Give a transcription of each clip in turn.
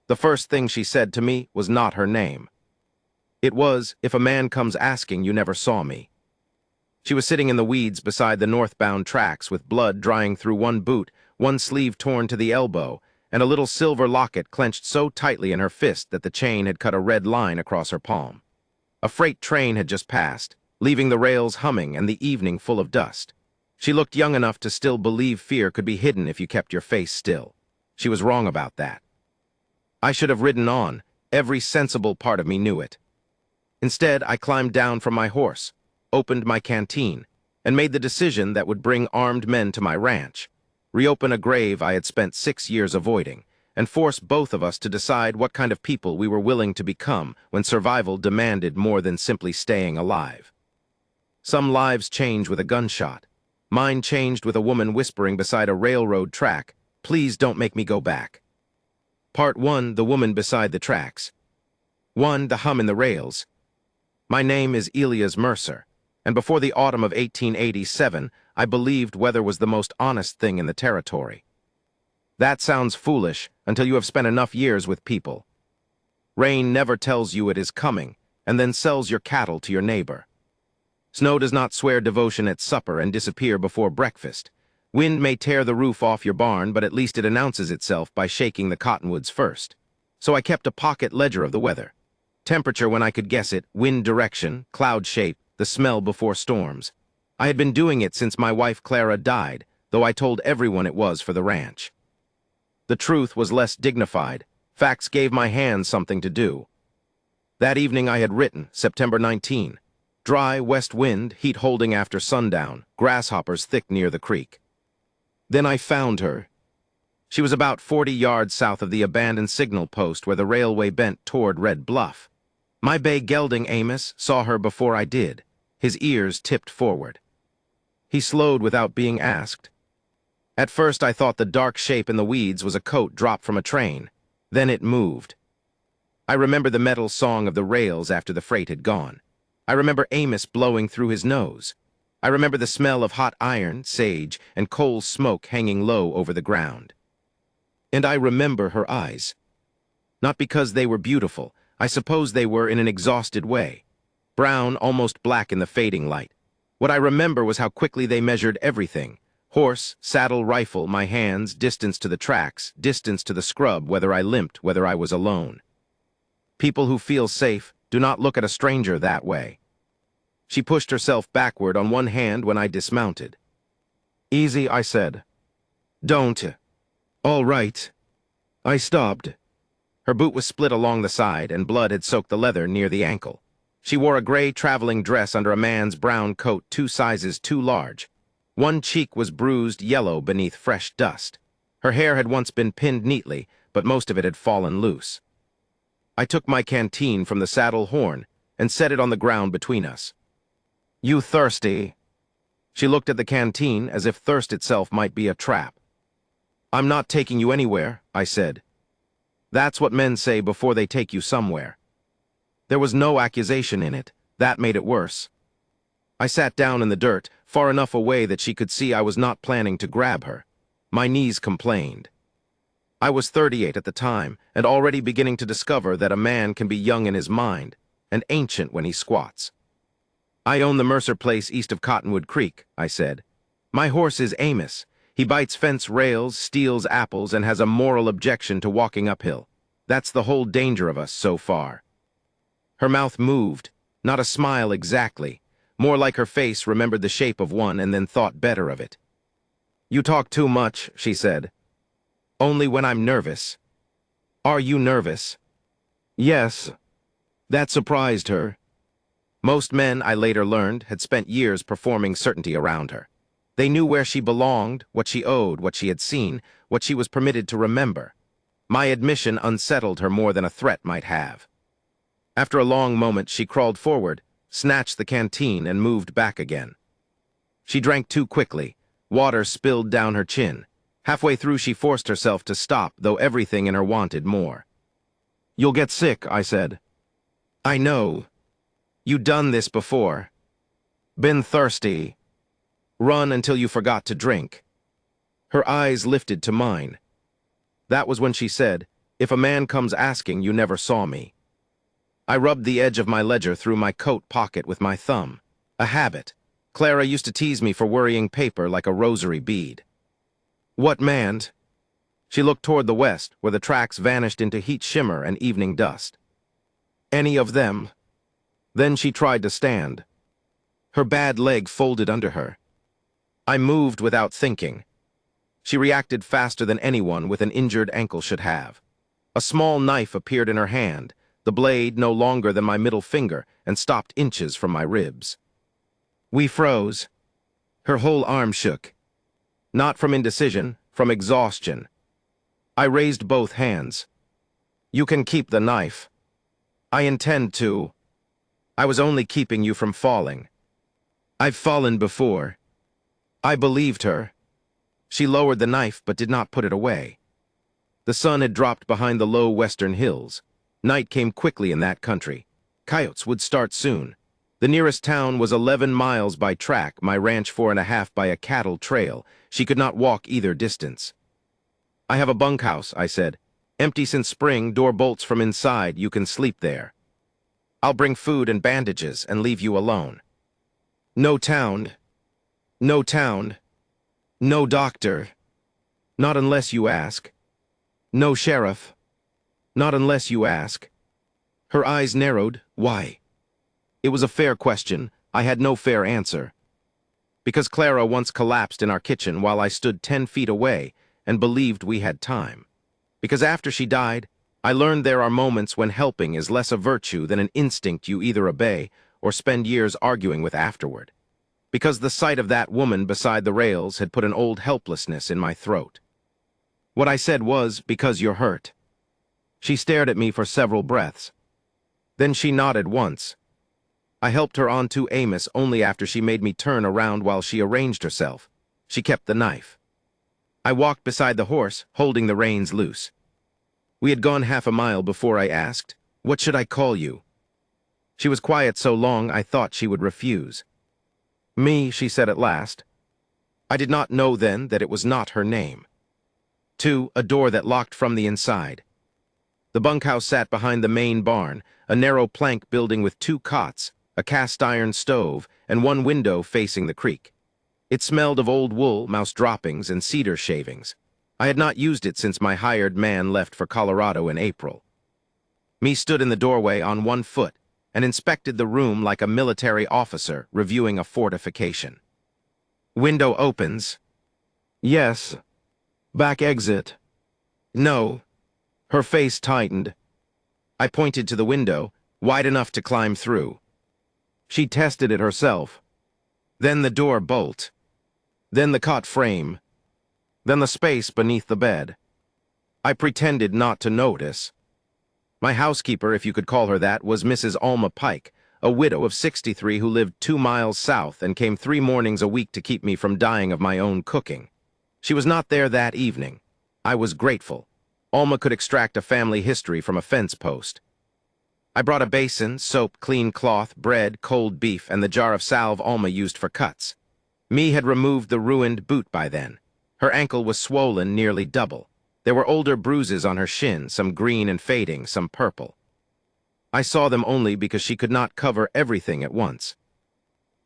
The first thing she said to me was not her name. It was, "If a man comes asking, you never saw me." She was sitting in the weeds beside the northbound tracks with blood drying through one boot, one sleeve torn to the elbow, and a little silver locket clenched so tightly in her fist that the chain had cut a red line across her palm. A freight train had just passed, leaving the rails humming and the evening full of dust. She looked young enough to still believe fear could be hidden if you kept your face still. She was wrong about that. I should have ridden on. Every sensible part of me knew it. Instead, I climbed down from my horse, opened my canteen, and made the decision that would bring armed men to my ranch, reopen a grave I had spent 6 years avoiding, and force both of us to decide what kind of people we were willing to become when survival demanded more than simply staying alive. Some lives change with a gunshot. Mine changed with a woman whispering beside a railroad track, "Please don't make me go back." Part 1, the woman beside the tracks. 1, the hum in the rails. My name is Elias Mercer, and before the autumn of 1887, I believed weather was the most honest thing in the territory. That sounds foolish until you have spent enough years with people. Rain never tells you it is coming, and then sells your cattle to your neighbor. Snow does not swear devotion at supper and disappear before breakfast. Wind may tear the roof off your barn, but at least it announces itself by shaking the cottonwoods first. So I kept a pocket ledger of the weather. Temperature when I could guess it, wind direction, cloud shape, the smell before storms. I had been doing it since my wife Clara died, though I told everyone it was for the ranch. The truth was less dignified. Facts gave my hands something to do. That evening I had written, September 19. Dry west wind, heat holding after sundown, grasshoppers thick near the creek. Then I found her. She was about 40 yards south of the abandoned signal post where the railway bent toward Red Bluff. My bay gelding Amos saw her before I did, his ears tipped forward. He slowed without being asked. At first I thought the dark shape in the weeds was a coat dropped from a train. Then it moved. I remember the metal song of the rails after the freight had gone. I remember Amos blowing through his nose. I remember the smell of hot iron, sage, and coal smoke hanging low over the ground. And I remember her eyes. Not because they were beautiful. I suppose they were in an exhausted way. Brown, almost black in the fading light. What I remember was how quickly they measured everything. Horse, saddle, rifle, my hands, distance to the tracks, distance to the scrub, whether I limped, whether I was alone. People who feel safe do not look at a stranger that way. She pushed herself backward on one hand when I dismounted. "Easy," I said. "Don't." "All right." I stopped. Her boot was split along the side, and blood had soaked the leather near the ankle. She wore a gray traveling dress under a man's brown coat 2 sizes too large. One cheek was bruised yellow beneath fresh dust. Her hair had once been pinned neatly, but most of it had fallen loose. I took my canteen from the saddle horn and set it on the ground between us. "You thirsty?" She looked at the canteen as if thirst itself might be a trap. "I'm not taking you anywhere," I said. That's what men say before they take you somewhere. There was no accusation in it. That made it worse. I sat down in the dirt, far enough away that she could see I was not planning to grab her. My knees complained. I was 38 at the time, and already beginning to discover that a man can be young in his mind, and ancient when he squats. "I own the Mercer place east of Cottonwood Creek," I said. "My horse is Amos. He bites fence rails, steals apples, and has a moral objection to walking uphill. That's the whole danger of us so far." Her mouth moved, not a smile exactly, more like her face remembered the shape of one and then thought better of it. "You talk too much," she said. "Only when I'm nervous." "Are you nervous?" "Yes." That surprised her. Most men, I later learned, had spent years performing certainty around her. They knew where she belonged, what she owed, what she had seen, what she was permitted to remember. My admission unsettled her more than a threat might have. After a long moment, she crawled forward, snatched the canteen, and moved back again. She drank too quickly. Water spilled down her chin. Halfway through, she forced herself to stop, though everything in her wanted more. "You'll get sick," I said. "I know. You done this before. Been thirsty. Run until you forgot to drink." Her eyes lifted to mine. That was when she said, If a man comes asking, you never saw me. I rubbed the edge of my ledger through my coat pocket with my thumb. A habit. Clara used to tease me for worrying paper like a rosary bead. What man? She looked toward the west, where the tracks vanished into heat shimmer and evening dust. Any of them? Then she tried to stand. Her bad leg folded under her. I moved without thinking. She reacted faster than anyone with an injured ankle should have. A small knife appeared in her hand, the blade no longer than my middle finger, and stopped inches from my ribs. We froze. Her whole arm shook. Not from indecision, from exhaustion. I raised both hands. You can keep the knife. I intend to. I was only keeping you from falling. I've fallen before. I believed her. She lowered the knife but did not put it away. The sun had dropped behind the low western hills. Night came quickly in that country. Coyotes would start soon. The nearest town was 11 miles by track, my ranch 4.5 by a cattle trail. She could not walk either distance. I have a bunkhouse, I said. Empty since spring, door bolts from inside, you can sleep there. I'll bring food and bandages and leave you alone. No town. No town. No doctor. Not unless you ask. No sheriff. Not unless you ask. Her eyes narrowed. Why? It was a fair question. I had no fair answer. Because Clara once collapsed in our kitchen while I stood 10 feet away and believed we had time. Because after she died, I learned there are moments when helping is less a virtue than an instinct you either obey or spend years arguing with afterward. Because the sight of that woman beside the rails had put an old helplessness in my throat. What I said was, because you're hurt. She stared at me for several breaths. Then she nodded once. I helped her onto Amos only after she made me turn around while she arranged herself. She kept the knife. I walked beside the horse, holding the reins loose. We had gone half a mile before I asked, "What should I call you?" She was quiet so long I thought she would refuse. "Me," she said at last. I did not know then that it was not her name. 2, a door that locked from the inside. The bunkhouse sat behind the main barn, a narrow plank building with 2 cots, a cast-iron stove, and 1 window facing the creek. It smelled of old wool, mouse droppings, and cedar shavings. I had not used it since my hired man left for Colorado in April. Me stood in the doorway on 1 foot and inspected the room like a military officer reviewing a fortification. Window opens. Yes. Back exit. No. Her face tightened. I pointed to the window, wide enough to climb through. She tested it herself. Then the door bolt. Then the cot frame. Then the space beneath the bed. I pretended not to notice. My housekeeper, if you could call her that, was Mrs. Alma Pike, a widow of 63 who lived 2 miles south and came 3 mornings a week to keep me from dying of my own cooking. She was not there that evening. I was grateful. Alma could extract a family history from a fence post. I brought a basin, soap, clean cloth, bread, cold beef, and the jar of salve Alma used for cuts. Me had removed the ruined boot by then. Her ankle was swollen nearly double. There were older bruises on her shin, some green and fading, some purple. I saw them only because she could not cover everything at once.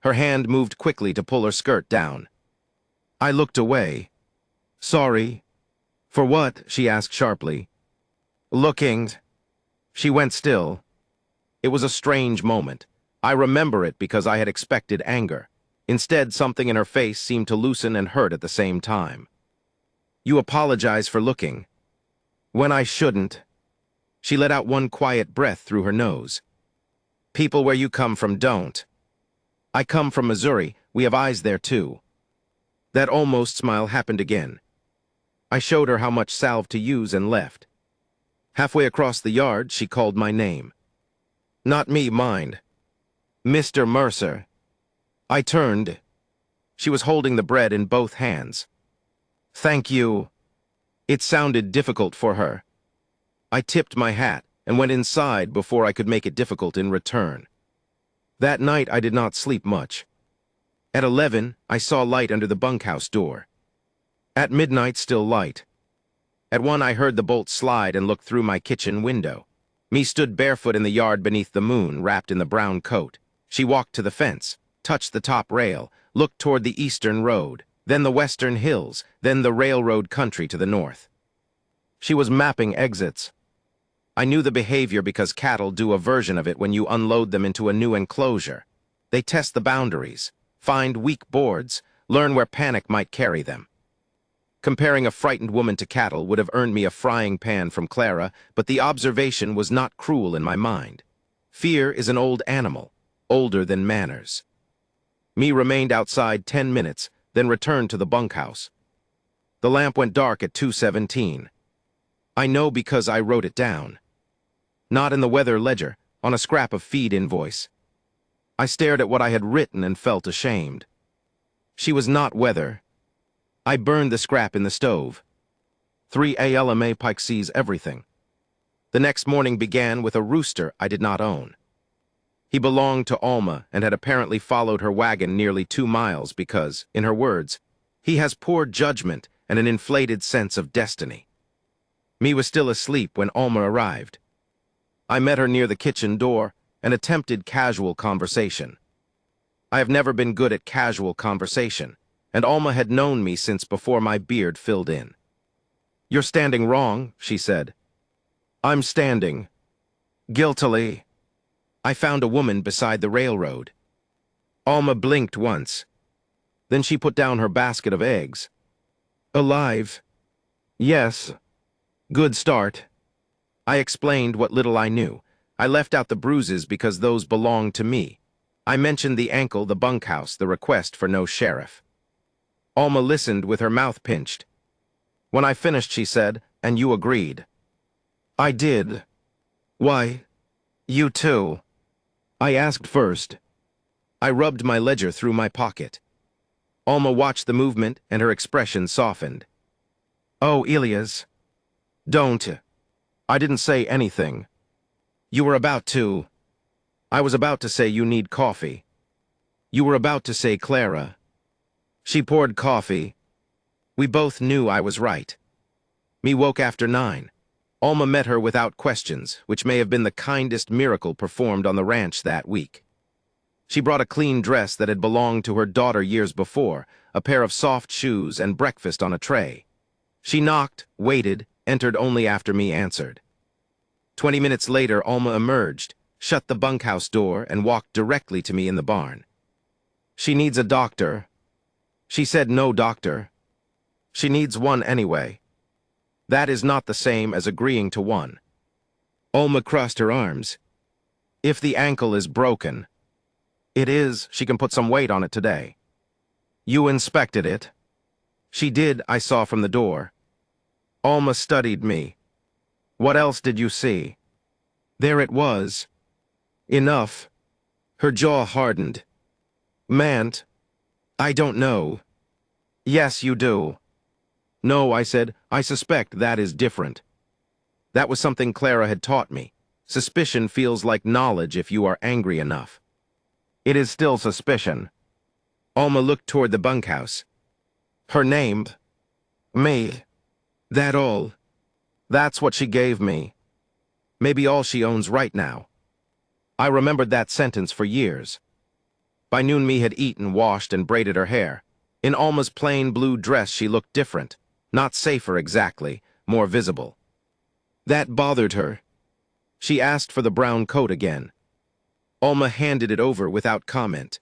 Her hand moved quickly to pull her skirt down. I looked away. Sorry. For what? She asked sharply. Looking. She went still. It was a strange moment. I remember it because I had expected anger. Instead, something in her face seemed to loosen and hurt at the same time. You apologize for looking. When I shouldn't. She let out 1 quiet breath through her nose. People where you come from don't. I come from Missouri. We have eyes there too. That almost smile happened again. I showed her how much salve to use and left. Halfway across the yard, she called my name. Not me, mind. Mr. Mercer. I turned. She was holding the bread in both hands. Thank you. It sounded difficult for her. I tipped my hat and went inside before I could make it difficult in return. That night I did not sleep much. At 11, I saw light under the bunkhouse door. At midnight, still light. At one, I heard the bolt slide and looked through my kitchen window. Me stood barefoot in the yard beneath the moon, wrapped in the brown coat. She walked to the fence, touched the top rail, looked toward the eastern road, then the western hills, then the railroad country to the north. She was mapping exits. I knew the behavior because cattle do a version of it when you unload them into a new enclosure. They test the boundaries, find weak boards, learn where panic might carry them. Comparing a frightened woman to cattle would have earned me a frying pan from Clara, but the observation was not cruel in my mind. Fear is an old animal, older than manners. Me remained outside 10 minutes, then returned to the bunkhouse. The lamp went dark at 2:17. I know because I wrote it down. Not in the weather ledger, on a scrap of feed invoice. I stared at what I had written and felt ashamed. She was not weather. I burned the scrap in the stove. 3 ALMA Pike sees everything. The next morning began with a rooster I did not own. He belonged to Alma and had apparently followed her wagon nearly 2 miles because, in her words, he has poor judgment and an inflated sense of destiny. Me was still asleep when Alma arrived. I met her near the kitchen door and attempted casual conversation. I have never been good at casual conversation, and Alma had known me since before my beard filled in. "You're standing wrong," she said. "I'm standing. Guiltily. I found a woman beside the railroad." Alma blinked once. Then she put down her basket of eggs. "Alive. Yes. Good start." I explained what little I knew. I left out the bruises because those belonged to me. I mentioned the ankle, the bunkhouse, the request for no sheriff. Alma listened with her mouth pinched. When I finished, she said, "And you agreed." "I did." "Why, you too." I asked first. I rubbed my ledger through my pocket. Alma watched the movement and her expression softened. "Oh, Elias. Don't. I didn't say anything. You were about to. I was about to say you need coffee. You were about to say Clara." She poured coffee. We both knew I was right. Me woke after 9. Alma met her without questions, which may have been the kindest miracle performed on the ranch that week. She brought a clean dress that had belonged to her daughter years before, a pair of soft shoes, and breakfast on a tray. She knocked, waited, entered only after me answered. 20 minutes later, Alma emerged, shut the bunkhouse door, and walked directly to me in the barn. "She needs a doctor." She said no doctor. "She needs one anyway." That is not the same as agreeing to one. Alma crossed her arms. "If the ankle is broken." "It is. She can put some weight on it today." "You inspected it?" "She did, I saw from the door." Alma studied me. "What else did you see?" "There it was." "Enough." Her jaw hardened. "Mant, I don't know." "Yes, you do." "No," I said, "I suspect that is different." That was something Clara had taught me. Suspicion feels like knowledge if you are angry enough. "It is still suspicion." Alma looked toward the bunkhouse. "Her name?" "Me." "That all?" "That's what she gave me." Maybe all she owns right now. I remembered that sentence for years. By noon, me had eaten, washed, and braided her hair. In Alma's plain blue dress, she looked different. Not safer exactly, more visible. That bothered her. She asked for the brown coat again. Alma handed it over without comment.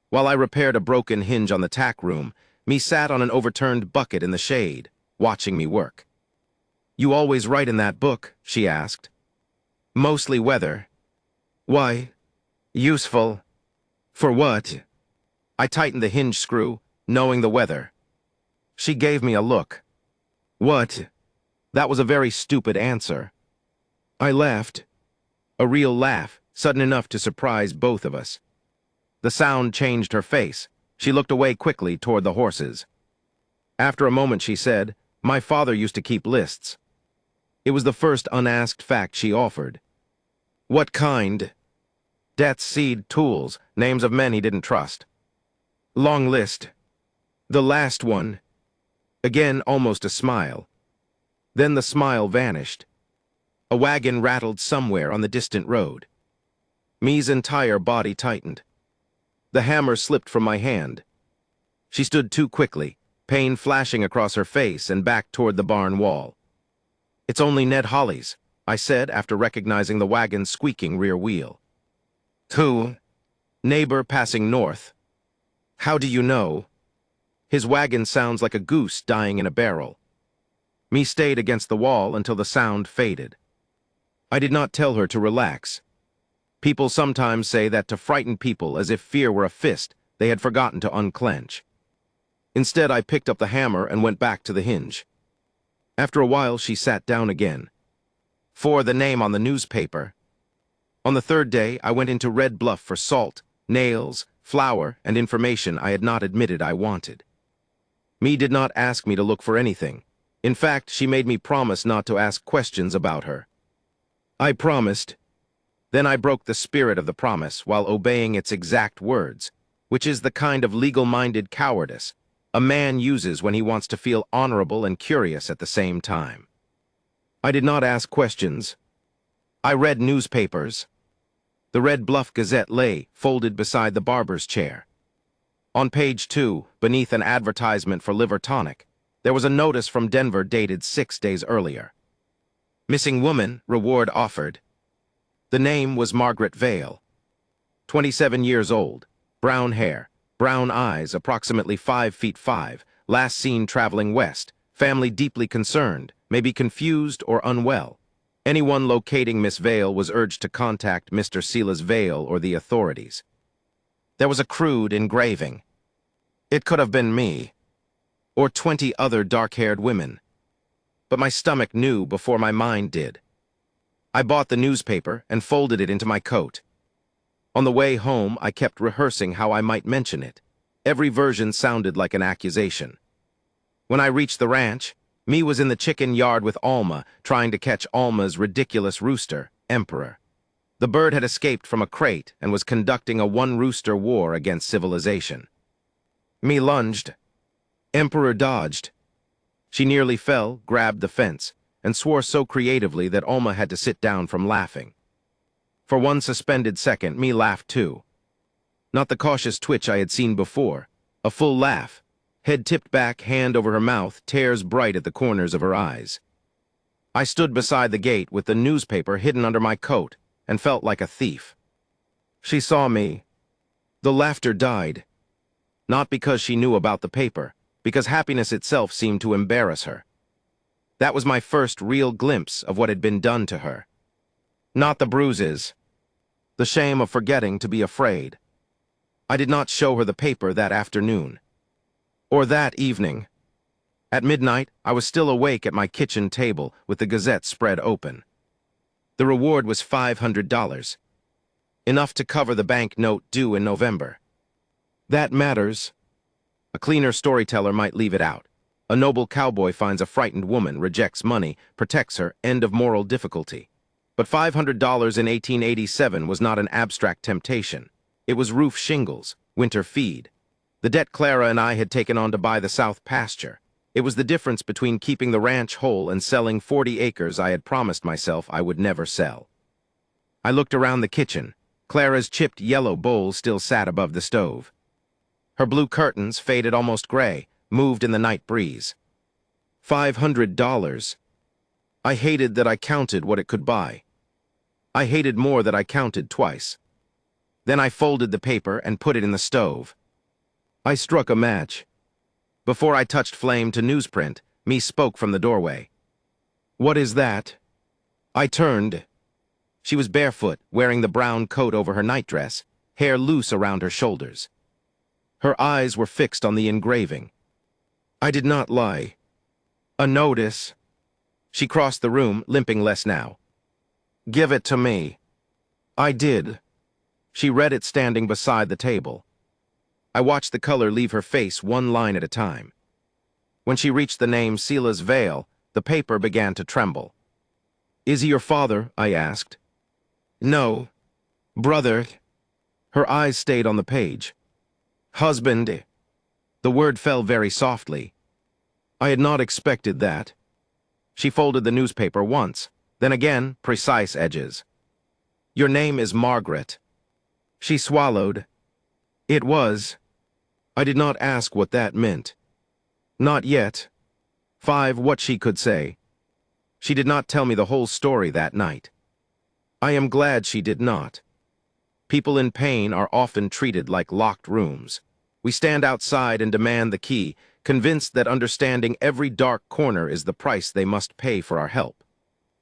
While I repaired a broken hinge on the tack room, me sat on an overturned bucket in the shade, watching me work. "You always write in that book?" she asked. "Mostly weather." "Why? Useful." "For what?" I tightened the hinge screw, knowing the weather. She gave me a look. "What?" That was a very stupid answer. I laughed. A real laugh, sudden enough to surprise both of us. The sound changed her face. She looked away quickly toward the horses. After a moment she said, "My father used to keep lists." It was the first unasked fact she offered. "What kind?" "Death's seed, tools, names of men he didn't trust." "Long list." "The last one." Again, almost a smile. Then the smile vanished. A wagon rattled somewhere on the distant road. Me's entire body tightened. The hammer slipped from my hand. She stood too quickly, pain flashing across her face and back toward the barn wall. "It's only Ned Holly's," I said after recognizing the wagon's squeaking rear wheel. "Who?" "Neighbor passing north." "How do you know?" "His wagon sounds like a goose dying in a barrel." Me stayed against the wall until the sound faded. I did not tell her to relax. People sometimes say that to frighten people as if fear were a fist they had forgotten to unclench. Instead, I picked up the hammer and went back to the hinge. After a while, she sat down again. "For the name on the newspaper." On the third day, I went into Red Bluff for salt, nails, flour, and information I had not admitted I wanted. Me did not ask me to look for anything. In fact, she made me promise not to ask questions about her. I promised. Then I broke the spirit of the promise while obeying its exact words, which is the kind of legal-minded cowardice a man uses when he wants to feel honorable and curious at the same time. I did not ask questions. I read newspapers. The Red Bluff Gazette lay, folded beside the barber's chair. On page 2, beneath an advertisement for liver tonic, there was a notice from Denver dated 6 days earlier. "Missing woman, reward offered." The name was Margaret Vale. 27 years old, brown hair, brown eyes, approximately 5 feet 5, last seen traveling west, family deeply concerned, maybe confused or unwell. Anyone locating Miss Vale was urged to contact Mr. Silas Vale or the authorities. There was a crude engraving. It could have been me, or 20 other dark-haired women. But my stomach knew before my mind did. I bought the newspaper and folded it into my coat. On the way home, I kept rehearsing how I might mention it. Every version sounded like an accusation. When I reached the ranch, Me was in the chicken yard with Alma, trying to catch Alma's ridiculous rooster, Emperor. The bird had escaped from a crate and was conducting a one-rooster war against civilization. Me lunged. Emperor dodged. She nearly fell, grabbed the fence, and swore so creatively that Alma had to sit down from laughing. For one suspended second, Me laughed too. Not the cautious twitch I had seen before, a full laugh. Head tipped back, hand over her mouth, tears bright at the corners of her eyes. I stood beside the gate with the newspaper hidden under my coat and felt like a thief. She saw me. The laughter died. Not because she knew about the paper, because happiness itself seemed to embarrass her. That was my first real glimpse of what had been done to her. Not the bruises. The shame of forgetting to be afraid. I did not show her the paper that afternoon. Or that evening. At midnight, I was still awake at my kitchen table with the Gazette spread open. The reward was $500. Enough to cover the bank note due in November. That matters. A cleaner storyteller might leave it out. A noble cowboy finds a frightened woman, rejects money, protects her, end of moral difficulty. But $500 in 1887 was not an abstract temptation. It was roof shingles, winter feed. The debt Clara and I had taken on to buy the south pasture. It was the difference between keeping the ranch whole and selling 40 acres I had promised myself I would never sell. I looked around the kitchen. Clara's chipped yellow bowl still sat above the stove. Her blue curtains, faded almost gray, moved in the night breeze. $500. I hated that I counted what it could buy. I hated more that I counted twice. Then I folded the paper and put it in the stove. I struck a match. Before I touched flame to newsprint, Me spoke from the doorway. "What is that?" I turned. She was barefoot, wearing the brown coat over her nightdress, hair loose around her shoulders. Her eyes were fixed on the engraving. I did not lie. "A notice." She crossed the room, limping less now. "Give it to me." I did. She read it standing beside the table. I watched the color leave her face one line at a time. When she reached the name Silas Vale, the paper began to tremble. "Is he your father?" I asked. "No. Brother." Her eyes stayed on the page. "Husband." The word fell very softly. I had not expected that. She folded the newspaper once, then again, precise edges. Your name is Margaret. She swallowed. It was. I did not ask what that meant. Not yet. 5. What she could say. She did not tell me the whole story that night. I am glad she did not. People in pain are often treated like locked rooms. We stand outside and demand the key, convinced that understanding every dark corner is the price they must pay for our help.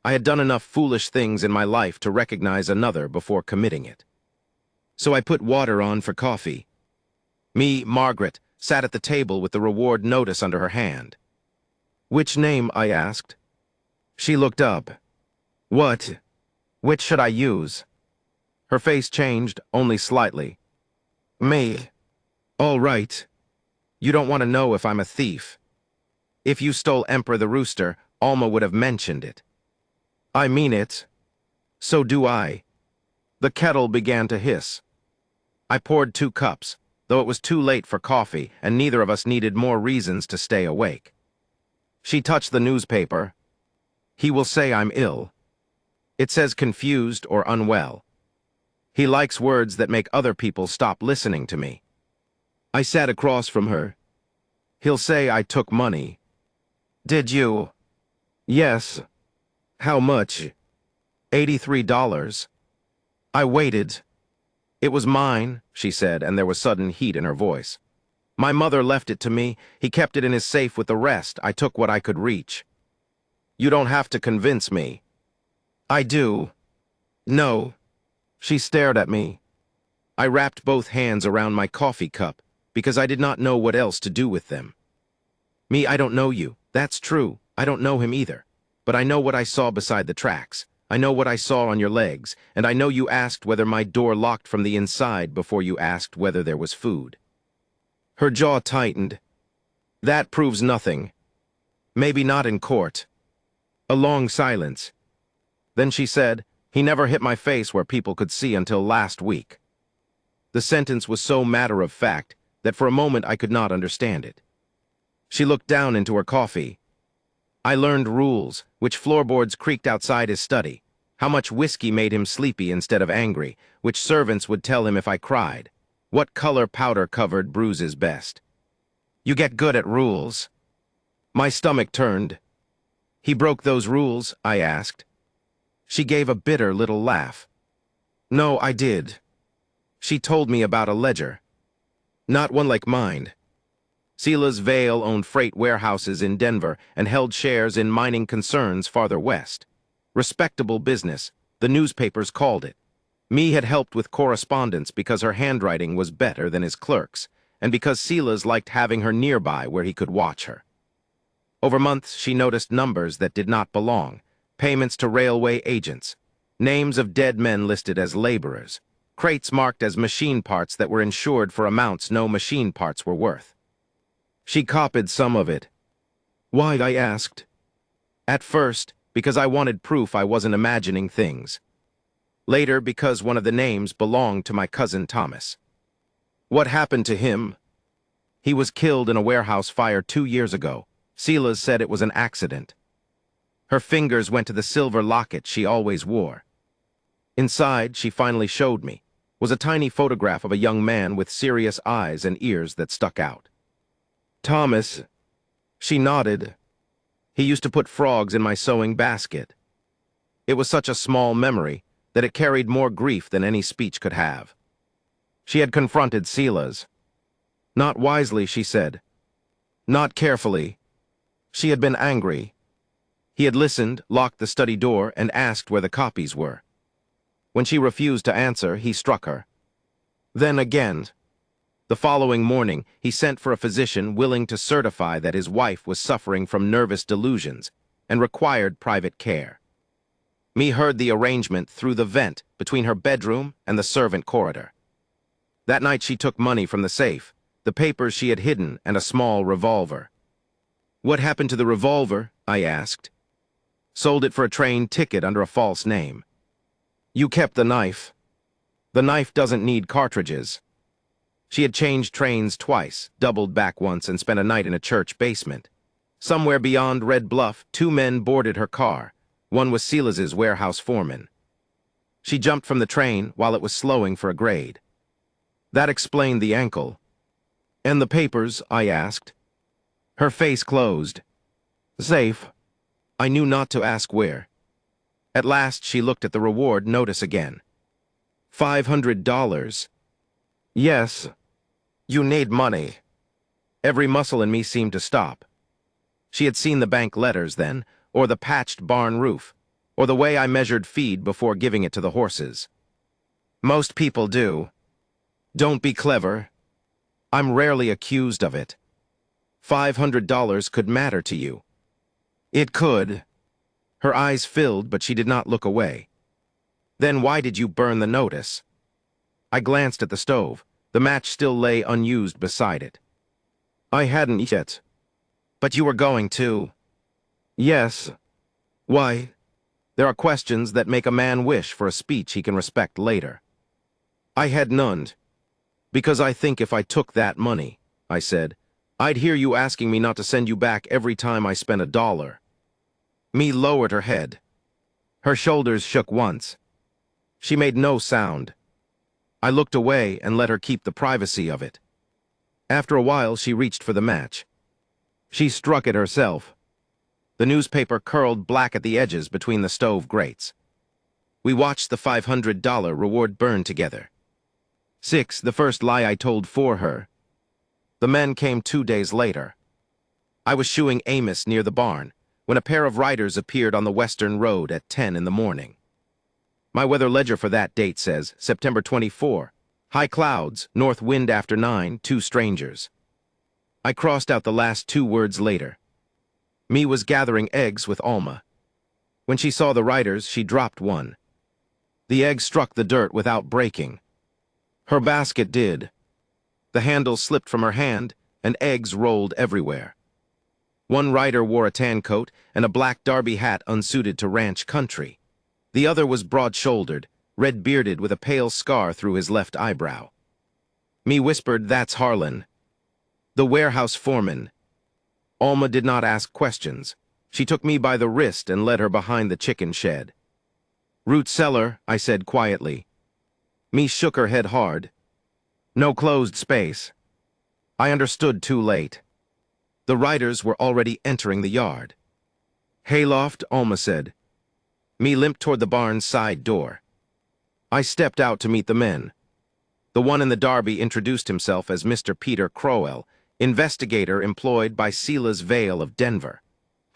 I had done enough foolish things in my life to recognize another before committing it. So I put water on for coffee. Me, Margaret, sat at the table with the reward notice under her hand. Which name? I asked. She looked up. What? Which should I use? Her face changed, only slightly. Me. All right. You don't want to know if I'm a thief. If you stole Emperor the Rooster, Alma would have mentioned it. I mean it. So do I. The kettle began to hiss. I poured 2 cups, though it was too late for coffee, and neither of us needed more reasons to stay awake. She touched the newspaper. He will say I'm ill. It says confused or unwell. He likes words that make other people stop listening to me. I sat across from her. He'll say I took money. Did you? Yes. How much? $83. I waited. It was mine, she said, and there was sudden heat in her voice. My mother left it to me. He kept it in his safe with the rest. I took what I could reach. You don't have to convince me. I do. No. She stared at me. I wrapped both hands around my coffee cup because I did not know what else to do with them. Me, I don't know you. That's true. I don't know him either. But I know what I saw beside the tracks. I know what I saw on your legs, and I know you asked whether my door locked from the inside before you asked whether there was food. Her jaw tightened. That proves nothing. Maybe not in court. A long silence. Then she said, he never hit my face where people could see until last week. The sentence was so matter-of-fact that for a moment I could not understand it. She looked down into her coffee. I learned rules, which floorboards creaked outside his study, how much whiskey made him sleepy instead of angry, which servants would tell him if I cried, what color powder-covered bruises best. You get good at rules. My stomach turned. He broke those rules, I asked. She gave a bitter little laugh. No, I did. She told me about a ledger. Not one like mine. Silas Vale owned freight warehouses in Denver and held shares in mining concerns farther west. Respectable business, the newspapers called it. Me had helped with correspondence because her handwriting was better than his clerk's, and because Silas liked having her nearby where he could watch her. Over months, she noticed numbers that did not belong, payments to railway agents, names of dead men listed as laborers, crates marked as machine parts that were insured for amounts no machine parts were worth. She copied some of it. Why, I asked. At first, because I wanted proof I wasn't imagining things. Later, because one of the names belonged to my cousin Thomas. What happened to him? He was killed in a warehouse fire 2 years ago. Silas said it was an accident. Her fingers went to the silver locket she always wore. Inside, she finally showed me, was a tiny photograph of a young man with serious eyes and ears that stuck out. Thomas, she nodded. He used to put frogs in my sewing basket. It was such a small memory that it carried more grief than any speech could have. She had confronted Silas. Not wisely, she said. Not carefully. She had been angry. He had listened, locked the study door, and asked where the copies were. When she refused to answer, he struck her. Then again. The following morning, he sent for a physician willing to certify that his wife was suffering from nervous delusions and required private care. Me heard the arrangement through the vent between her bedroom and the servant corridor. That night she took money from the safe, the papers she had hidden, and a small revolver. What happened to the revolver? I asked. Sold it for a train ticket under a false name. You kept the knife. The knife doesn't need cartridges. She had changed trains twice, doubled back once, and spent a night in a church basement. Somewhere beyond Red Bluff, two men boarded her car. One was Silas's warehouse foreman. She jumped from the train while it was slowing for a grade. That explained the ankle. "And the papers?" I asked. Her face closed. "Safe." I knew not to ask where. At last she looked at the reward notice again. $500. "Yes. You need money." Every muscle in me seemed to stop. She had seen the bank letters then, or the patched barn roof, or the way I measured feed before giving it to the horses. "Most people do. Don't be clever. I'm rarely accused of it. $500 could matter to you." "It could." Her eyes filled, but she did not look away. "Then why did you burn the notice?" I glanced at the stove. The match still lay unused beside it. "I hadn't yet." "But you were going to." "Yes." "Why?" "There are questions that make a man wish for a speech he can respect later." "I had none." "Because I think if I took that money," I said, "I'd hear you asking me not to send you back every time I spent $1. Me lowered her head. Her shoulders shook once. She made no sound. I looked away and let her keep the privacy of it. After a while, she reached for the match. She struck it herself. The newspaper curled black at the edges between the stove grates. We watched the $500 reward burn together. 6, the first lie I told for her. The men came 2 days later. I was shoeing Amos near the barn when a pair of riders appeared on the western road at 10 in the morning. My weather ledger for that date says September 24. High clouds, north wind after 9, 2 strangers. I crossed out the last 2 words later. Me was gathering eggs with Alma. When she saw the riders, she dropped one. The egg struck the dirt without breaking. Her basket did. The handle slipped from her hand, and eggs rolled everywhere. One rider wore a tan coat and a black derby hat unsuited to ranch country. The other was broad-shouldered, red-bearded with a pale scar through his left eyebrow. Me whispered, "That's Harlan, the warehouse foreman." Alma did not ask questions. She took me by the wrist and led her behind the chicken shed. "Root cellar," I said quietly. Me shook her head hard. "No closed space." I understood too late. The riders were already entering the yard. "Hayloft," Alma said. Me limped toward the barn's side door. I stepped out to meet the men. The one in the derby introduced himself as Mr. Peter Crowell, investigator employed by Silas Vale of Denver.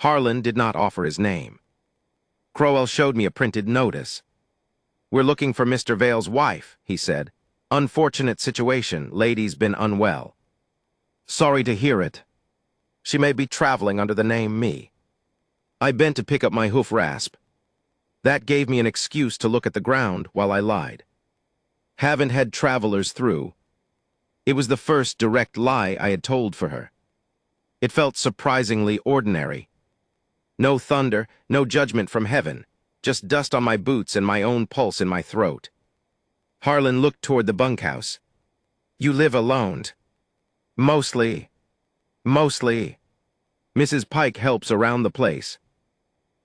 Harlan did not offer his name. Crowell showed me a printed notice. "We're looking for Mr. Vale's wife," he said. "Unfortunate situation, lady's been unwell." "Sorry to hear it. She may be traveling under the name Me." I bent to pick up my hoof rasp. That gave me an excuse to look at the ground while I lied. "Haven't had travelers through." It was the first direct lie I had told for her. It felt surprisingly ordinary. No thunder, no judgment from heaven, just dust on my boots and my own pulse in my throat. Harlan looked toward the bunkhouse. "You live alone." Mostly. Mrs. Pike helps around the place."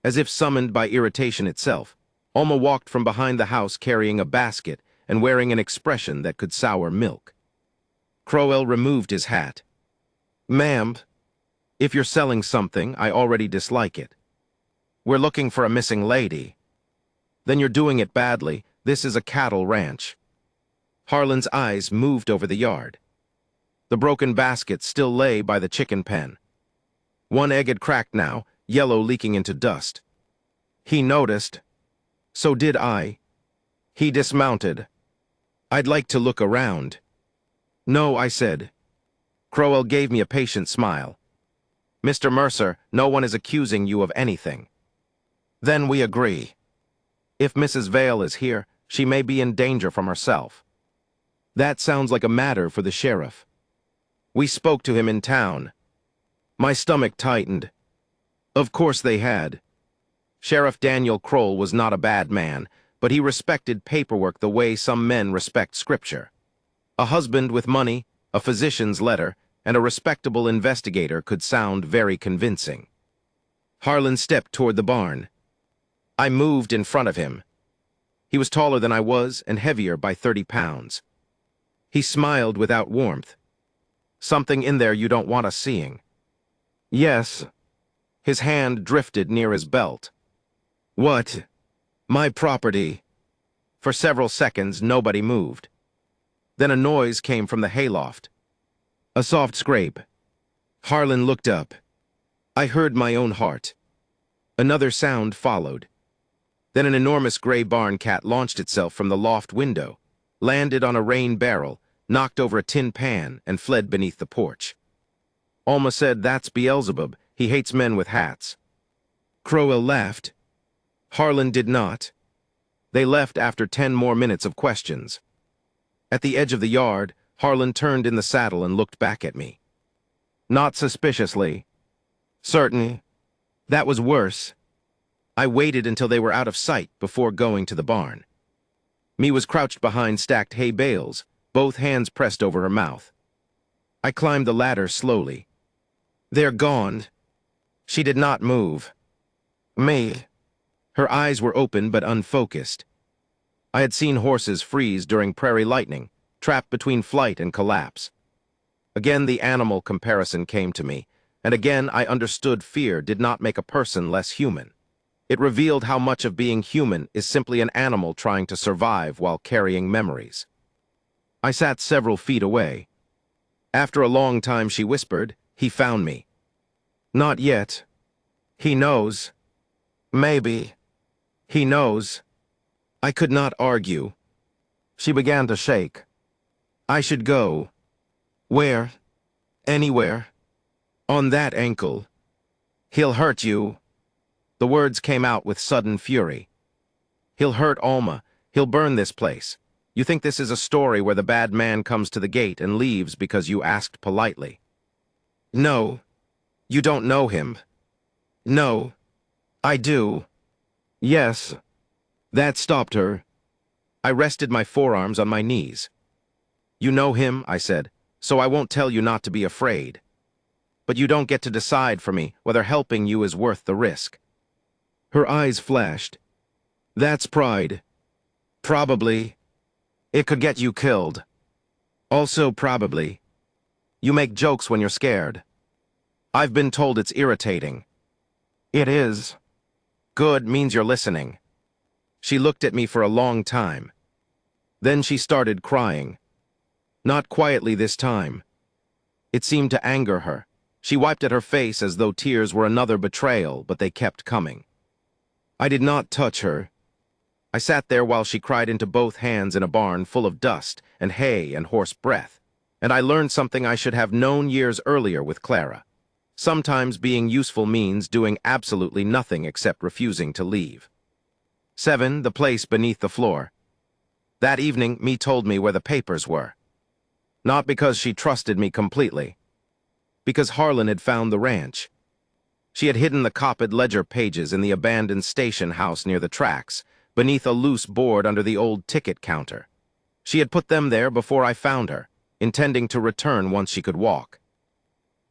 As if summoned by irritation itself, Alma walked from behind the house carrying a basket and wearing an expression that could sour milk. Crowell removed his hat. "Ma'am, if you're selling something, I already dislike it. We're looking for a missing lady." "Then you're doing it badly. This is a cattle ranch." Harlan's eyes moved over the yard. The broken basket still lay by the chicken pen. One egg had cracked now, yellow leaking into dust. He noticed. So did I. He dismounted. "I'd like to look around." "No," I said. Crowell gave me a patient smile. "Mr. Mercer, no one is accusing you of anything." "Then we agree. If Mrs. Vale is here, she may be in danger from herself." "That sounds like a matter for the sheriff." "We spoke to him in town." My stomach tightened. Of course they had. Sheriff Daniel Kroll was not a bad man, but he respected paperwork the way some men respect scripture. A husband with money, a physician's letter, and a respectable investigator could sound very convincing. Harlan stepped toward the barn. I moved in front of him. He was taller than I was and heavier by 30 pounds. He smiled without warmth. Something in there you don't want us seeing. Yes. His hand drifted near his belt. What? My property. For several seconds, nobody moved. Then a noise came from the hayloft. A soft scrape. Harlan looked up. I heard my own heart. Another sound followed. Then an enormous gray barn cat launched itself from the loft window, landed on a rain barrel, knocked over a tin pan, and fled beneath the porch. Alma said, "That's Beelzebub. He hates men with hats." Crowell laughed. Harlan did not. They left after 10 more minutes of questions. At the edge of the yard, Harlan turned in the saddle and looked back at me. Not suspiciously. Certain. That was worse. I waited until they were out of sight before going to the barn. Me was crouched behind stacked hay bales, both hands pressed over her mouth. I climbed the ladder slowly. They're gone. She did not move. Me. Her eyes were open but unfocused. I had seen horses freeze during prairie lightning, trapped between flight and collapse. Again the animal comparison came to me, and again I understood fear did not make a person less human. It revealed how much of being human is simply an animal trying to survive while carrying memories. I sat several feet away. After a long time she whispered, "He found me." Not yet. He knows. Maybe. He knows. I could not argue. She began to shake. I should go. Where? Anywhere. On that ankle. He'll hurt you. The words came out with sudden fury. He'll hurt Alma. He'll burn this place. You think this is a story where the bad man comes to the gate and leaves because you asked politely. No. You don't know him. No. I do. Yes. That stopped her. I rested my forearms on my knees. You know him, I said, so I won't tell you not to be afraid. But you don't get to decide for me whether helping you is worth the risk. Her eyes flashed. That's pride. Probably. It could get you killed. Also probably. You make jokes when you're scared. I've been told it's irritating. It is. Good means you're listening. She looked at me for a long time. Then she started crying. Not quietly this time. It seemed to anger her. She wiped at her face as though tears were another betrayal, but they kept coming. I did not touch her. I sat there while she cried into both hands in a barn full of dust and hay and hoarse breath, and I learned something I should have known years earlier with Clara. Sometimes being useful means doing absolutely nothing except refusing to leave. 7. The place beneath the floor. That evening, Me told me where the papers were. Not because she trusted me completely. Because Harlan had found the ranch. She had hidden the copied ledger pages in the abandoned station house near the tracks, beneath a loose board under the old ticket counter. She had put them there before I found her, intending to return once she could walk.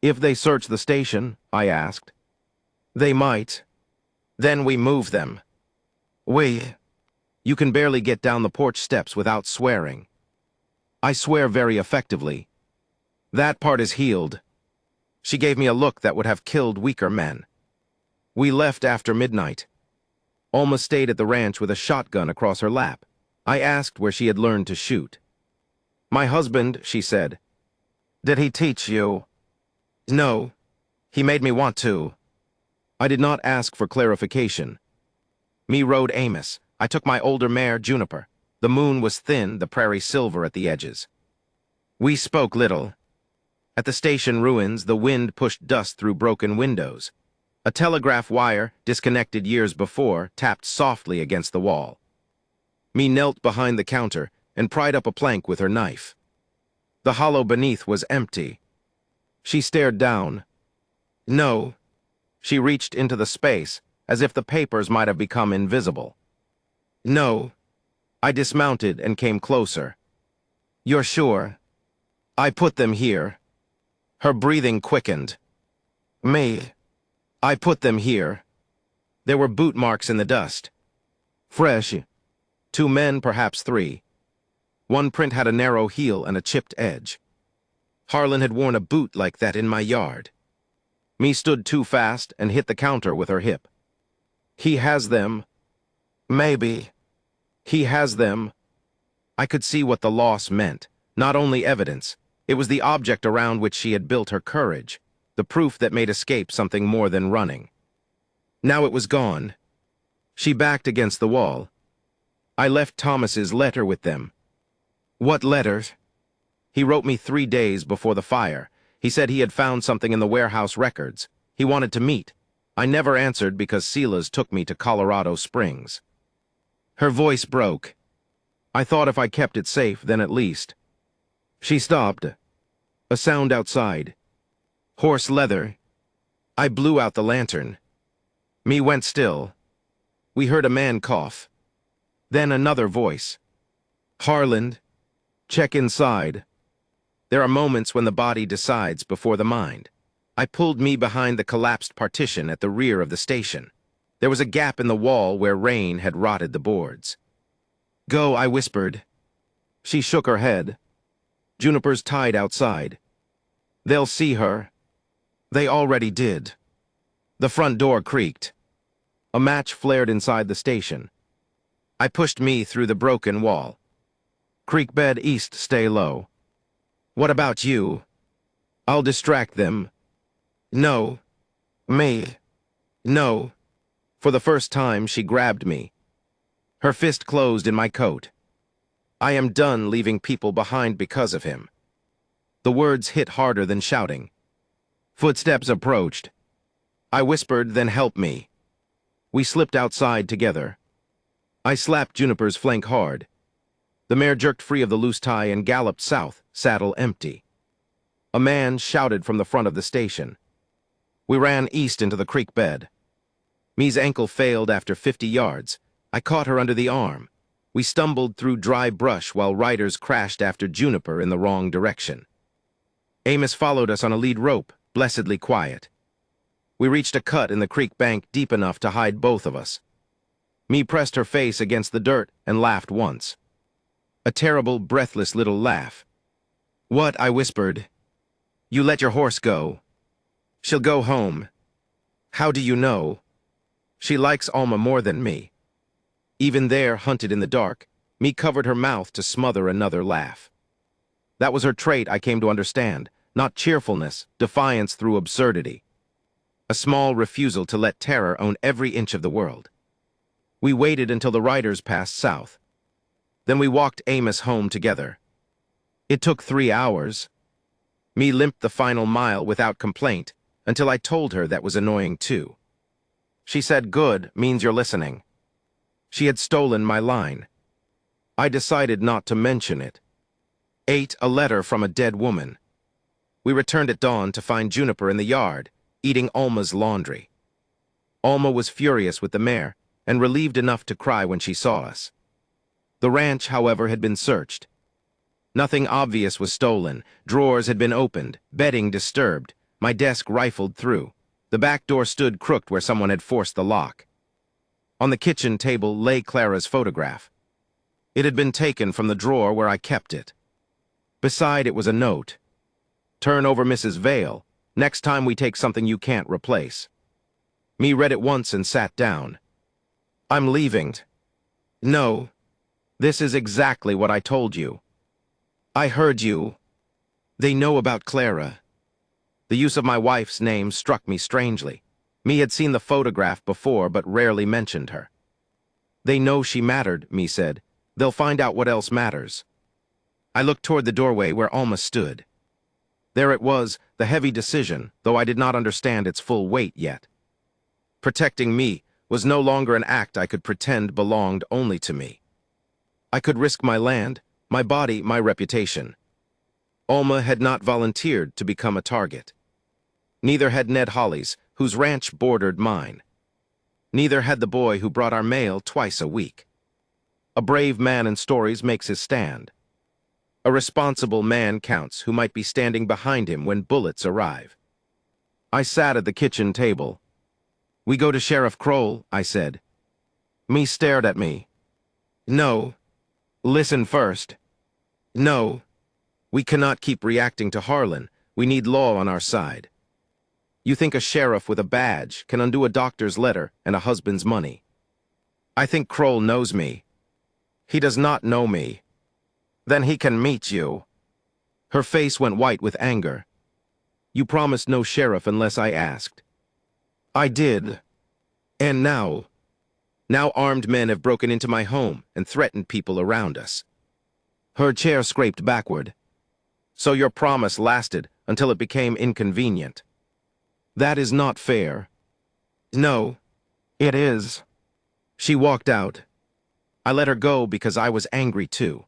If they search the station, I asked. They might. Then we move them. You can barely get down the porch steps without swearing. I swear very effectively. That part is healed. She gave me a look that would have killed weaker men. We left after midnight. Alma stayed at the ranch with a shotgun across her lap. I asked where she had learned to shoot. My husband, she said. Did he teach you? No. He made me want to. I did not ask for clarification. Me rode Amos. I took my older mare, Juniper. The moon was thin, the prairie silver at the edges. We spoke little. At the station ruins, the wind pushed dust through broken windows. A telegraph wire, disconnected years before, tapped softly against the wall. Me knelt behind the counter and pried up a plank with her knife. The hollow beneath was empty. She stared down. No. She reached into the space, as if the papers might have become invisible. No. I dismounted and came closer. You're sure? I put them here. Her breathing quickened. Me. I put them here. There were boot marks in the dust. Fresh. 2 men, perhaps 3. One print had a narrow heel and a chipped edge. Harlan had worn a boot like that in my yard. Me stood too fast and hit the counter with her hip. He has them. Maybe. He has them. I could see what the loss meant. Not only evidence, it was the object around which she had built her courage, the proof that made escape something more than running. Now it was gone. She backed against the wall. I left Thomas's letter with them. What letter? He wrote me 3 days before the fire. He said he had found something in the warehouse records. He wanted to meet. I never answered because Silas took me to Colorado Springs. Her voice broke. I thought if I kept it safe, then at least. She stopped. A sound outside. Horse leather. I blew out the lantern. Me went still. We heard a man cough. Then another voice. Harlan, check inside. There are moments when the body decides before the mind. I pulled me behind the collapsed partition at the rear of the station. There was a gap in the wall where rain had rotted the boards. Go, I whispered. She shook her head. Juniper's tied outside. They'll see her. They already did. The front door creaked. A match flared inside the station. I pushed me through the broken wall. Creek bed east, stay low. What about you? I'll distract them. No. Me. No. For the first time, she grabbed me. Her fist closed in my coat. I am done leaving people behind because of him. The words hit harder than shouting. Footsteps approached. I whispered, then help me. We slipped outside together. I slapped Juniper's flank hard. The mare jerked free of the loose tie and galloped south, saddle empty. A man shouted from the front of the station. We ran east into the creek bed. Me's ankle failed after 50 yards. I caught her under the arm. We stumbled through dry brush while riders crashed after Juniper in the wrong direction. Amos followed us on a lead rope, blessedly quiet. We reached a cut in the creek bank deep enough to hide both of us. Me pressed her face against the dirt and laughed once. A terrible, breathless little laugh. What? I whispered. You let your horse go. She'll go home. How do you know? She likes Alma more than me. Even there, hunted in the dark, me covered her mouth to smother another laugh. That was her trait I came to understand, not cheerfulness, defiance through absurdity. A small refusal to let terror own every inch of the world. We waited until the riders passed south. Then we walked Amos home together. It took 3 hours. Me limped the final mile without complaint until I told her that was annoying too. She said good means you're listening. She had stolen my line. I decided not to mention it. 8, a letter from a dead woman. We returned at dawn to find Juniper in the yard, eating Alma's laundry. Alma was furious with the mare and relieved enough to cry when she saw us. The ranch, however, had been searched. Nothing obvious was stolen. Drawers had been opened, bedding disturbed, my desk rifled through. The back door stood crooked where someone had forced the lock. On the kitchen table lay Clara's photograph. It had been taken from the drawer where I kept it. Beside it was a note. Turn over Mrs. Vale. Next time we take something you can't replace. Me read it once and sat down. I'm leaving. No. This is exactly what I told you. I heard you. They know about Clara. The use of my wife's name struck me strangely. Me had seen the photograph before but rarely mentioned her. They know she mattered, Me said. They'll find out what else matters. I looked toward the doorway where Alma stood. There it was, the heavy decision, though I did not understand its full weight yet. Protecting me was no longer an act I could pretend belonged only to me. I could risk my land, my body, my reputation. Alma had not volunteered to become a target. Neither had Ned Holly's, whose ranch bordered mine. Neither had the boy who brought our mail twice a week. A brave man in stories makes his stand. A responsible man counts who might be standing behind him when bullets arrive. I sat at the kitchen table. "We go to Sheriff Kroll," I said. Me stared at me. "No. Listen first. No. We cannot keep reacting to Harlan. We need law on our side. You think a sheriff with a badge can undo a doctor's letter and a husband's money? I think Kroll knows me. He does not know me. Then he can meet you." Her face went white with anger. "You promised no sheriff unless I asked." "I did. And now armed men have broken into my home and threatened people around us." Her chair scraped backward. "So your promise lasted until it became inconvenient. That is not fair." "No, it is." She walked out. I let her go because I was angry too.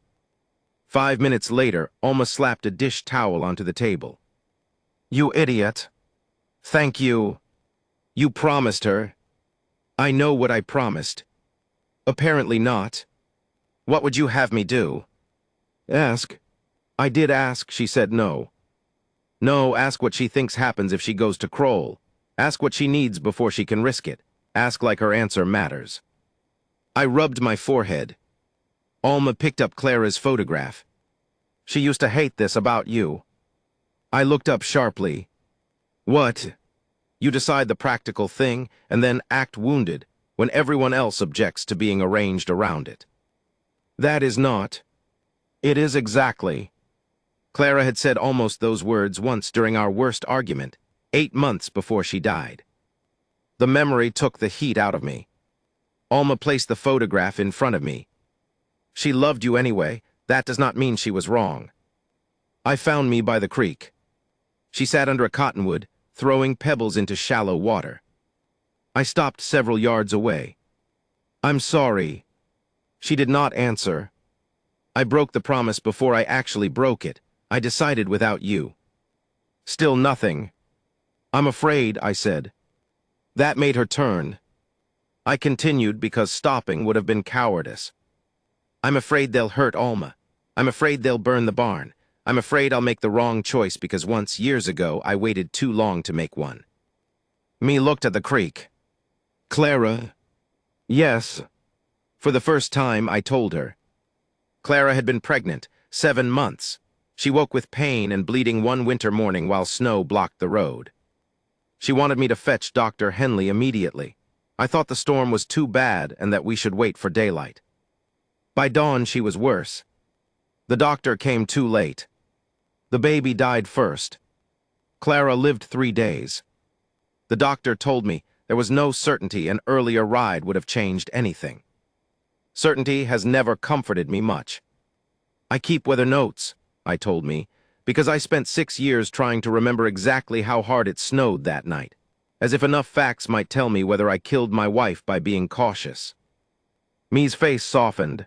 5 minutes later, Alma slapped a dish towel onto the table. "You idiot. Thank you. You promised her." "I know what I promised." "Apparently not. What would you have me do?" "Ask." "I did ask. She said no." "No, ask what she thinks happens if she goes to Kroll. Ask what she needs before she can risk it. Ask like her answer matters." I rubbed my forehead. Alma picked up Clara's photograph. "She used to hate this about you." I looked up sharply. "What? You decide the practical thing and then act wounded when everyone else objects to being arranged around it." "That is not." "It is exactly." Clara had said almost those words once during our worst argument, 8 months before she died. The memory took the heat out of me. Alma placed the photograph in front of me. "She loved you anyway. That does not mean she was wrong." I found me by the creek. She sat under a cottonwood, throwing pebbles into shallow water. I stopped several yards away. "I'm sorry." She did not answer. "I broke the promise before I actually broke it. I decided without you." Still nothing. "I'm afraid," I said. That made her turn. I continued because stopping would have been cowardice. "I'm afraid they'll hurt Alma. I'm afraid they'll burn the barn. I'm afraid I'll make the wrong choice because once, years ago, I waited too long to make one." Me looked at the creek. "Clara." "Yes." For the first time, I told her. Clara had been pregnant, 7 months. She woke with pain and bleeding one winter morning while snow blocked the road. She wanted me to fetch Dr. Henley immediately. I thought the storm was too bad and that we should wait for daylight. By dawn, she was worse. The doctor came too late. The baby died first. Clara lived 3 days. The doctor told me there was no certainty an earlier ride would have changed anything. Certainty has never comforted me much. "I keep weather notes," I told me, because I spent 6 years trying to remember exactly how hard it snowed that night, as if enough facts might tell me whether I killed my wife by being cautious. Me's face softened.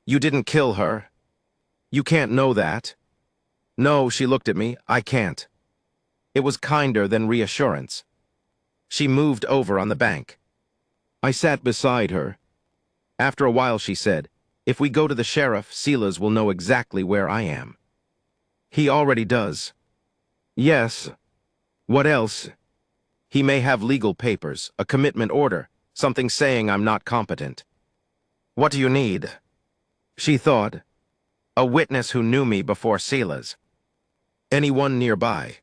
"You didn't kill her. You can't know that." "No," she looked at me, "I can't." It was kinder than reassurance. She moved over on the bank. I sat beside her. After a while she said, "If we go to the sheriff, Silas will know exactly where I am." "He already does." "Yes. What else?" "He may have legal papers, a commitment order, something saying I'm not competent." "What do you need?" She thought. "A witness who knew me before Silas." "Anyone nearby?"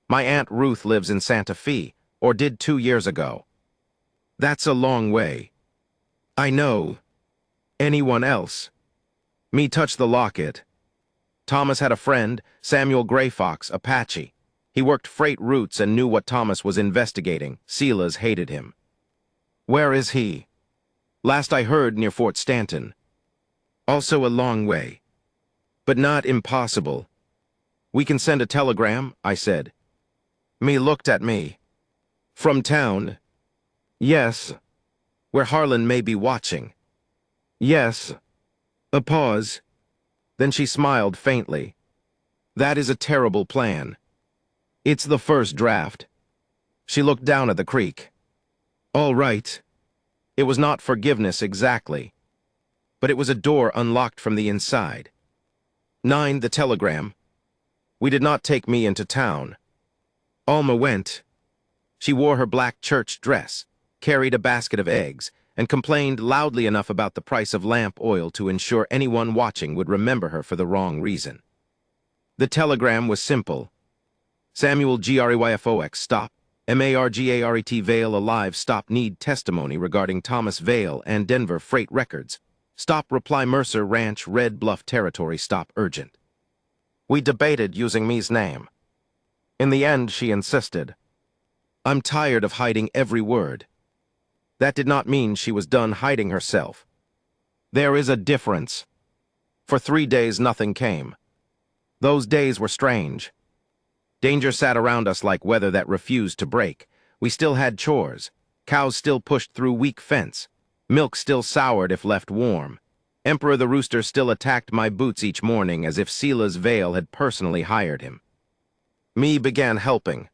"My Aunt Ruth lives in Santa Fe, or did 2 years ago." "That's a long way." "I know." "Anyone else?" Me touched the locket. Thomas had a friend, Samuel Gray Fox, Apache. He worked freight routes and knew what Thomas was investigating. Silas hated him. "Where is he?" "Last I heard, near Fort Stanton." "Also a long way." "But not impossible." "We can send a telegram," I said. Me looked at me. "From town?" "Yes." "Where Harlan may be watching?" "Yes." A pause. Then she smiled faintly. "That is a terrible plan." "It's the first draft." She looked down at the creek. "All right." It was not forgiveness exactly, but it was a door unlocked from the inside. 9. The telegram. We did not take me into town. Alma went. She wore her black church dress, carried a basket of eggs, and complained loudly enough about the price of lamp oil to ensure anyone watching would remember her for the wrong reason. The telegram was simple. Samuel Greyfox stop. Margaret Vale alive stop need testimony regarding Thomas Vale and Denver freight records. Stop reply Mercer Ranch Red Bluff territory stop urgent. We debated using me's name. In the end, she insisted. I'm tired of hiding every word. That did not mean she was done hiding herself. There is a difference. For 3 days, nothing came. Those days were strange. Danger sat around us like weather that refused to break. We still had chores. Cows still pushed through weak fence. Milk still soured if left warm. Emperor the Rooster still attacked my boots each morning as if Sela's Vale had personally hired him. Me began helping.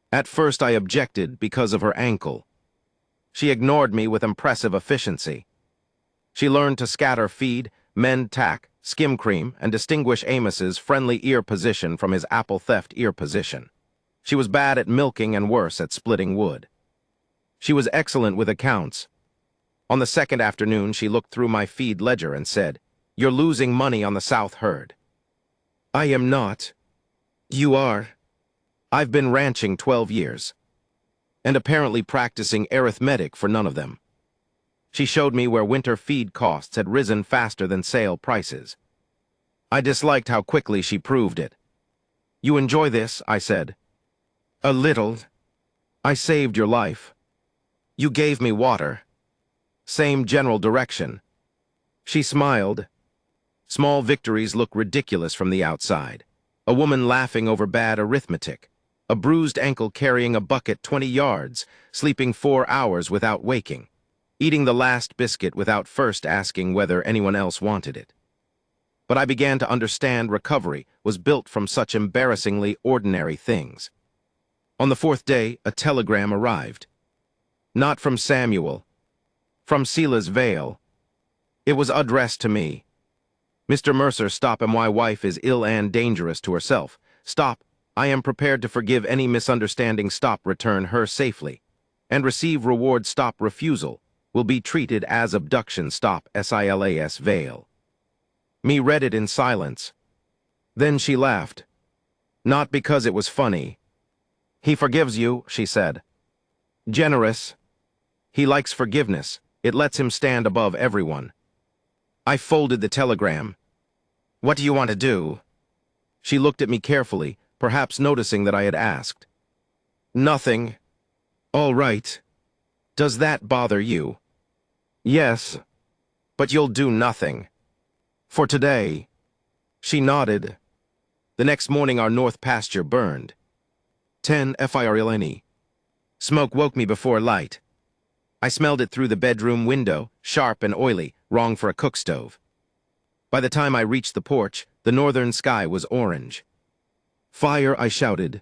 At first I objected because of her ankle. She ignored me with impressive efficiency. She learned to scatter feed, mend tack, skim cream, and distinguish Amos's friendly ear position from his apple theft ear position. She was bad at milking and worse at splitting wood. She was excellent with accounts. On the second afternoon, she looked through my feed ledger and said, "You're losing money on the South herd." I am not. You are. I've been ranching 12 years, and apparently practicing arithmetic for none of them. She showed me where winter feed costs had risen faster than sale prices. I disliked how quickly she proved it. You enjoy this, I said. A little. I saved your life. You gave me water. Same general direction. She smiled. Small victories look ridiculous from the outside. A woman laughing over bad arithmetic. A bruised ankle carrying a bucket 20 yards, sleeping 4 hours without waking. Eating the last biscuit without first asking whether anyone else wanted it. But I began to understand recovery was built from such embarrassingly ordinary things. On the 4th day, a telegram arrived. Not from Samuel. From Sela's Vale. It was addressed to me. Mr. Mercer, stop, and my wife is ill and dangerous to herself. Stop, I am prepared to forgive any misunderstanding. Stop, return her safely. And receive reward. Stop, refusal will be treated as abduction. Stop, Silas Vale. Me read it in silence. Then she laughed. Not because it was funny. He forgives you, she said. Generous. He likes forgiveness. It lets him stand above everyone. I folded the telegram. What do you want to do? She looked at me carefully, perhaps noticing that I had asked. Nothing. All right. Does that bother you? Yes. But you'll do nothing. For today. She nodded. The next morning our north pasture burned. 10 FIRLNE. Smoke woke me before light. I smelled it through the bedroom window, sharp and oily, wrong for a cook stove. By the time I reached the porch, the northern sky was orange. Fire, I shouted.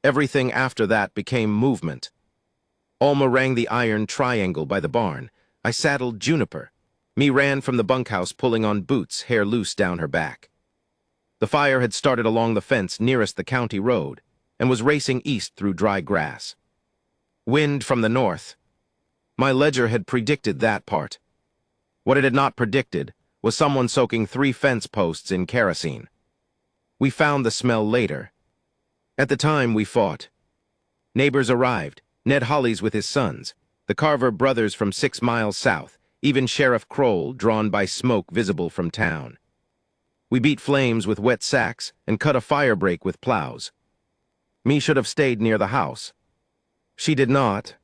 Everything after that became movement. Alma rang the iron triangle by the barn. I saddled Juniper. Me ran from the bunkhouse pulling on boots, hair loose down her back. The fire had started along the fence nearest the county road and was racing east through dry grass. Wind from the north. My ledger had predicted that part. What it had not predicted was someone soaking 3 fence posts in kerosene. We found the smell later. At the time, we fought. Neighbors arrived, Ned Hollies with his sons, the Carver brothers from 6 miles south, even Sheriff Kroll, drawn by smoke visible from town. We beat flames with wet sacks and cut a fire break with plows. Me should have stayed near the house. She did not.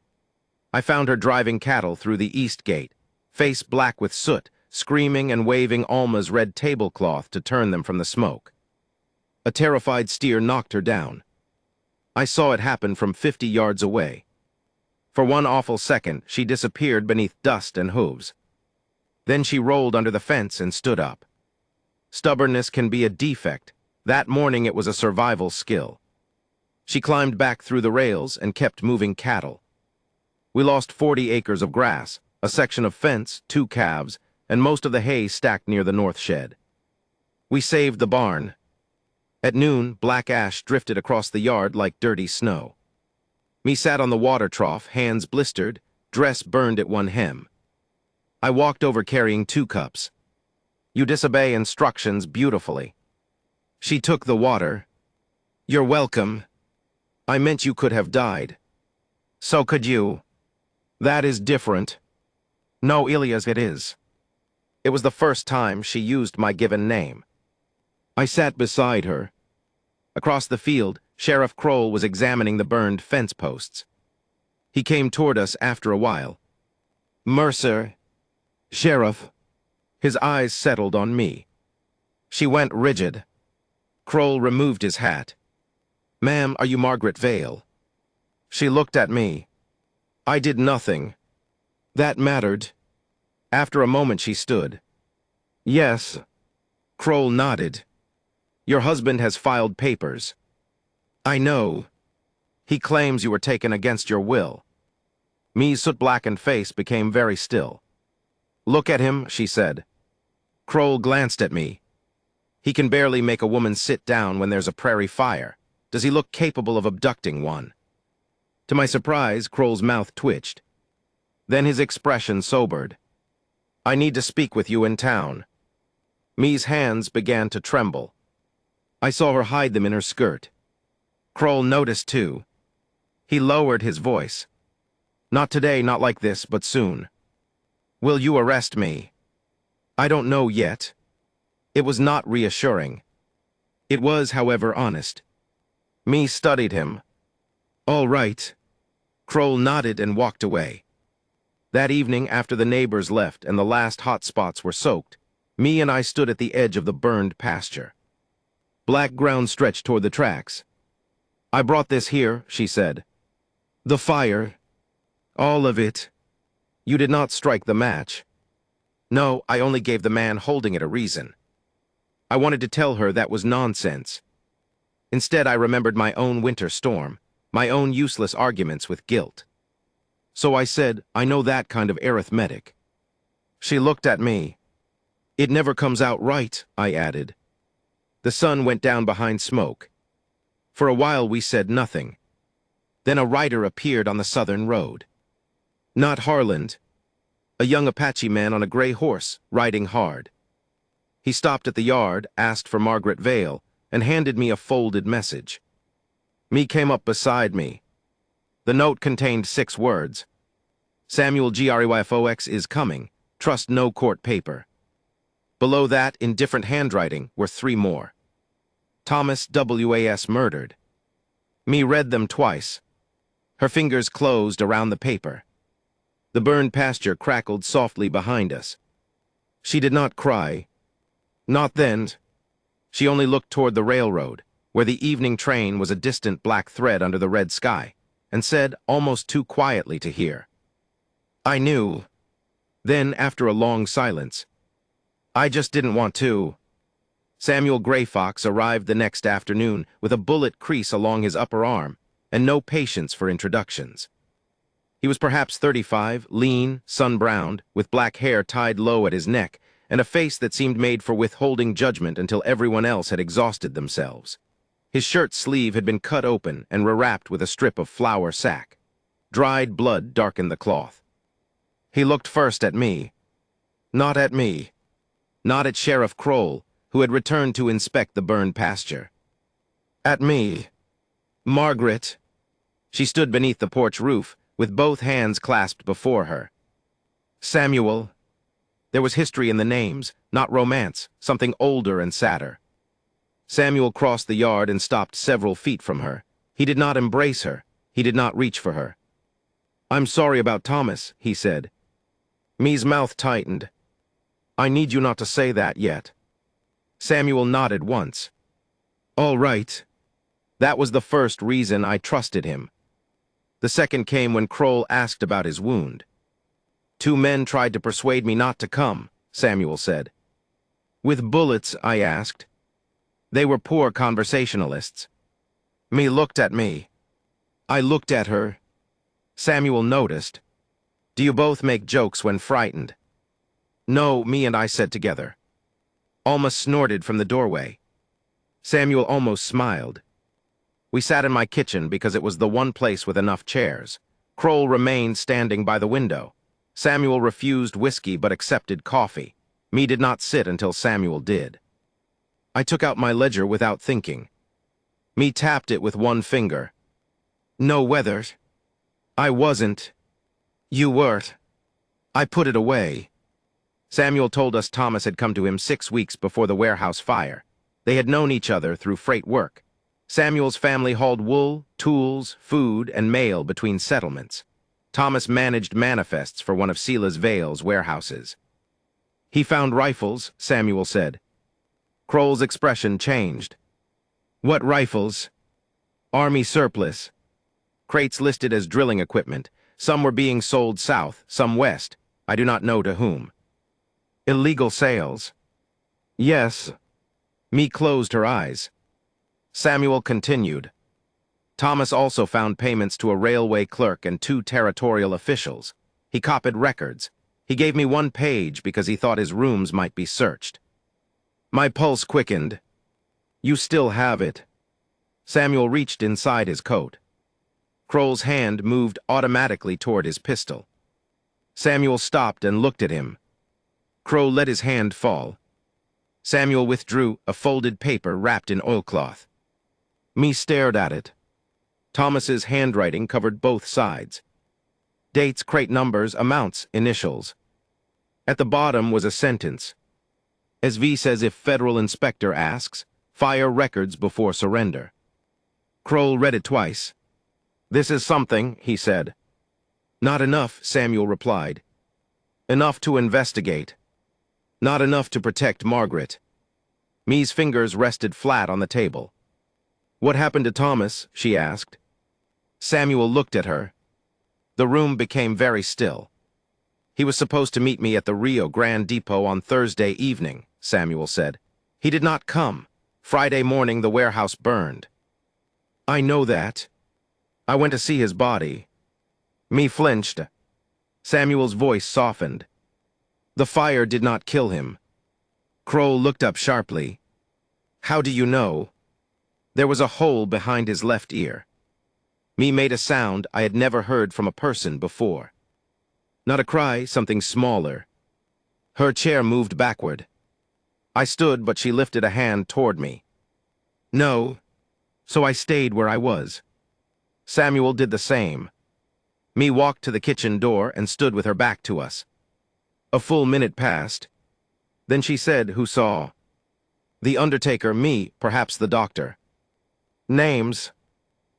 I found her driving cattle through the east gate, face black with soot, screaming and waving Alma's red tablecloth to turn them from the smoke. A terrified steer knocked her down. I saw it happen from 50 yards away. For one awful second, she disappeared beneath dust and hooves. Then she rolled under the fence and stood up. Stubbornness can be a defect. That morning it was a survival skill. She climbed back through the rails and kept moving cattle. We lost 40 acres of grass, a section of fence, 2 calves, and most of the hay stacked near the north shed. We saved the barn. At noon, black ash drifted across the yard like dirty snow. Me sat on the water trough, hands blistered, dress burned at one hem. I walked over carrying 2 cups. You disobey instructions beautifully. She took the water. You're welcome. I meant you could have died. So could you. That is different. No, Ilias, it is. It was the first time she used my given name. I sat beside her. Across the field, Sheriff Kroll was examining the burned fence posts. He came toward us after a while. Mercer. Sheriff. His eyes settled on me. She went rigid. Kroll removed his hat. Ma'am, are you Margaret Vale? She looked at me. I did nothing. That mattered. After a moment she stood. Yes. Kroll nodded. Your husband has filed papers. I know. He claims you were taken against your will. Me's soot-blackened face became very still. Look at him, she said. Kroll glanced at me. He can barely make a woman sit down when there's a prairie fire. Does he look capable of abducting one? To my surprise, Kroll's mouth twitched. Then his expression sobered. I need to speak with you in town. Me's hands began to tremble. I saw her hide them in her skirt. Kroll noticed too. He lowered his voice. Not today, not like this, but soon. Will you arrest me? I don't know yet. It was not reassuring. It was, however, honest. Me studied him. All right. Kroll nodded and walked away. That evening, after the neighbors left and the last hot spots were soaked, Me and I stood at the edge of the burned pasture. Black ground stretched toward the tracks. I brought this here, she said. The fire. All of it. You did not strike the match. No, I only gave the man holding it a reason. I wanted to tell her that was nonsense. Instead, I remembered my own winter storm, my own useless arguments with guilt. So I said, I know that kind of arithmetic. She looked at me. It never comes out right, I added. The sun went down behind smoke. For a while we said nothing. Then a rider appeared on the southern road. Not Harland. A young Apache man on a gray horse, riding hard. He stopped at the yard, asked for Margaret Vale, and handed me a folded message. Me came up beside me. The note contained 6 words. Samuel Greyfox is coming. Trust no court paper. Below that, in different handwriting, were 3 more. Thomas W.A.S. murdered. Me read them twice. Her fingers closed around the paper. The burned pasture crackled softly behind us. She did not cry. Not then. She only looked toward the railroad, where the evening train was a distant black thread under the red sky, and said, almost too quietly to hear, I knew. Then, after a long silence, I just didn't want to. Samuel Greyfox arrived the next afternoon with a bullet crease along his upper arm and no patience for introductions. He was perhaps 35, lean, sun-browned, with black hair tied low at his neck and a face that seemed made for withholding judgment until everyone else had exhausted themselves. His shirt sleeve had been cut open and rewrapped with a strip of flour sack. Dried blood darkened the cloth. He looked first at me. Not at me. Not at Sheriff Kroll, who had returned to inspect the burned pasture. At me. Margaret. She stood beneath the porch roof, with both hands clasped before her. Samuel. There was history in the names, not romance, something older and sadder. Samuel crossed the yard and stopped several feet from her. He did not embrace her. He did not reach for her. I'm sorry about Thomas, he said. Me's mouth tightened. I need you not to say that yet. Samuel nodded once. All right. That was the first reason I trusted him. The second came when Kroll asked about his wound. 2 men tried to persuade me not to come, Samuel said. With bullets, I asked. They were poor conversationalists. Me looked at me. I looked at her. Samuel noticed. Do you both make jokes when frightened? No, me and I said together. Alma snorted from the doorway. Samuel almost smiled. We sat in my kitchen because it was the one place with enough chairs. Kroll remained standing by the window. Samuel refused whiskey but accepted coffee. Me did not sit until Samuel did. I took out my ledger without thinking. Me tapped it with one finger. No weather. I wasn't. You weren't. I put it away. Samuel told us Thomas had come to him 6 weeks before the warehouse fire. They had known each other through freight work. Samuel's family hauled wool, tools, food, and mail between settlements. Thomas managed manifests for one of Silas Vale's warehouses. He found rifles, Samuel said. Kroll's expression changed. What rifles? Army surplus. Crates listed as drilling equipment. Some were being sold south, some west. I do not know to whom. Illegal sales. Yes. Me closed her eyes. Samuel continued. Thomas also found payments to a railway clerk and 2 territorial officials. He copied records. He gave me 1 page because he thought his rooms might be searched. My pulse quickened. You still have it. Samuel reached inside his coat. Kroll's hand moved automatically toward his pistol. Samuel stopped and looked at him. Kroll let his hand fall. Samuel withdrew a folded paper wrapped in oilcloth. Me stared at it. Thomas's handwriting covered both sides. Dates, crate numbers, amounts, initials. At the bottom was a sentence. As V says, if federal inspector asks, fire records before surrender. Kroll read it twice. This is something, he said. Not enough, Samuel replied. Enough to investigate. Not enough to protect Margaret. Me's fingers rested flat on the table. What happened to Thomas? She asked. Samuel looked at her. The room became very still. He was supposed to meet me at the Rio Grande Depot on Thursday evening, Samuel said. He did not come. Friday morning the warehouse burned. I know that. I went to see his body. Me flinched. Samuel's voice softened. The fire did not kill him. Kroll looked up sharply. How do you know? There was a hole behind his left ear. Me made a sound I had never heard from a person before. Not a cry, something smaller. Her chair moved backward. I stood, but she lifted a hand toward me. No, so I stayed where I was. Samuel did the same. Me walked to the kitchen door and stood with her back to us. A full minute passed. Then she said, who saw? The undertaker, me, perhaps the doctor. Names.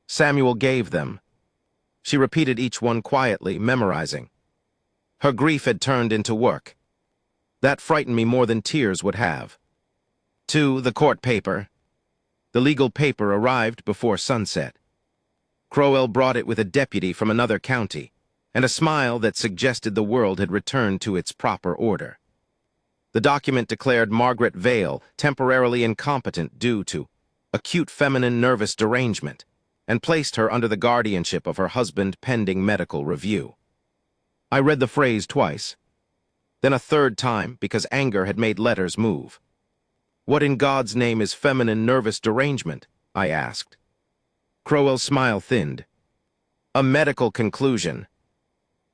Samuel gave them. She repeated each one quietly, memorizing. Her grief had turned into work. That frightened me more than tears would have. 2, the court paper. The legal paper arrived before sunset. Crowell brought it with a deputy from another county, and a smile that suggested the world had returned to its proper order. The document declared Margaret Vale temporarily incompetent due to acute feminine nervous derangement, and placed her under the guardianship of her husband pending medical review. I read the phrase twice, then a third time because anger had made letters move. What in God's name is feminine nervous derangement? I asked. Crowell's smile thinned. A medical conclusion.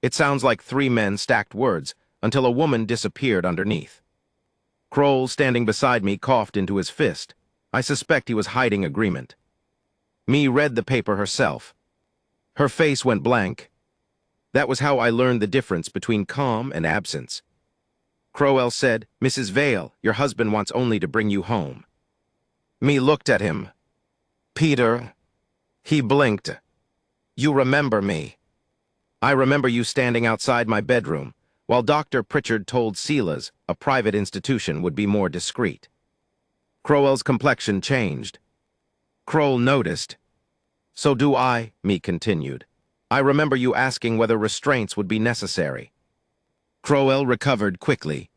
It sounds like 3 men stacked words until a woman disappeared underneath. Kroll, standing beside me, coughed into his fist. I suspect he was hiding agreement. Me read the paper herself. Her face went blank. That was how I learned the difference between calm and absence. Crowell said, Mrs. Vale, your husband wants only to bring you home. Me looked at him. Peter. He blinked. You remember me. I remember you standing outside my bedroom, while Dr. Pritchard told Silas a private institution would be more discreet. Crowell's complexion changed. Kroll noticed. So do I, me continued. I remember you asking whether restraints would be necessary. Crowell recovered quickly.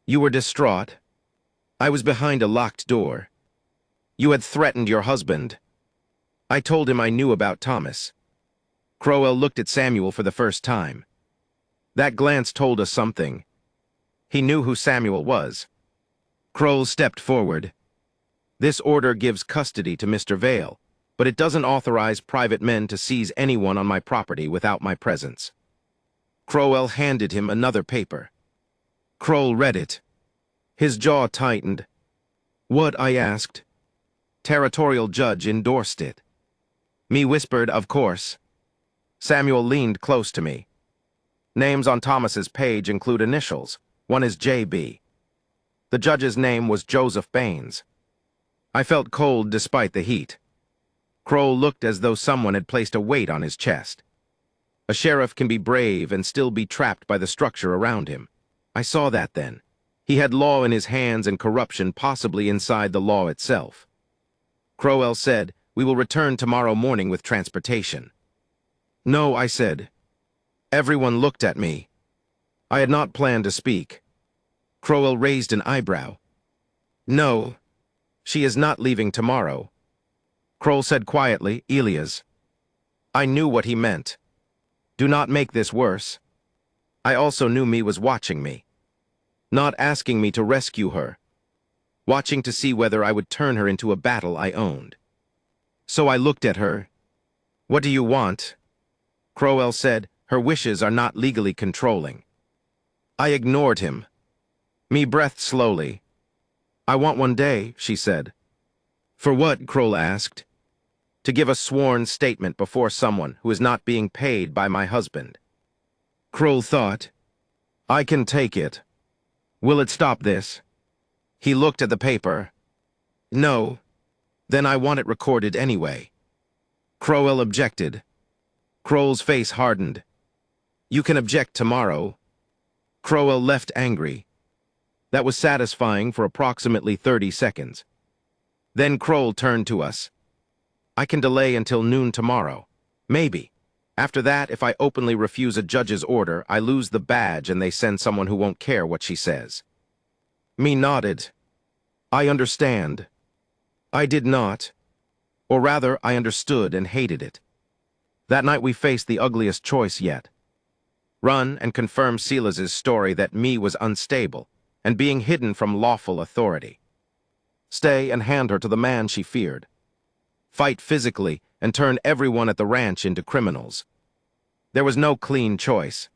You were distraught. I was behind a locked door. You had threatened your husband. I told him I knew about Thomas. Crowell looked at Samuel for the first time. That glance told us something. He knew who Samuel was. Kroll stepped forward. This order gives custody to Mr. Vale, but it doesn't authorize private men to seize anyone on my property without my presence. Crowell handed him another paper. Kroll read it. His jaw tightened. What? I asked. Territorial judge endorsed it. Me whispered, of course. Samuel leaned close to me. Names on Thomas's page include initials. One is J.B. The judge's name was Joseph Baines. I felt cold despite the heat. Kroll looked as though someone had placed a weight on his chest. A sheriff can be brave and still be trapped by the structure around him. I saw that then. He had law in his hands and corruption possibly inside the law itself. Crowell said, "We will return tomorrow morning with transportation." No, I said. Everyone looked at me. I had not planned to speak. Crowell raised an eyebrow. No, she is not leaving tomorrow. Kroll said quietly, Elias. I knew what he meant. Do not make this worse. I also knew me was watching me. Not asking me to rescue her. Watching to see whether I would turn her into a battle I owned. So I looked at her. What do you want? Crowell said, her wishes are not legally controlling. I ignored him. Me breathed slowly. I want one day, she said. For what? Kroll asked. To give a sworn statement before someone who is not being paid by my husband. Kroll thought, I can take it. Will it stop this? He looked at the paper. No. Then I want it recorded anyway. Crowell objected. Kroll's face hardened. You can object tomorrow. Crowell left angry. That was satisfying for approximately 30 seconds. Then Kroll turned to us. I can delay until noon tomorrow. Maybe. After that, if I openly refuse a judge's order, I lose the badge and they send someone who won't care what she says. Me nodded. I understand. I did not. Or rather, I understood and hated it. That night we faced the ugliest choice yet. Run and confirm Silas's story that me was unstable and being hidden from lawful authority. Stay and hand her to the man she feared. Fight physically and turn everyone at the ranch into criminals. There was no clean choice.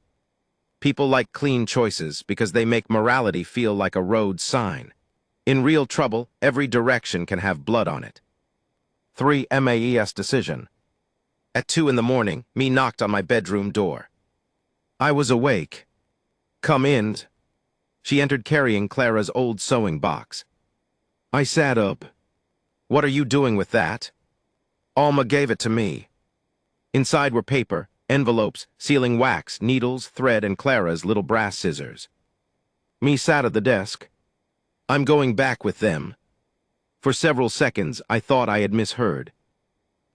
People like clean choices because they make morality feel like a road sign. In real trouble, every direction can have blood on it. 3 MAES decision. At 2 in the morning, me knocked on my bedroom door. I was awake. Come in. She entered carrying Clara's old sewing box. I sat up. What are you doing with that? Alma gave it to me. Inside were paper, envelopes, sealing wax, needles, thread, and Clara's little brass scissors. Me sat at the desk. I'm going back with them. For several seconds, I thought I had misheard.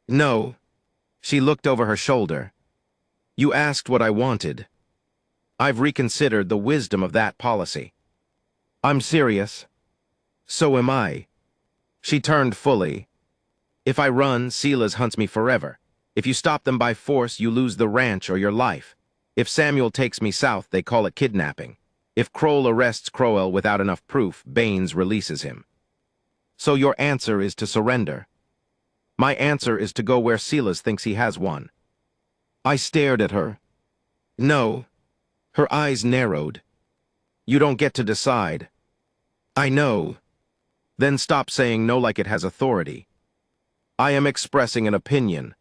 No. She looked over her shoulder. You asked what I wanted. I've reconsidered the wisdom of that policy. I'm serious. So am I. She turned fully. If I run, Silas hunts me forever. If you stop them by force, you lose the ranch or your life. If Samuel takes me south, they call it kidnapping. If Kroll arrests Crowell without enough proof, Baines releases him. So your answer is to surrender. My answer is to go where Silas thinks he has one. I stared at her. No. Her eyes narrowed. You don't get to decide. I know. Then stop saying no like it has authority. I am expressing an opinion.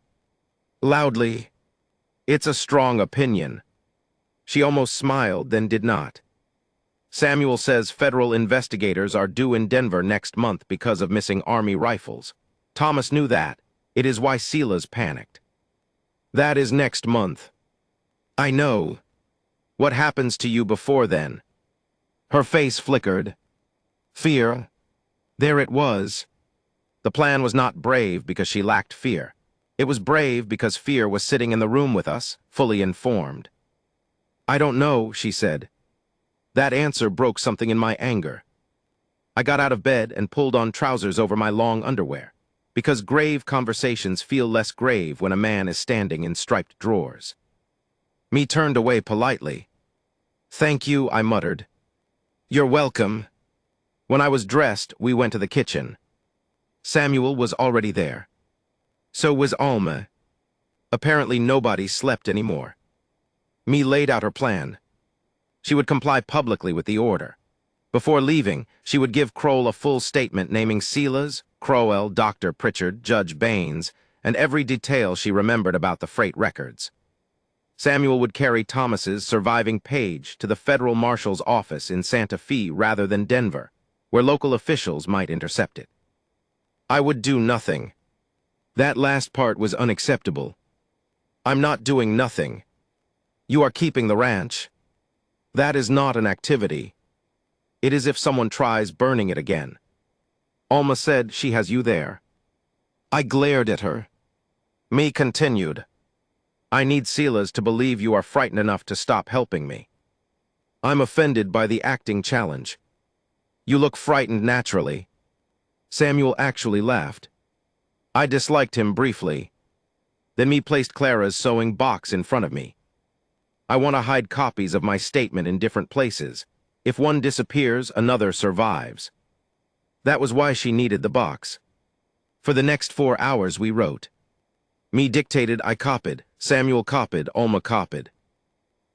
Loudly. It's a strong opinion. She almost smiled, then did not. Samuel says federal investigators are due in Denver next month because of missing Army rifles. Thomas knew that. It is why Silas panicked. That is next month. I know. What happens to you before then? Her face flickered. Fear. There it was. The plan was not brave because she lacked fear. It was brave because fear was sitting in the room with us, fully informed. I don't know, she said. That answer broke something in my anger. I got out of bed and pulled on trousers over my long underwear, because grave conversations feel less grave when a man is standing in striped drawers. Me turned away politely. Thank you, I muttered. You're welcome. When I was dressed, we went to the kitchen. Samuel was already there. So was Alma. Apparently nobody slept anymore. Me laid out her plan. She would comply publicly with the order. Before leaving, she would give Kroll a full statement naming Silas, Crowell, Dr. Pritchard, Judge Baines, and every detail she remembered about the freight records. Samuel would carry Thomas's surviving page to the federal marshal's office in Santa Fe rather than Denver, where local officials might intercept it. I would do nothing. That last part was unacceptable. I'm not doing nothing. You are keeping the ranch. That is not an activity. It is if someone tries burning it again. Alma said she has you there. I glared at her. Me continued. I need Silas to believe you are frightened enough to stop helping me. I'm offended by the acting challenge. You look frightened naturally. Samuel actually laughed. I disliked him briefly. Then me placed Clara's sewing box in front of me. I want to hide copies of my statement in different places. If one disappears, another survives. That was why she needed the box. For the next 4 hours we wrote. Me dictated, I copied. Samuel copied, Alma copied.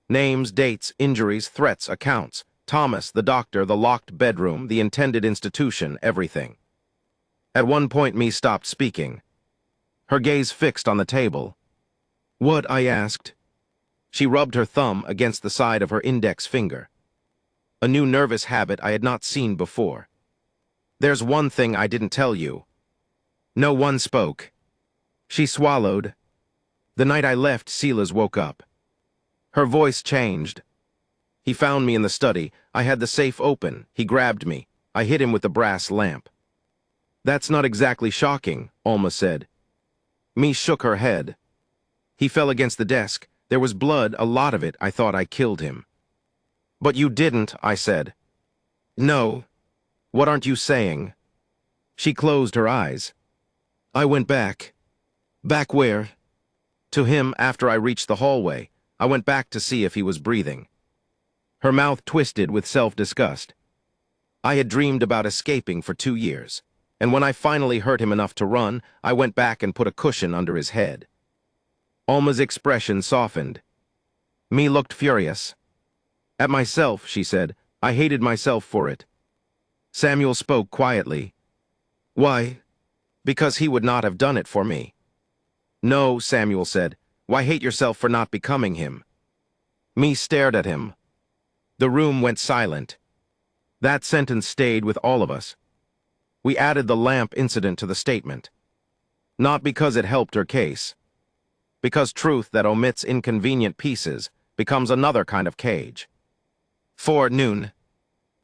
Names, dates, injuries, threats, accounts. Thomas, the doctor, the locked bedroom, the intended institution, everything. At one point me stopped speaking. Her gaze fixed on the table. What? I asked. She rubbed her thumb against the side of her index finger. A new nervous habit I had not seen before. There's one thing I didn't tell you. No one spoke. She swallowed. The night I left, Silas woke up. Her voice changed. He found me in the study. I had the safe open. He grabbed me. I hit him with the brass lamp. That's not exactly shocking, Alma said. Me shook her head. He fell against the desk. There was blood, a lot of it. I thought I killed him. But you didn't, I said. No. What aren't you saying? She closed her eyes. I went back. Back where? To him after I reached the hallway. I went back to see if he was breathing. Her mouth twisted with self-disgust. I had dreamed about escaping for 2 years, and when I finally hurt him enough to run, I went back and put a cushion under his head. Alma's expression softened. Me looked furious. At myself, she said. I hated myself for it. Samuel spoke quietly. Why? Because he would not have done it for me. No, Samuel said. Why hate yourself for not becoming him? Me stared at him. The room went silent. That sentence stayed with all of us. We added the lamp incident to the statement. Not because it helped her case. Because truth that omits inconvenient pieces becomes another kind of cage. 4 noon.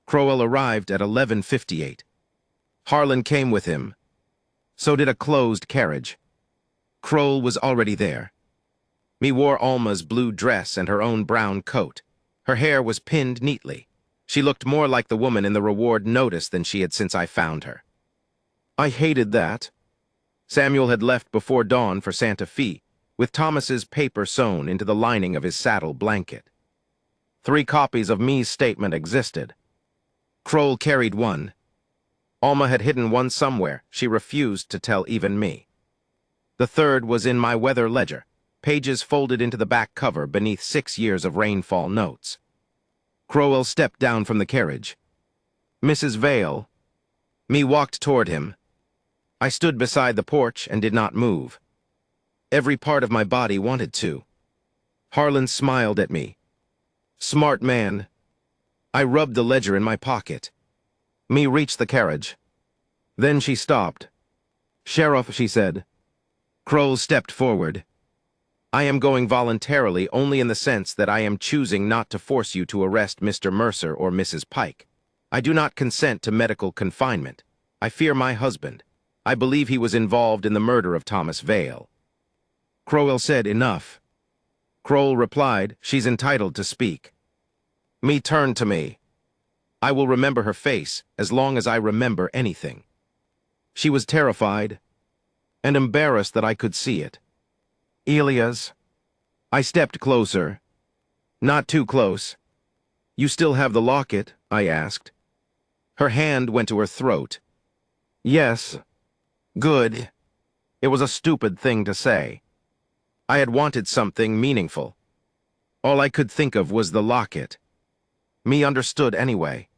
Crowell arrived at 11:58. Harlan came with him. So did a closed carriage. Crowell was already there. Me wore Alma's blue dress and her own brown coat. Her hair was pinned neatly. She looked more like the woman in the reward notice than she had since I found her. I hated that. Samuel had left before dawn for Santa Fe, with Thomas's paper sewn into the lining of his saddle blanket. 3 copies of me's statement existed. Kroll carried one. Alma had hidden one somewhere. She refused to tell even me. The 3rd was in my weather ledger, pages folded into the back cover beneath 6 years of rainfall notes. Crowell stepped down from the carriage. Mrs. Vale. Me walked toward him. I stood beside the porch and did not move. Every part of my body wanted to. Harlan smiled at me. Smart man. I rubbed the ledger in my pocket. Me reached the carriage. Then she stopped. Sheriff, she said. Kroll stepped forward. I am going voluntarily only in the sense that I am choosing not to force you to arrest Mr. Mercer or Mrs. Pike. I do not consent to medical confinement. I fear my husband. I believe he was involved in the murder of Thomas Vale. Crowell said, enough. Kroll replied, she's entitled to speak. Me turned to me. I will remember her face as long as I remember anything. She was terrified and embarrassed that I could see it. Elias. I stepped closer. Not too close. You still have the locket? I asked. Her hand went to her throat. Yes. Good. It was a stupid thing to say. I had wanted something meaningful. All I could think of was the locket. Me understood anyway.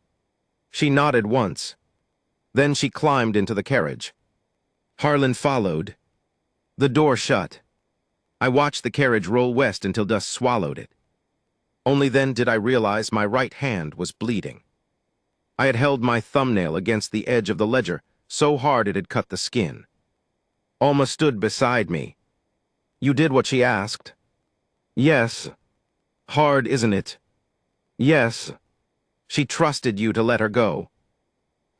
She nodded once. Then she climbed into the carriage. Harlan followed. The door shut. I watched the carriage roll west until dust swallowed it. Only then did I realize my right hand was bleeding. I had held my thumbnail against the edge of the ledger so hard it had cut the skin. Alma stood beside me. You did what she asked? Yes. Hard, isn't it? Yes. She trusted you to let her go.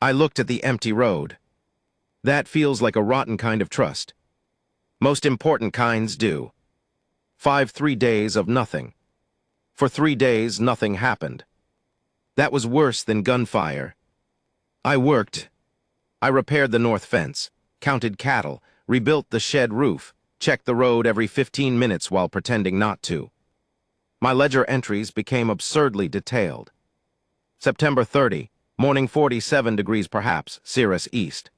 I looked at the empty road. That feels like a rotten kind of trust. Most important kinds do. 3 days of nothing. For 3 days, nothing happened. That was worse than gunfire. I worked. I repaired the north fence, counted cattle, rebuilt the shed roof, checked the road every 15 minutes while pretending not to. My ledger entries became absurdly detailed. September 30, morning 47 degrees perhaps, Cirrus East.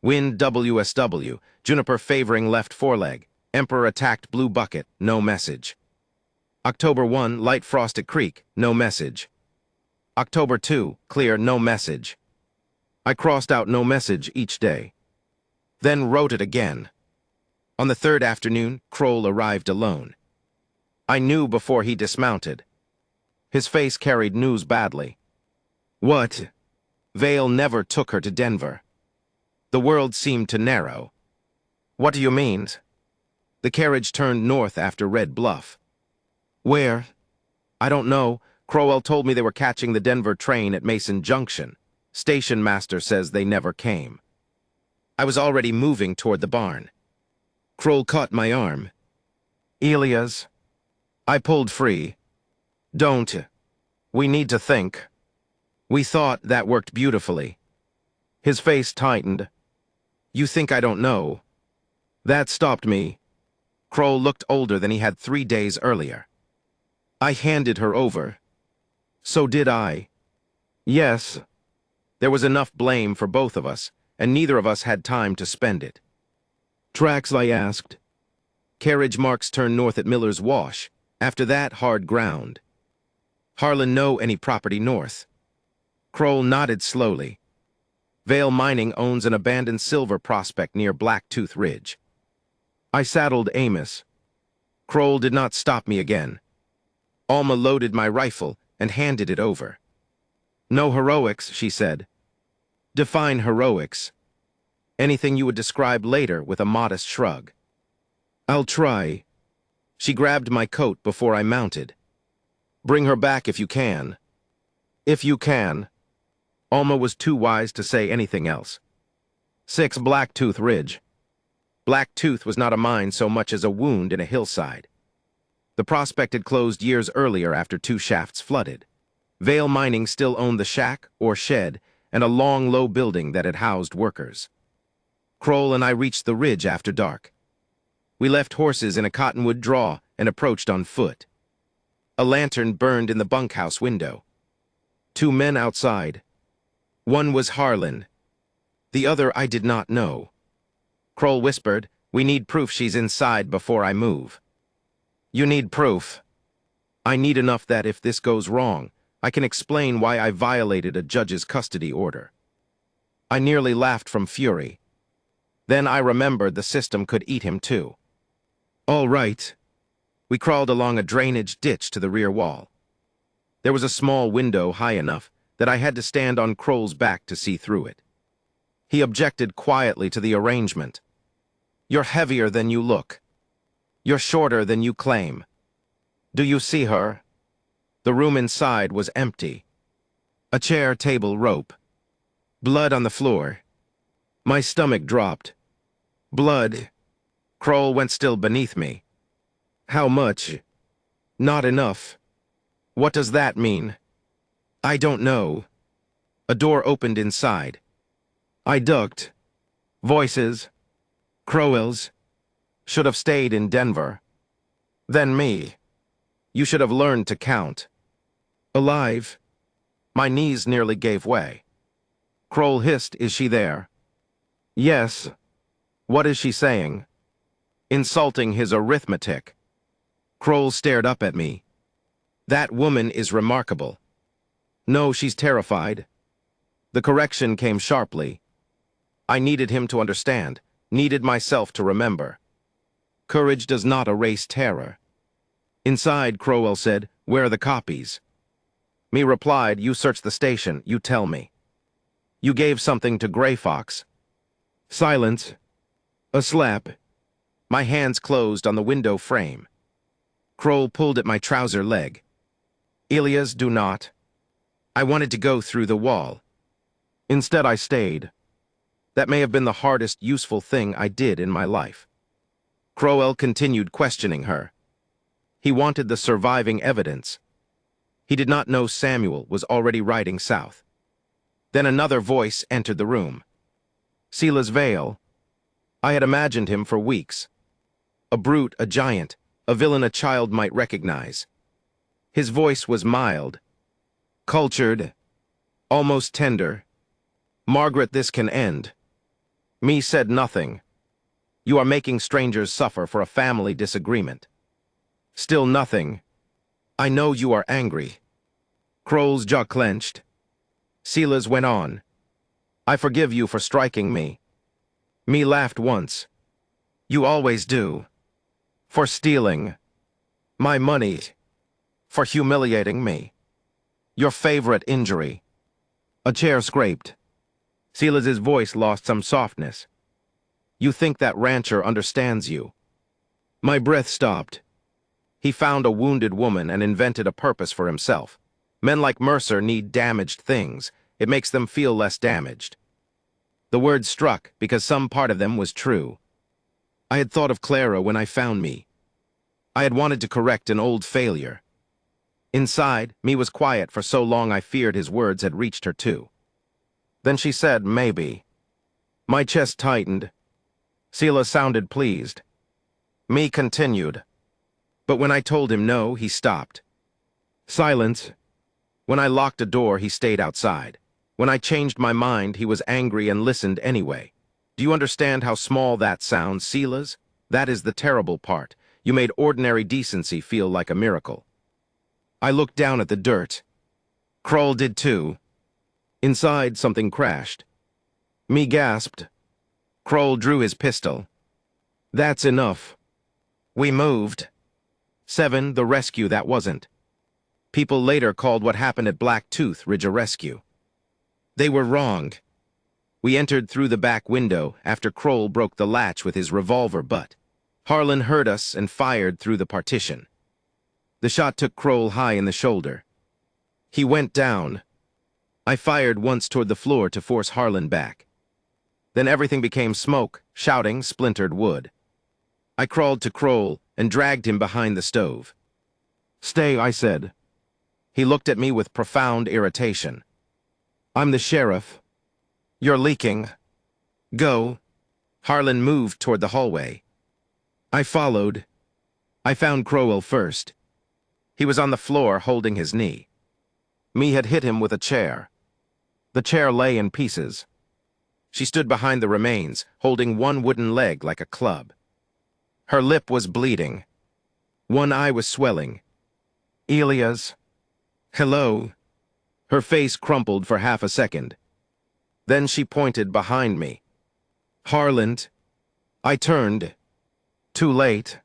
Wind WSW, Juniper favoring left foreleg. Emperor attacked Blue Bucket, no message. October 1, light frost at Creek, no message. October 2, clear, no message. I crossed out no message each day. Then wrote it again. On the third afternoon, Kroll arrived alone. I knew before he dismounted. His face carried news badly. What? Vale never took her to Denver. The world seemed to narrow. What do you mean? The carriage turned north after Red Bluff. Where? I don't know. Crowell told me they were catching the Denver train at Mason Junction. Station master says they never came. I was already moving toward the barn. Kroll caught my arm. Elias. I pulled free. Don't. We need to think. We thought that worked beautifully. His face tightened. You think I don't know? That stopped me. Kroll looked older than he had 3 days earlier. I handed her over. So did I. Yes. There was enough blame for both of us, and neither of us had time to spend it. Tracks, I asked. Carriage marks turn north at Miller's Wash. After that, hard ground. Harlan know any property north? Kroll nodded slowly. Vale Mining owns an abandoned silver prospect near Blacktooth Ridge. I saddled Amos. Kroll did not stop me again. Alma loaded my rifle and handed it over. No heroics, she said. Define heroics. Anything you would describe later with a modest shrug. I'll try. She grabbed my coat before I mounted. Bring her back if you can. If you can. Alma was too wise to say anything else. 6 Blacktooth Ridge. Blacktooth was not a mine so much as a wound in a hillside. The prospect had closed years earlier after 2 shafts flooded. Vale Mining still owned the shack, or shed, and a long, low building that had housed workers. Kroll and I reached the ridge after dark. We left horses in a cottonwood draw and approached on foot. A lantern burned in the bunkhouse window. 2 men outside. One was Harlan. The other I did not know. Kroll whispered, "We need proof she's inside before I move." You need proof. I need enough that if this goes wrong, I can explain why I violated a judge's custody order. I nearly laughed from fury. Then I remembered the system could eat him too. All right. We crawled along a drainage ditch to the rear wall. There was a small window high enough that I had to stand on Kroll's back to see through it. He objected quietly to the arrangement. You're heavier than you look. You're shorter than you claim. Do you see her? The room inside was empty. A chair, table, rope. Blood on the floor. My stomach dropped. Blood. Kroll went still beneath me. How much? Not enough. What does that mean? I don't know. A door opened inside. I ducked. Voices. Crowell's. Should have stayed in Denver. Then me. You should have learned to count. Alive. My knees nearly gave way. Kroll hissed, "Is she there?" "Yes." "What is she saying?" "Insulting his arithmetic." Kroll stared up at me. "That woman is remarkable." "No, she's terrified." The correction came sharply. I needed him to understand, needed myself to remember. Courage does not erase terror. Inside, Crowell said, "Where are the copies?" Me replied, "You search the station, you tell me." "You gave something to Gray Fox." Silence. A slap. My hands closed on the window frame. Kroll pulled at my trouser leg. "Ilias, do not." I wanted to go through the wall. Instead, I stayed. That may have been the hardest useful thing I did in my life. Crowell continued questioning her. He wanted the surviving evidence. He did not know Samuel was already riding south. Then another voice entered the room. Silas Vale. I had imagined him for weeks. A brute, a giant, a villain a child might recognize. His voice was mild, cultured, almost tender. "Margaret, this can end." Me said nothing. "You are making strangers suffer for a family disagreement." Still nothing. "I know you are angry." Kroll's jaw clenched. Silas went on. "I forgive you for striking me." Me laughed once. "You always do." "For stealing my money. For humiliating me. Your favorite injury." A chair scraped. Silas's voice lost some softness. "You think that rancher understands you." My breath stopped. He found a wounded woman and invented a purpose for himself. Men like Mercer need damaged things. It makes them feel less damaged. The word struck because some part of them was true. I had thought of Clara when I found me. I had wanted to correct an old failure. Inside, me was quiet for so long I feared his words had reached her too. Then she said, "Maybe." My chest tightened. Silas sounded pleased. Me continued. But when I told him no, he stopped. Silence. When I locked a door, he stayed outside. When I changed my mind, he was angry and listened anyway. Do you understand how small that sounds, Silas? That is the terrible part. You made ordinary decency feel like a miracle. I looked down at the dirt. Kroll did too. Inside, something crashed. Me gasped. Kroll drew his pistol. "That's enough." We moved. 7, the rescue that wasn't. People later called what happened at Black Tooth Ridge a rescue. They were wrong. We entered through the back window after Kroll broke the latch with his revolver butt. Harlan heard us and fired through the partition. The shot took Kroll high in the shoulder. He went down. I fired once toward the floor to force Harlan back. Then everything became smoke, shouting, splintered wood. I crawled to Kroll and dragged him behind the stove. "Stay," I said. He looked at me with profound irritation. "I'm the sheriff." "You're leaking." "Go." Harlan moved toward the hallway. I followed. I found Crowell first. He was on the floor holding his knee. Me had hit him with a chair. The chair lay in pieces. She stood behind the remains, holding one wooden leg like a club. Her lip was bleeding. One eye was swelling. "Ilias." "Hello." Her face crumpled for half a second. Then she pointed behind me. "Harlan." I turned. Too late.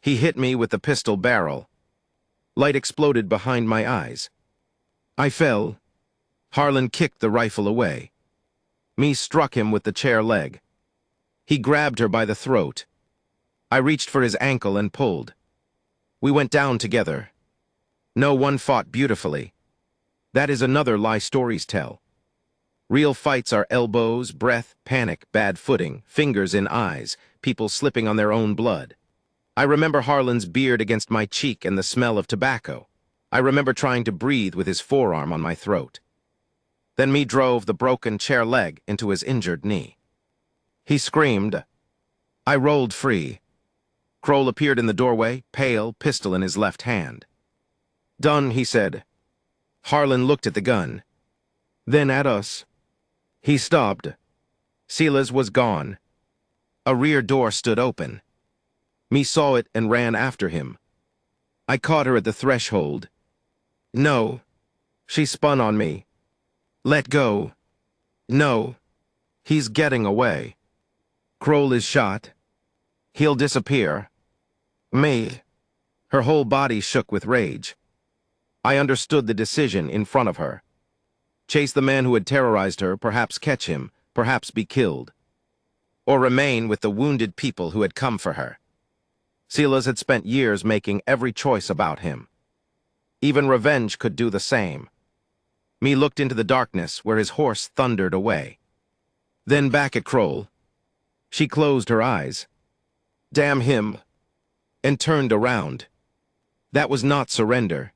He hit me with the pistol barrel. Light exploded behind my eyes. I fell. Harlan kicked the rifle away. Me struck him with the chair leg. He grabbed her by the throat. I reached for his ankle and pulled. We went down together. No one fought beautifully. That is another lie stories tell. Real fights are elbows, breath, panic, bad footing, fingers in eyes, people slipping on their own blood. I remember Harlan's beard against my cheek and the smell of tobacco. I remember trying to breathe with his forearm on my throat. Then me drove the broken chair leg into his injured knee. He screamed. I rolled free. Kroll appeared in the doorway, pale, pistol in his left hand. "Done," he said. Harlan looked at the gun. Then at us. He stopped. Silas was gone. A rear door stood open. Me saw it and ran after him. I caught her at the threshold. No. She spun on me. Let go. No. He's getting away. Kroll is shot. He'll disappear. Me. Her whole body shook with rage. I understood the decision in front of her. Chase the man who had terrorized her, perhaps catch him, perhaps be killed. Or remain with the wounded people who had come for her. Silas had spent years making every choice about him. Even revenge could do the same. Me looked into the darkness where his horse thundered away. Then back at Kroll. She closed her eyes. Damn him. And turned around. That was not surrender.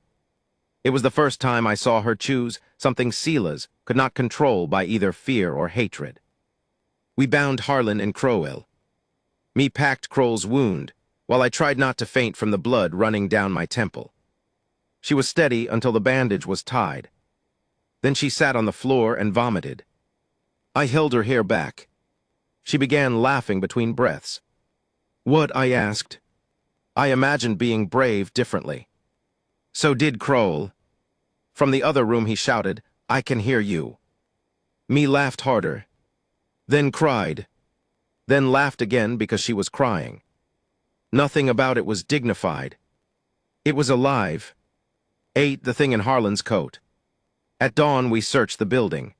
It was the first time I saw her choose something Silas could not control by either fear or hatred. We bound Harlan and Crowell. Me packed Kroll's wound, while I tried not to faint from the blood running down my temple. She was steady until the bandage was tied. Then she sat on the floor and vomited. I held her hair back. She began laughing between breaths. What? I asked. I imagined being brave differently. So did Kroll. From the other room he shouted, I can hear you. Me laughed harder. Then cried. Then laughed again because she was crying. Nothing about it was dignified. It was alive. Ate the thing in Harlan's coat. At dawn we searched the building.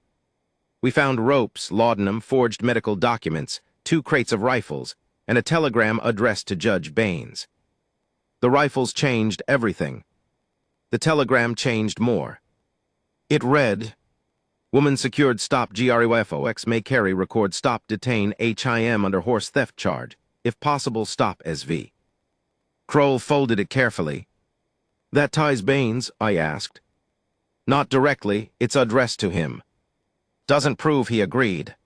We found ropes, laudanum, forged medical documents, 2 crates of rifles, and a telegram addressed to Judge Baines. The rifles changed everything. The telegram changed more. It read, Woman secured stop GREFOX may carry record stop detain HIM under horse theft charge. If possible, stop SV. Kroll folded it carefully. That ties Baines, I asked. Not directly, it's addressed to him. Doesn't prove he agreed.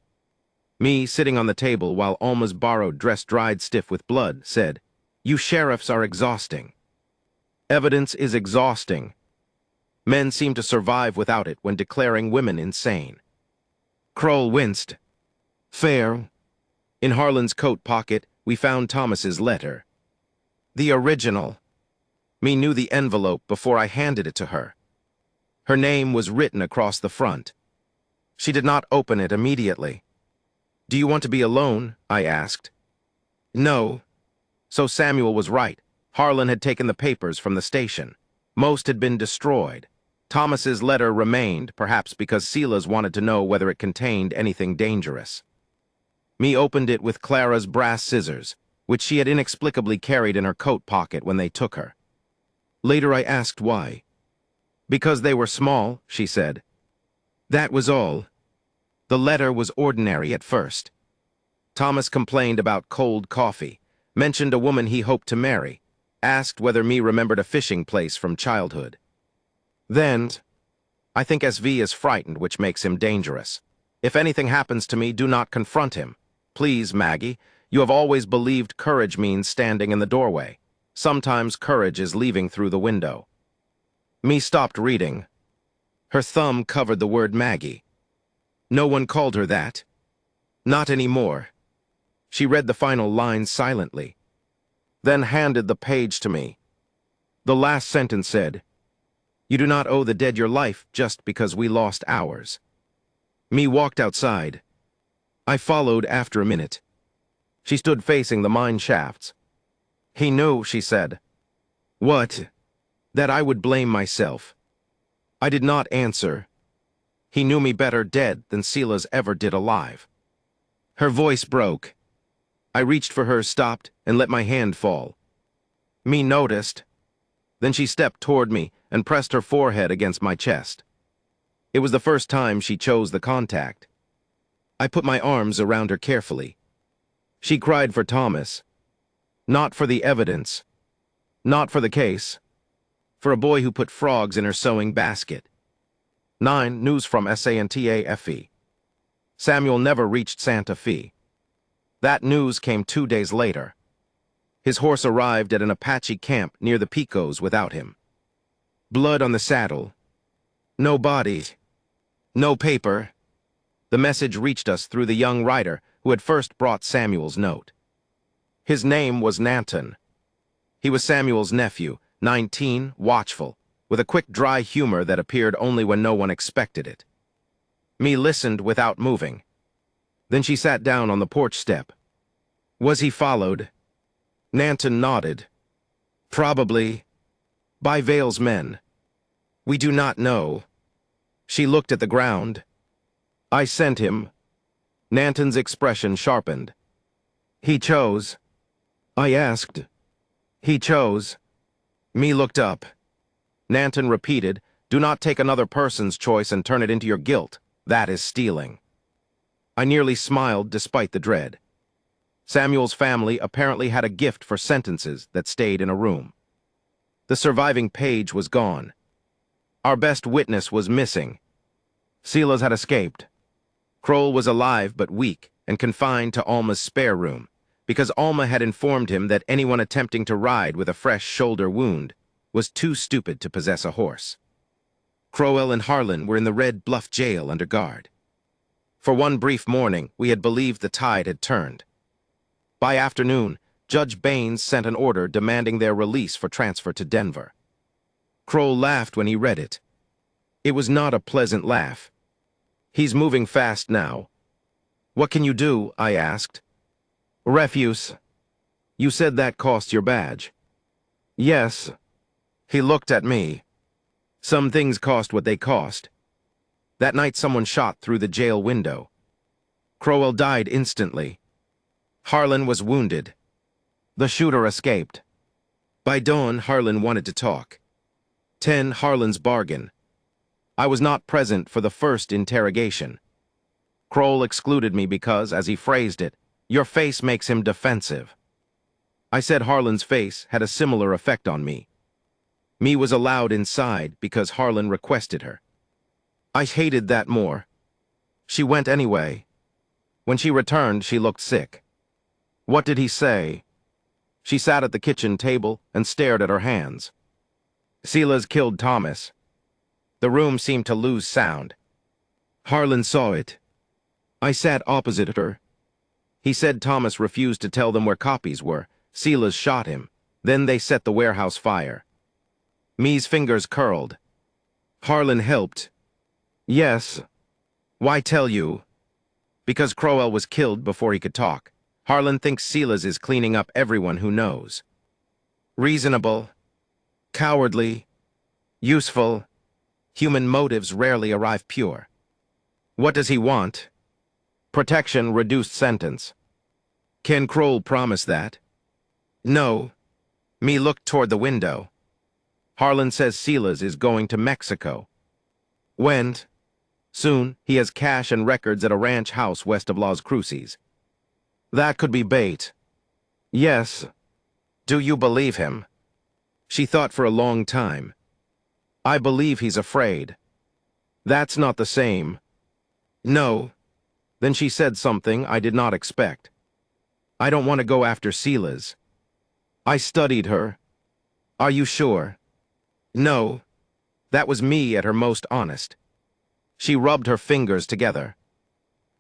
Me, sitting on the table while Alma's borrowed dress dried stiff with blood, said, You sheriffs are exhausting. Evidence is exhausting. Men seem to survive without it when declaring women insane. Kroll winced. Fair. In Harlan's coat pocket, we found Thomas's letter. The original. Me knew the envelope before I handed it to her. Her name was written across the front. She did not open it immediately. Do you want to be alone? I asked. No. So Samuel was right. Harlan had taken the papers from the station. Most had been destroyed. Thomas's letter remained, perhaps because Silas wanted to know whether it contained anything dangerous. Me opened it with Clara's brass scissors, which she had inexplicably carried in her coat pocket when they took her. Later I asked why. Because they were small, she said. That was all. The letter was ordinary at first. Thomas complained about cold coffee, mentioned a woman he hoped to marry, asked whether me remembered a fishing place from childhood. Then, I think SV is frightened, which makes him dangerous. If anything happens to me, do not confront him. Please, Maggie, you have always believed courage means standing in the doorway. Sometimes courage is leaving through the window. Me stopped reading. Her thumb covered the word Maggie. No one called her that. Not anymore. She read the final lines silently, then handed the page to me. The last sentence said, You do not owe the dead your life just because we lost ours. Me walked outside. I followed after a minute. She stood facing the mine shafts. He knew, she said. What? That I would blame myself. I did not answer. He knew me better dead than Silas ever did alive. Her voice broke. I reached for her, stopped, and let my hand fall. Me noticed. Then she stepped toward me and pressed her forehead against my chest. It was the first time she chose the contact. I put my arms around her carefully. She cried for Thomas. Not for the evidence. Not for the case. For a boy who put frogs in her sewing basket. 9. News from SANTAFE. Samuel never reached Santa Fe. That news came 2 days later. His horse arrived at an Apache camp near the Pecos without him. Blood on the saddle. No body. No paper. The message reached us through the young writer who had first brought Samuel's note. His name was Nanton. He was Samuel's nephew, 19, watchful, with a quick dry humor that appeared only when no one expected it. Me listened without moving. Then she sat down on the porch step. Was he followed? Nanton nodded. Probably. By Vale's men. We do not know. She looked at the ground. I sent him. Nanton's expression sharpened. He chose. I asked. He chose. Me looked up. Nanton repeated, do not take another person's choice and turn it into your guilt. That is stealing. I nearly smiled despite the dread. Samuel's family apparently had a gift for sentences that stayed in a room. The surviving page was gone. Our best witness was missing. Silas had escaped. Kroll was alive but weak and confined to Alma's spare room, because Alma had informed him that anyone attempting to ride with a fresh shoulder wound was too stupid to possess a horse. Crowell and Harlan were in the Red Bluff jail under guard. For one brief morning, we had believed the tide had turned. By afternoon, Judge Baines sent an order demanding their release for transfer to Denver. Kroll laughed when he read it. It was not a pleasant laugh. He's moving fast now. What can you do? I asked. Refuse. You said that cost your badge. Yes. He looked at me. Some things cost what they cost. That night someone shot through the jail window. Crowell died instantly. Harlan was wounded. The shooter escaped. By dawn, Harlan wanted to talk. 10 Harlan's bargain. I was not present for the first interrogation. Kroll excluded me because, as he phrased it, your face makes him defensive. I said Harlan's face had a similar effect on me. Me was allowed inside because Harlan requested her. I hated that more. She went anyway. When she returned, she looked sick. What did he say? She sat at the kitchen table and stared at her hands. Silas killed Thomas. The room seemed to lose sound. Harlan saw it. I sat opposite her. He said Thomas refused to tell them where copies were. Silas shot him. Then they set the warehouse fire. Me's fingers curled. Harlan helped. Yes. Why tell you? Because Crowell was killed before he could talk. Harlan thinks Silas is cleaning up everyone who knows. Reasonable. Cowardly. Useful. Human motives rarely arrive pure. What does he want? Protection, reduced sentence. Can Kroll promise that? No. Me looked toward the window. Harlan says Silas is going to Mexico. When? Soon. He has cash and records at a ranch house west of Las Cruces. That could be bait. Yes. Do you believe him? She thought for a long time. I believe he's afraid. That's not the same. No. Then she said something I did not expect. I don't want to go after Silas. I studied her. Are you sure? No. That was me at her most honest. She rubbed her fingers together.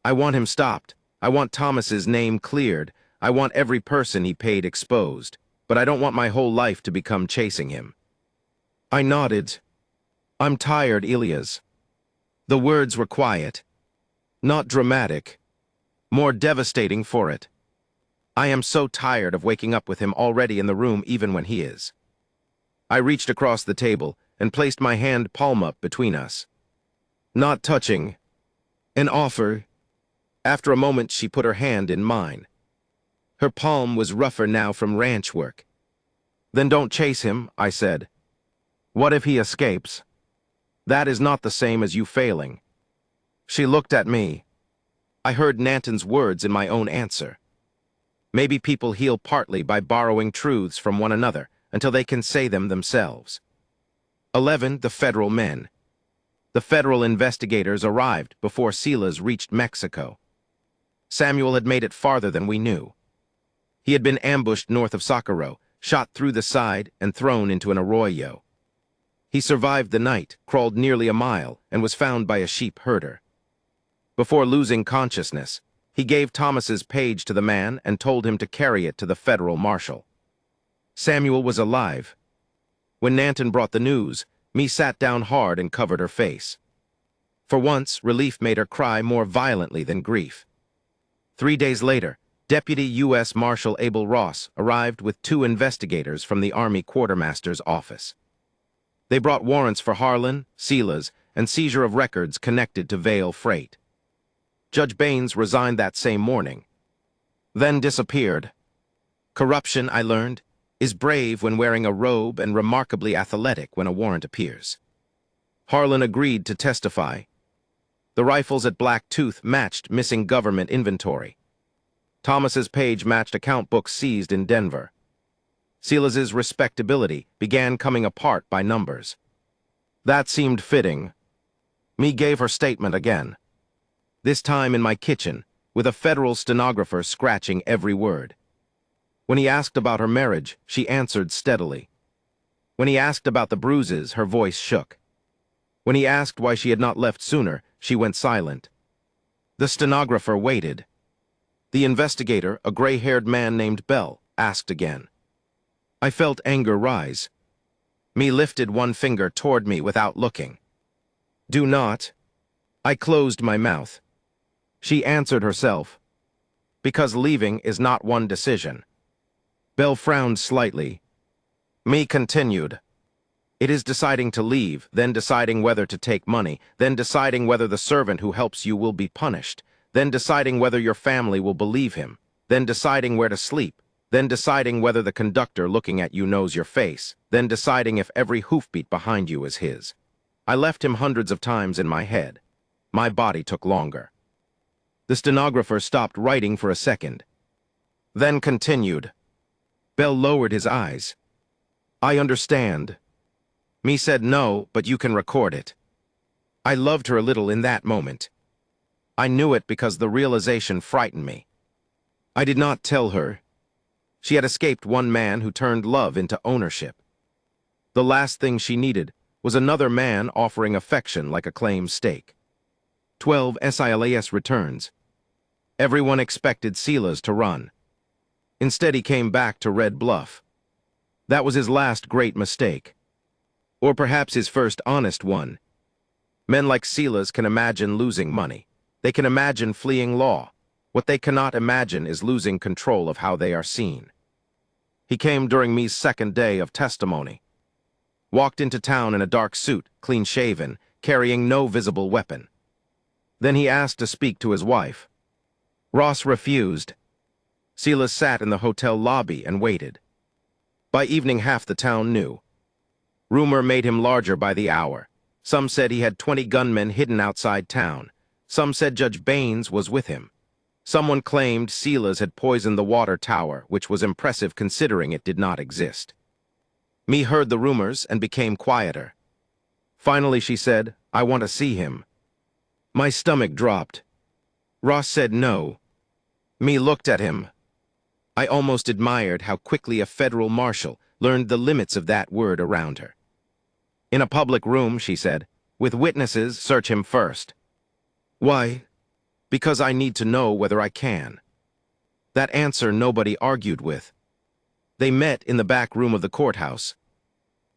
I want him stopped. I want Thomas's name cleared. I want every person he paid exposed. But I don't want my whole life to become chasing him. I nodded. I'm tired, Elias. The words were quiet. Not dramatic. More devastating for it. I am so tired of waking up with him already in the room even when he is. I reached across the table and placed my hand palm up between us. Not touching. An offer. After a moment, she put her hand in mine. Her palm was rougher now from ranch work. Then don't chase him, I said. What if he escapes? That is not the same as you failing. She looked at me. I heard Nanton's words in my own answer. Maybe people heal partly by borrowing truths from one another until they can say them themselves. 11. The federal men. The federal investigators arrived before Silas reached Mexico. Samuel had made it farther than we knew. He had been ambushed north of Socorro, shot through the side, and thrown into an arroyo. He survived the night, crawled nearly a mile, and was found by a sheep herder. Before losing consciousness, he gave Thomas's page to the man and told him to carry it to the federal marshal. Samuel was alive. When Nanton brought the news, Me sat down hard and covered her face. For once, relief made her cry more violently than grief. 3 days later, Deputy U.S. Marshal Abel Ross arrived with 2 investigators from the Army Quartermaster's office. They brought warrants for Harlan, Silas, and seizure of records connected to Vale Freight. Judge Baines resigned that same morning, then disappeared. Corruption, I learned, is brave when wearing a robe and remarkably athletic when a warrant appears. Harlan agreed to testify. The rifles at Black Tooth matched missing government inventory. Thomas's page matched account books seized in Denver. Silas's respectability began coming apart by numbers. That seemed fitting. Me gave her statement again. This time in my kitchen, with a federal stenographer scratching every word. When he asked about her marriage, she answered steadily. When he asked about the bruises, her voice shook. When he asked why she had not left sooner, she went silent. The stenographer waited. The investigator, a gray-haired man named Bell, asked again. I felt anger rise. Me lifted one finger toward me without looking. Do not. I closed my mouth. She answered herself. Because leaving is not one decision. Bell frowned slightly. Me continued. It is deciding to leave, then deciding whether to take money, then deciding whether the servant who helps you will be punished, then deciding whether your family will believe him, then deciding where to sleep, then deciding whether the conductor looking at you knows your face, then deciding if every hoofbeat behind you is his. I left him hundreds of times in my head. My body took longer. The stenographer stopped writing for a second, then continued. Bell lowered his eyes. I understand. Me said no, but you can record it. I loved her a little in that moment. I knew it because the realization frightened me. I did not tell her. She had escaped one man who turned love into ownership. The last thing she needed was another man offering affection like a claim stake. 12 SILAS returns. Everyone expected Silas to run. Instead, he came back to Red Bluff. That was his last great mistake. Or perhaps his first honest one. Men like Silas can imagine losing money. They can imagine fleeing law. What they cannot imagine is losing control of how they are seen. He came during Me's second day of testimony. Walked into town in a dark suit, clean-shaven, carrying no visible weapon. Then he asked to speak to his wife. Ross refused. Silas sat in the hotel lobby and waited. By evening, half the town knew. Rumor made him larger by the hour. Some said he had 20 gunmen hidden outside town. Some said Judge Baines was with him. Someone claimed Silas had poisoned the water tower, which was impressive considering it did not exist. Me heard the rumors and became quieter. Finally, she said, I want to see him. My stomach dropped. Ross said no. Me looked at him. I almost admired how quickly a federal marshal learned the limits of that word around her. In a public room, she said, with witnesses, search him first. Why? Because I need to know whether I can. That answer nobody argued with. They met in the back room of the courthouse.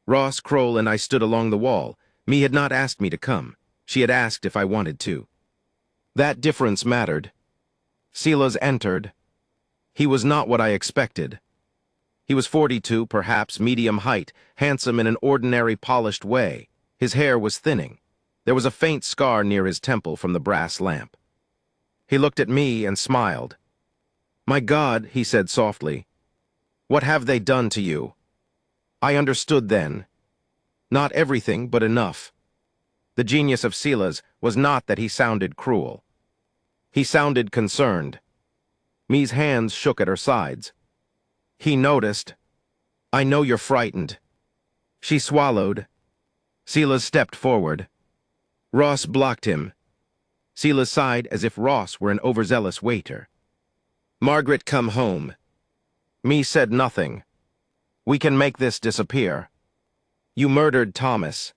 Ross, Kroll, and I stood along the wall. Me had not asked me to come. She had asked if I wanted to. That difference mattered. Silas entered. He was not what I expected. He was 42, perhaps, medium height, handsome in an ordinary polished way. His hair was thinning. There was a faint scar near his temple from the brass lamp. He looked at me and smiled. My God, he said softly, what have they done to you? I understood then. Not everything, but enough. The genius of Silas was not that he sounded cruel. He sounded concerned. Me's hands shook at her sides. He noticed. I know you're frightened. She swallowed. Silas stepped forward. Ross blocked him. Silas sighed as if Ross were an overzealous waiter. Margaret, come home. Me said nothing. We can make this disappear. You murdered Thomas.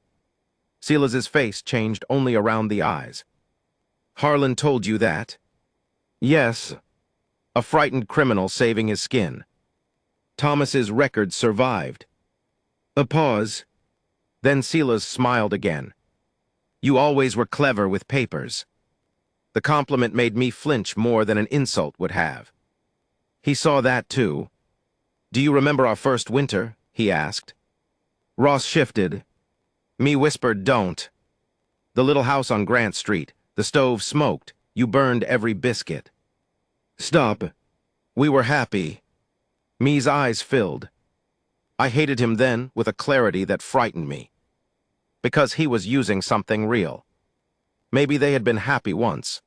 Silas's face changed only around the eyes. Harlan told you that? Yes. A frightened criminal saving his skin. Thomas's record survived. A pause. Then Silas smiled again. You always were clever with papers. The compliment made me flinch more than an insult would have. He saw that too. Do you remember our first winter? He asked. Ross shifted. Me whispered, don't. The little house on Grant Street. The stove smoked. You burned every biscuit. Stop. We were happy. Me's eyes filled. I hated him then with a clarity that frightened me. Because he was using something real. Maybe they had been happy once.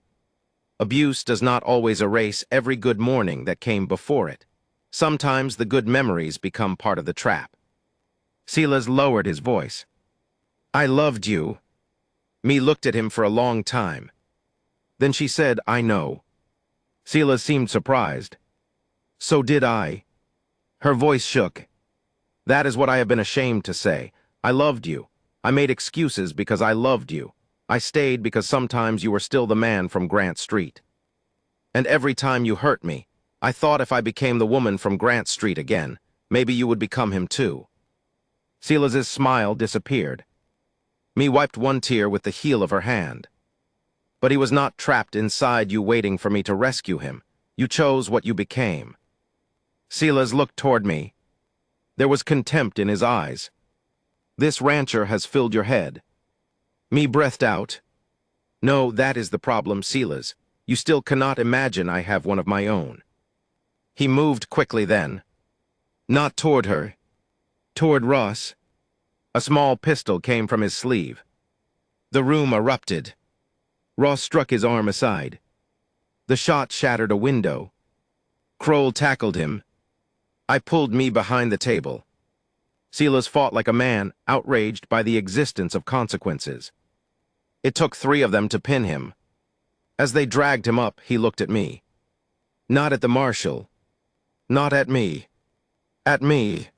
Abuse does not always erase every good morning that came before it. Sometimes the good memories become part of the trap. Silas lowered his voice. I loved you. Me looked at him for a long time. Then she said, I know. Silas seemed surprised. So did I. Her voice shook. That is what I have been ashamed to say. I loved you. I made excuses because I loved you. I stayed because sometimes you were still the man from Grant Street. And every time you hurt me, I thought if I became the woman from Grant Street again, maybe you would become him too. Silas's smile disappeared. Me wiped one tear with the heel of her hand. But he was not trapped inside you waiting for me to rescue him. You chose what you became. Silas looked toward me. There was contempt in his eyes. This rancher has filled your head. Me breathed out. No, that is the problem, Silas. You still cannot imagine I have one of my own. He moved quickly then. Not toward her. Toward Ross. A small pistol came from his sleeve. The room erupted. Ross struck his arm aside. The shot shattered a window. Kroll tackled him. I pulled me behind the table. Silas fought like a man, outraged by the existence of consequences. It took 3 of them to pin him. As they dragged him up, he looked at me. Not at the marshal. Not at me. At me.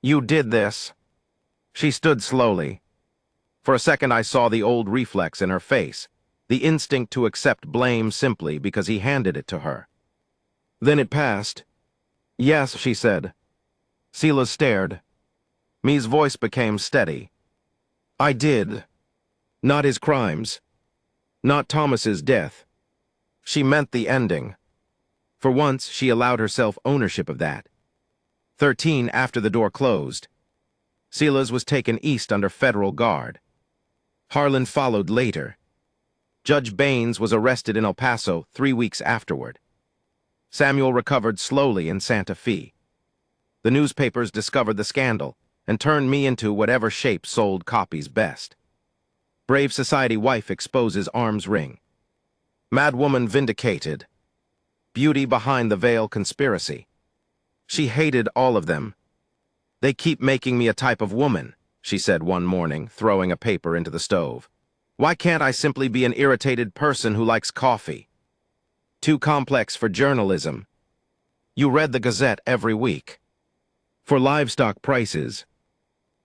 You did this. She stood slowly. For a second I saw the old reflex in her face, the instinct to accept blame simply because he handed it to her. Then it passed. Yes, she said. Silas stared. Me's voice became steady. I did. Not his crimes. Not Thomas's death. She meant the ending. For once, she allowed herself ownership of that. 13 after the door closed. Silas was taken east under federal guard. Harlan followed later. Judge Baines was arrested in El Paso 3 weeks afterward. Samuel recovered slowly in Santa Fe. The newspapers discovered the scandal and turned me into whatever shape sold copies best. Brave Society wife exposes arm's ring. Madwoman vindicated. Beauty behind the veil conspiracy. She hated all of them. They keep making me a type of woman, she said one morning, throwing a paper into the stove. Why can't I simply be an irritated person who likes coffee? Too complex for journalism. You read the Gazette every week. For livestock prices.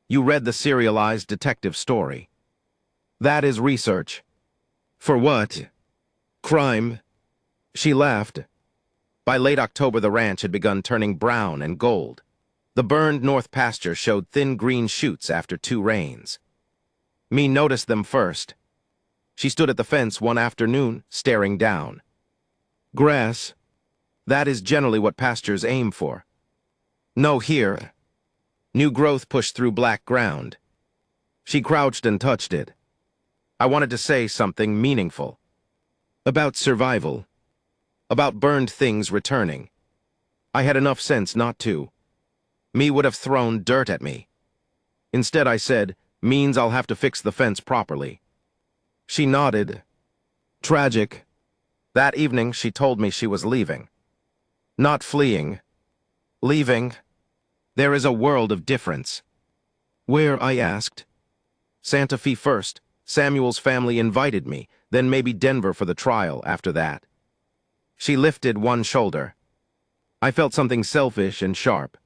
You read the serialized detective story. That is research. For what? Crime. She laughed. By late October, the ranch had begun turning brown and gold. The burned north pasture showed thin green shoots after 2 rains. Me noticed them first. She stood at the fence one afternoon, staring down. Grass. That is generally what pastures aim for. No, here. New growth pushed through black ground. She crouched and touched it. I wanted to say something meaningful. About survival. About burned things returning. I had enough sense not to. Me would have thrown dirt at me. Instead, I said, means I'll have to fix the fence properly. She nodded. Tragic. That evening, she told me she was leaving. Not fleeing. Leaving. There is a world of difference. Where, I asked. Santa Fe first. Samuel's family invited me, then maybe Denver for the trial after that. She lifted one shoulder. I felt something selfish and sharp.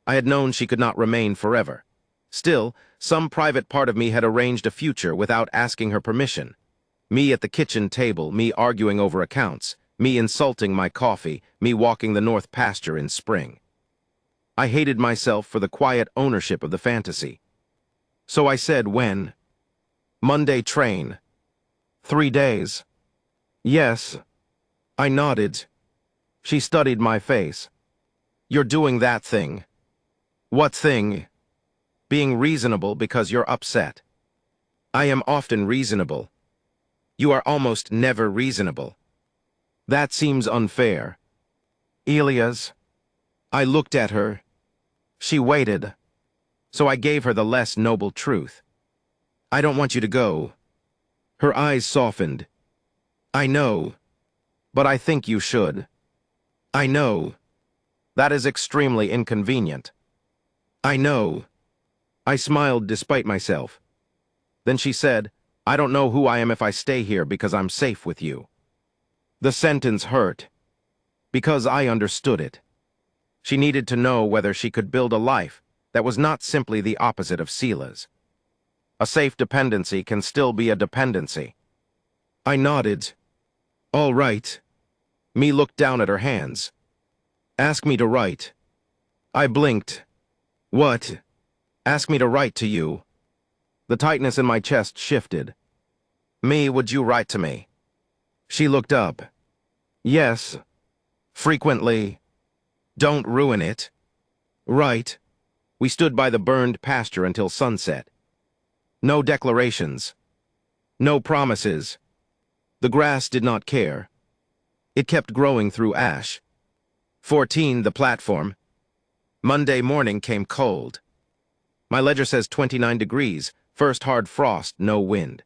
I had known she could not remain forever. Still, some private part of me had arranged a future without asking her permission. Me at the kitchen table, me arguing over accounts, me insulting my coffee, me walking the north pasture in spring. I hated myself for the quiet ownership of the fantasy. So I said, when? Monday train. 3 days. Yes. I nodded. She studied my face. You're doing that thing. What thing? Being reasonable because you're upset. I am often reasonable. You are almost never reasonable. That seems unfair. Elias. I looked at her. She waited. So I gave her the less noble truth. I don't want you to go. Her eyes softened. I know. But I think you should. I know. That is extremely inconvenient. I know. I smiled despite myself. Then she said, I don't know who I am if I stay here because I'm safe with you. The sentence hurt. Because I understood it. She needed to know whether she could build a life that was not simply the opposite of Sela's. A safe dependency can still be a dependency. I nodded. All right. Me looked down at her hands. Ask me to write. I blinked. What? Ask me to write to you. The tightness in my chest shifted. Me, would you write to me? She looked up. Yes. Frequently. Don't ruin it. Right. We stood by the burned pasture until sunset. No declarations. No promises. The grass did not care. It kept growing through ash. 14, the platform. Monday morning came cold. My ledger says 29 degrees, first hard frost, no wind.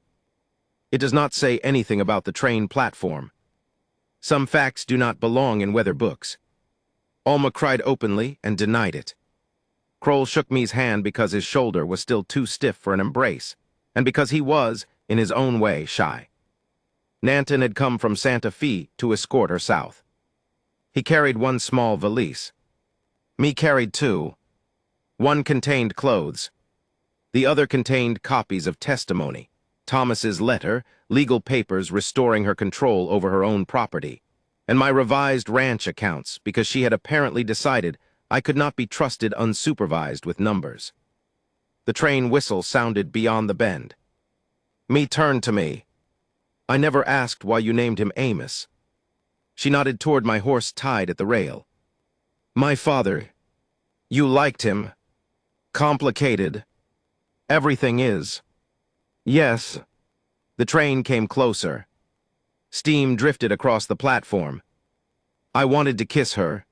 It does not say anything about the train platform. Some facts do not belong in weather books. Alma cried openly and denied it. Kroll shook me's hand because his shoulder was still too stiff for an embrace, and because he was, in his own way, shy. Nanton had come from Santa Fe to escort her south. He carried one small valise. Me carried two. One contained clothes. The other contained copies of testimony, Thomas's letter, legal papers restoring her control over her own property, and my revised ranch accounts because she had apparently decided I could not be trusted unsupervised with numbers. The train whistle sounded beyond the bend. Me turned to me. I never asked why you named him Amos. She nodded toward my horse tied at the rail. My father. You liked him. Complicated. Everything is. Yes. The train came closer. Steam drifted across the platform. I wanted to kiss her.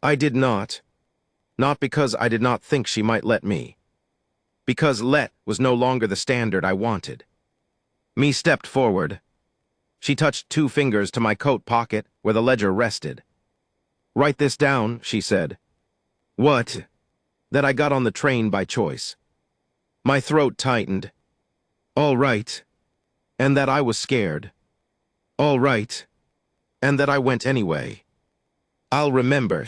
I did not. Not because I did not think she might let me. Because let was no longer the standard I wanted. Me stepped forward. She touched 2 fingers to my coat pocket where the ledger rested. Write this down, she said. What? That I got on the train by choice. My throat tightened. All right. And that I was scared. All right. And that I went anyway. I'll remember.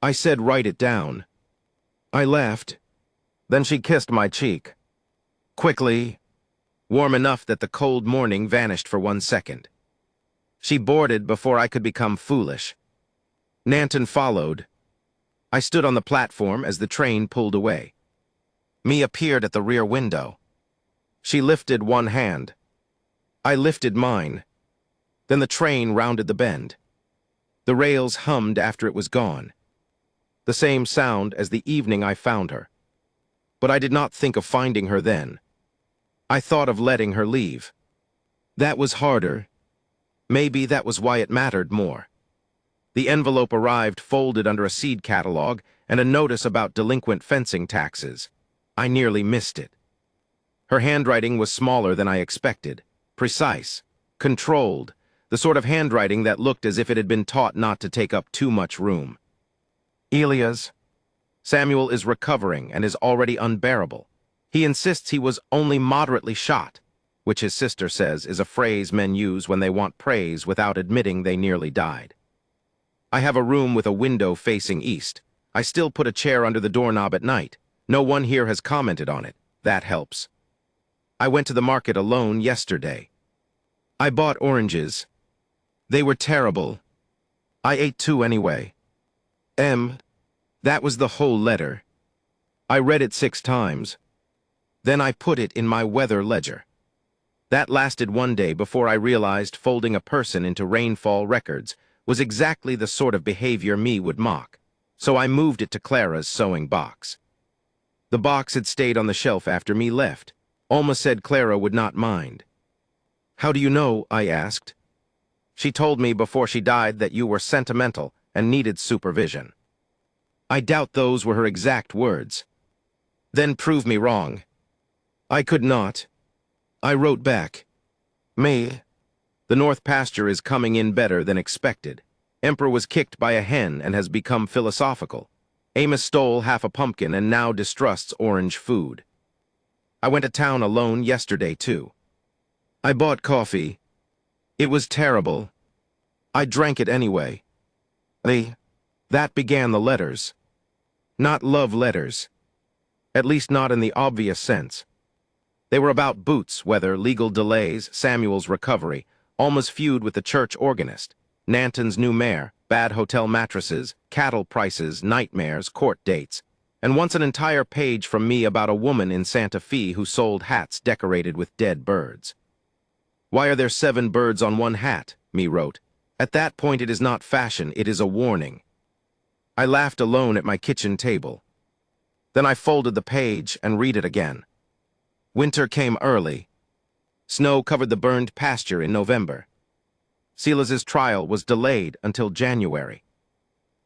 I said write it down. I laughed. Then she kissed my cheek. Quickly. Warm enough that the cold morning vanished for 1 second. She boarded before I could become foolish. Nanton followed. I stood on the platform as the train pulled away. Me appeared at the rear window. She lifted one hand. I lifted mine. Then the train rounded the bend. The rails hummed after it was gone. The same sound as the evening I found her. But I did not think of finding her then. I thought of letting her leave. That was harder. Maybe that was why it mattered more. The envelope arrived folded under a seed catalog and a notice about delinquent fencing taxes. I nearly missed it. Her handwriting was smaller than I expected, precise, controlled, the sort of handwriting that looked as if it had been taught not to take up too much room. Elias, Samuel is recovering and is already unbearable. He insists he was only moderately shot, which his sister says is a phrase men use when they want praise without admitting they nearly died. I have a room with a window facing east. I still put a chair under the doorknob at night. No one here has commented on it. That helps. I went to the market alone yesterday. I bought oranges. They were terrible. I ate two anyway. That was the whole letter. I read it 6 times. Then I put it in my weather ledger. That lasted one day before I realized folding a person into rainfall records was exactly the sort of behavior me would mock, so I moved it to Clara's sewing box. The box had stayed on the shelf after me left. Alma said Clara would not mind. "How do you know?" I asked. "She told me before she died that you were sentimental and needed supervision." I doubt those were her exact words. "Then prove me wrong." I could not. I wrote back, "Me, the North pasture is coming in better than expected. Emperor was kicked by a hen and has become philosophical. Amos stole half a pumpkin and now distrusts orange food. I went to town alone yesterday, too. I bought coffee. It was terrible. I drank it anyway. That began the letters. Not love letters. At least not in the obvious sense. They were about Boots' weather, legal delays, Samuel's recovery, Alma's feud with the church organist, Nanton's new mayor, bad hotel mattresses, cattle prices, nightmares, court dates, and once an entire page from me about a woman in Santa Fe who sold hats decorated with dead birds. "Why are there 7 birds on one hat?" me wrote. "At that point it is not fashion, it is a warning." I laughed alone at my kitchen table. Then I folded the page and read it again. Winter came early. Snow covered the burned pasture in November. Silas's trial was delayed until January.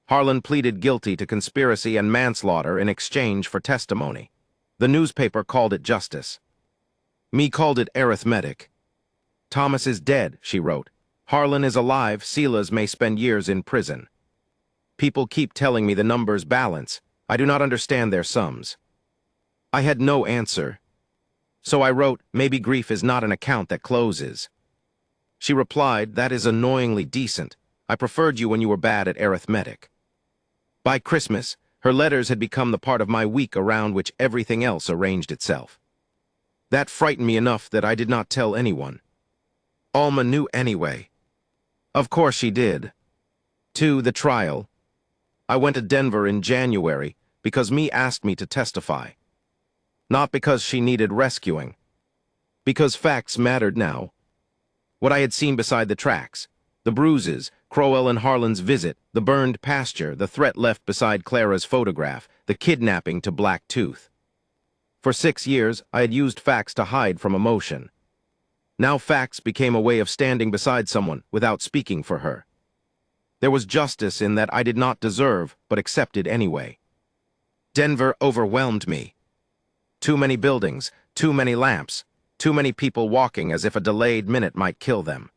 Harlan pleaded guilty to conspiracy and manslaughter in exchange for testimony. The newspaper called it justice. Me called it arithmetic. "Thomas is dead," she wrote. "Harlan is alive, Silas may spend years in prison. People keep telling me the numbers balance. I do not understand their sums." I had no answer. So I wrote, "Maybe grief is not an account that closes." She replied, "That is annoyingly decent. I preferred you when you were bad at arithmetic." By Christmas, her letters had become the part of my week around which everything else arranged itself. That frightened me enough that I did not tell anyone. Alma knew anyway. Of course she did. To the trial. I went to Denver in January because me asked me to testify. Not because she needed rescuing. Because facts mattered now. What I had seen beside the tracks, the bruises, Crowell and Harlan's visit, the burned pasture, the threat left beside Clara's photograph, the kidnapping to Black Tooth. For 6 years, I had used facts to hide from emotion. Now facts became a way of standing beside someone without speaking for her. There was justice in that I did not deserve, but accepted anyway. Denver overwhelmed me. Too many buildings, too many lamps, too many people walking as if a delayed minute might kill them.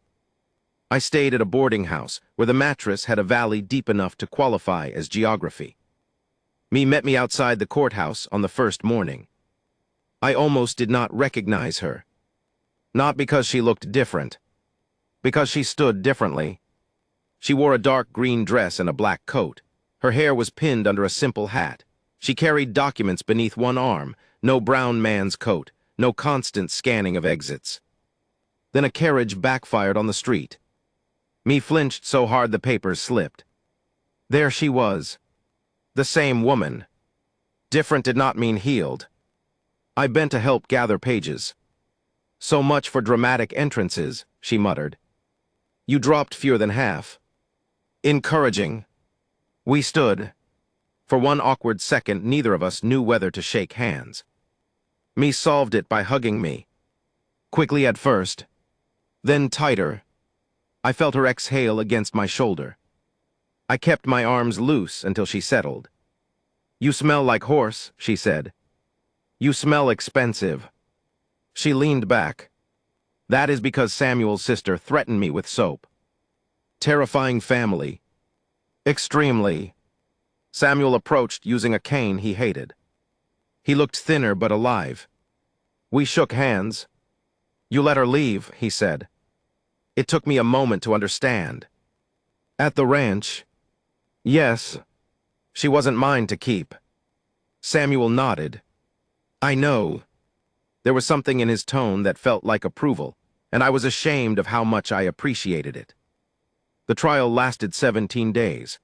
I stayed at a boarding house where the mattress had a valley deep enough to qualify as geography. Me met me outside the courthouse on the first morning. I almost did not recognize her. Not because she looked different. Because she stood differently. She wore a dark green dress and a black coat. Her hair was pinned under a simple hat. She carried documents beneath one arm, no brown man's coat, no constant scanning of exits. Then a carriage backfired on the street. Me flinched so hard the papers slipped. There she was. The same woman. Different did not mean healed. I bent to help gather pages. "So much for dramatic entrances," she muttered. "You dropped fewer than half." Encouraging. We stood. For one awkward second, neither of us knew whether to shake hands. Me solved it by hugging me. Quickly at first, then tighter. I felt her exhale against my shoulder. I kept my arms loose until she settled. "You smell like horse," she said. "You smell expensive." She leaned back. "That is because Samuel's sister threatened me with soap." Terrifying family. Extremely. Samuel approached using a cane he hated. He looked thinner but alive. We shook hands. "You let her leave," he said. It took me a moment to understand. "At the ranch?" "Yes. She wasn't mine to keep." Samuel nodded. "I know." There was something in his tone that felt like approval, and I was ashamed of how much I appreciated it. The trial lasted 17 days.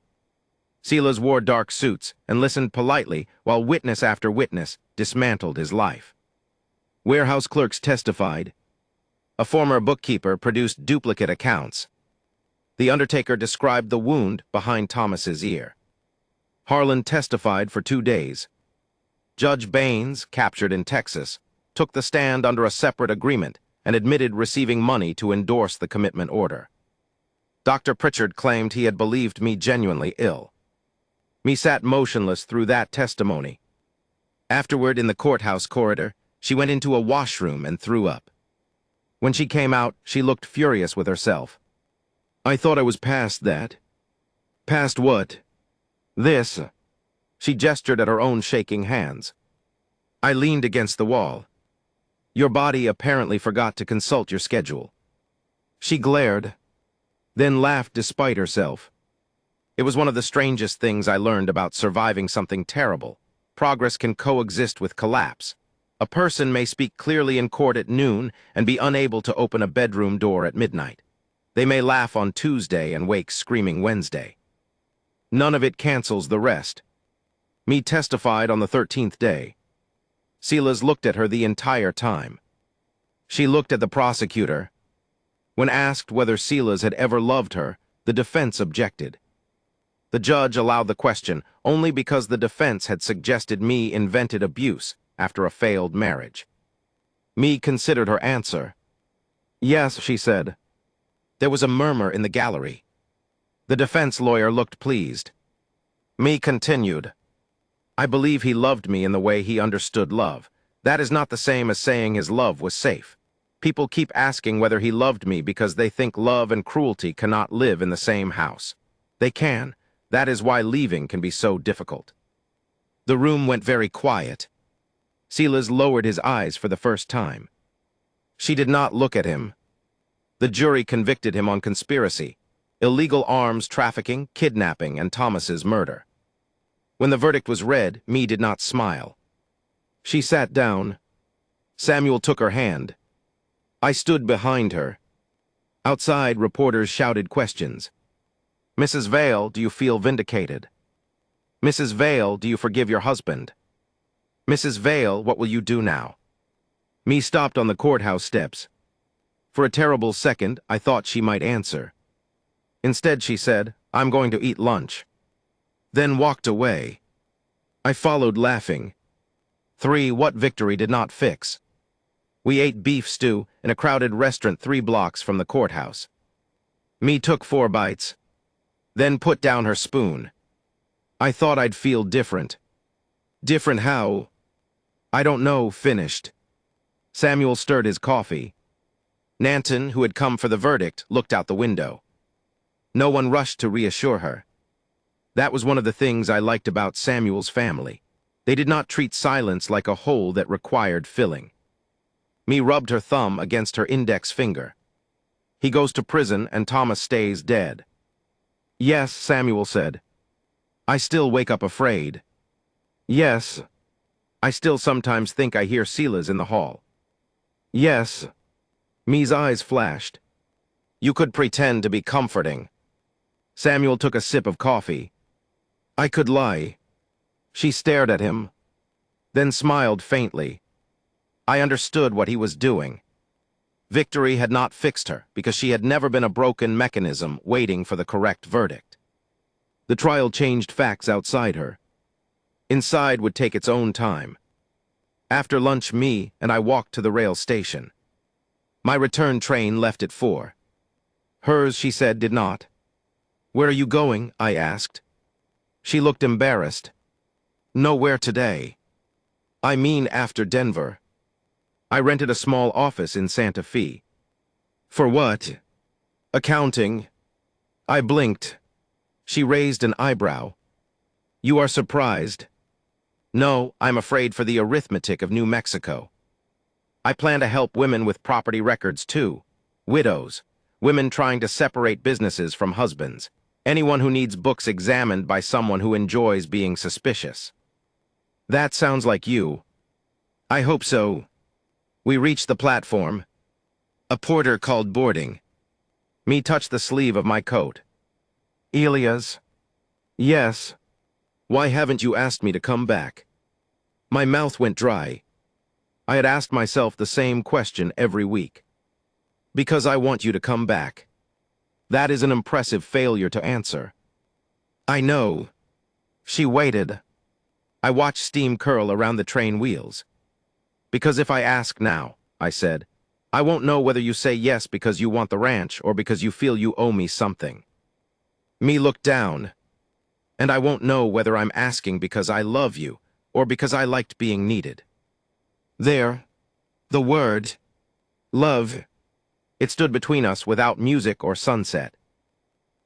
Silas wore dark suits and listened politely while witness after witness dismantled his life. Warehouse clerks testified. A former bookkeeper produced duplicate accounts. The undertaker described the wound behind Thomas's ear. Harlan testified for 2 days. Judge Baines, captured in Texas, took the stand under a separate agreement and admitted receiving money to endorse the commitment order. Dr. Pritchard claimed he had believed me genuinely ill. Me sat motionless through that testimony. Afterward, in the courthouse corridor, she went into a washroom and threw up. When she came out, she looked furious with herself. I thought I was past that. Past what? This. She gestured at her own shaking hands. I leaned against the wall. Your body apparently forgot to consult your schedule. She glared, then laughed despite herself. It was one of the strangest things I learned about surviving something terrible. Progress can coexist with collapse. A person may speak clearly in court at noon and be unable to open a bedroom door at midnight. They may laugh on Tuesday and wake screaming Wednesday. None of it cancels the rest. Me testified on the 13th day. Silas looked at her the entire time. She looked at the prosecutor. When asked whether Silas had ever loved her, the defense objected. The judge allowed the question only because the defense had suggested me invented abuse after a failed marriage. Me considered her answer. Yes, she said. There was a murmur in the gallery. The defense lawyer looked pleased. Me continued. I believe he loved me in the way he understood love. That is not the same as saying his love was safe. People keep asking whether he loved me because they think love and cruelty cannot live in the same house. They can. That is why leaving can be so difficult. The room went very quiet. Silas lowered his eyes for the first time. She did not look at him. The jury convicted him on conspiracy, illegal arms trafficking, kidnapping, and Thomas's murder. When the verdict was read, Me did not smile. She sat down. Samuel took her hand. I stood behind her. Outside, reporters shouted questions. Mrs. Vale, do you feel vindicated? Mrs. Vale, do you forgive your husband? Mrs. Vale, what will you do now? Me stopped on the courthouse steps. For a terrible second, I thought she might answer. Instead, she said, I'm going to eat lunch. Then walked away. I followed laughing. 3. What victory did not fix? We ate beef stew in a crowded restaurant 3 blocks from the courthouse. Me took 4 bites, then put down her spoon. I thought I'd feel different. Different how? I don't know, finished. Samuel stirred his coffee. Nanton, who had come for the verdict, looked out the window. No one rushed to reassure her. That was one of the things I liked about Samuel's family. They did not treat silence like a hole that required filling. Me rubbed her thumb against her index finger. He goes to prison and Thomas stays dead. Yes, Samuel said. I still wake up afraid. Yes. I still sometimes think I hear Silas in the hall. Yes. Me's eyes flashed. You could pretend to be comforting. Samuel took a sip of coffee. I could lie. She stared at him, then smiled faintly. I understood what he was doing. Victory had not fixed her because she had never been a broken mechanism waiting for the correct verdict. The trial changed facts outside her. Inside would take its own time. After lunch, Me and I walked to the rail station. My return train left at 4. Hers, she said, did not. Where are you going? I asked. She looked embarrassed. Nowhere today. I mean after Denver. I rented a small office in Santa Fe. For what? Accounting. I blinked. She raised an eyebrow. You are surprised? No, I'm afraid for the arithmetic of New Mexico. I plan to help women with property records too. Widows. Women trying to separate businesses from husbands. Anyone who needs books examined by someone who enjoys being suspicious. That sounds like you. I hope so. We reached the platform. A porter called boarding. Me touched the sleeve of my coat. Elias? Yes. Why haven't you asked me to come back? My mouth went dry. I had asked myself the same question every week. Because I want you to come back. That is an impressive failure to answer. I know. She waited. I watched steam curl around the train wheels. Because if I ask now, I said, I won't know whether you say yes because you want the ranch or because you feel you owe me something. Me looked down, and I won't know whether I'm asking because I love you or because I liked being needed. There, the word, love, it stood between us without music or sunset.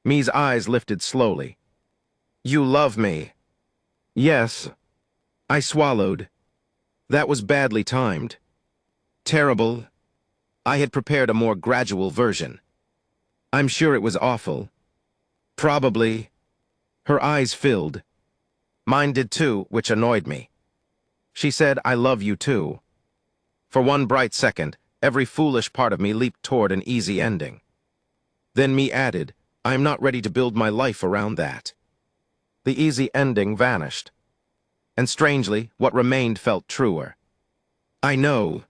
Me's eyes lifted slowly. You love me. Yes. I swallowed. That was badly timed. Terrible. I had prepared a more gradual version. I'm sure it was awful. Probably. Her eyes filled. Mine did too, which annoyed me. She said, I love you too. For one bright second, every foolish part of me leaped toward an easy ending. Then me added, I am not ready to build my life around that. The easy ending vanished. And strangely, what remained felt truer. I know.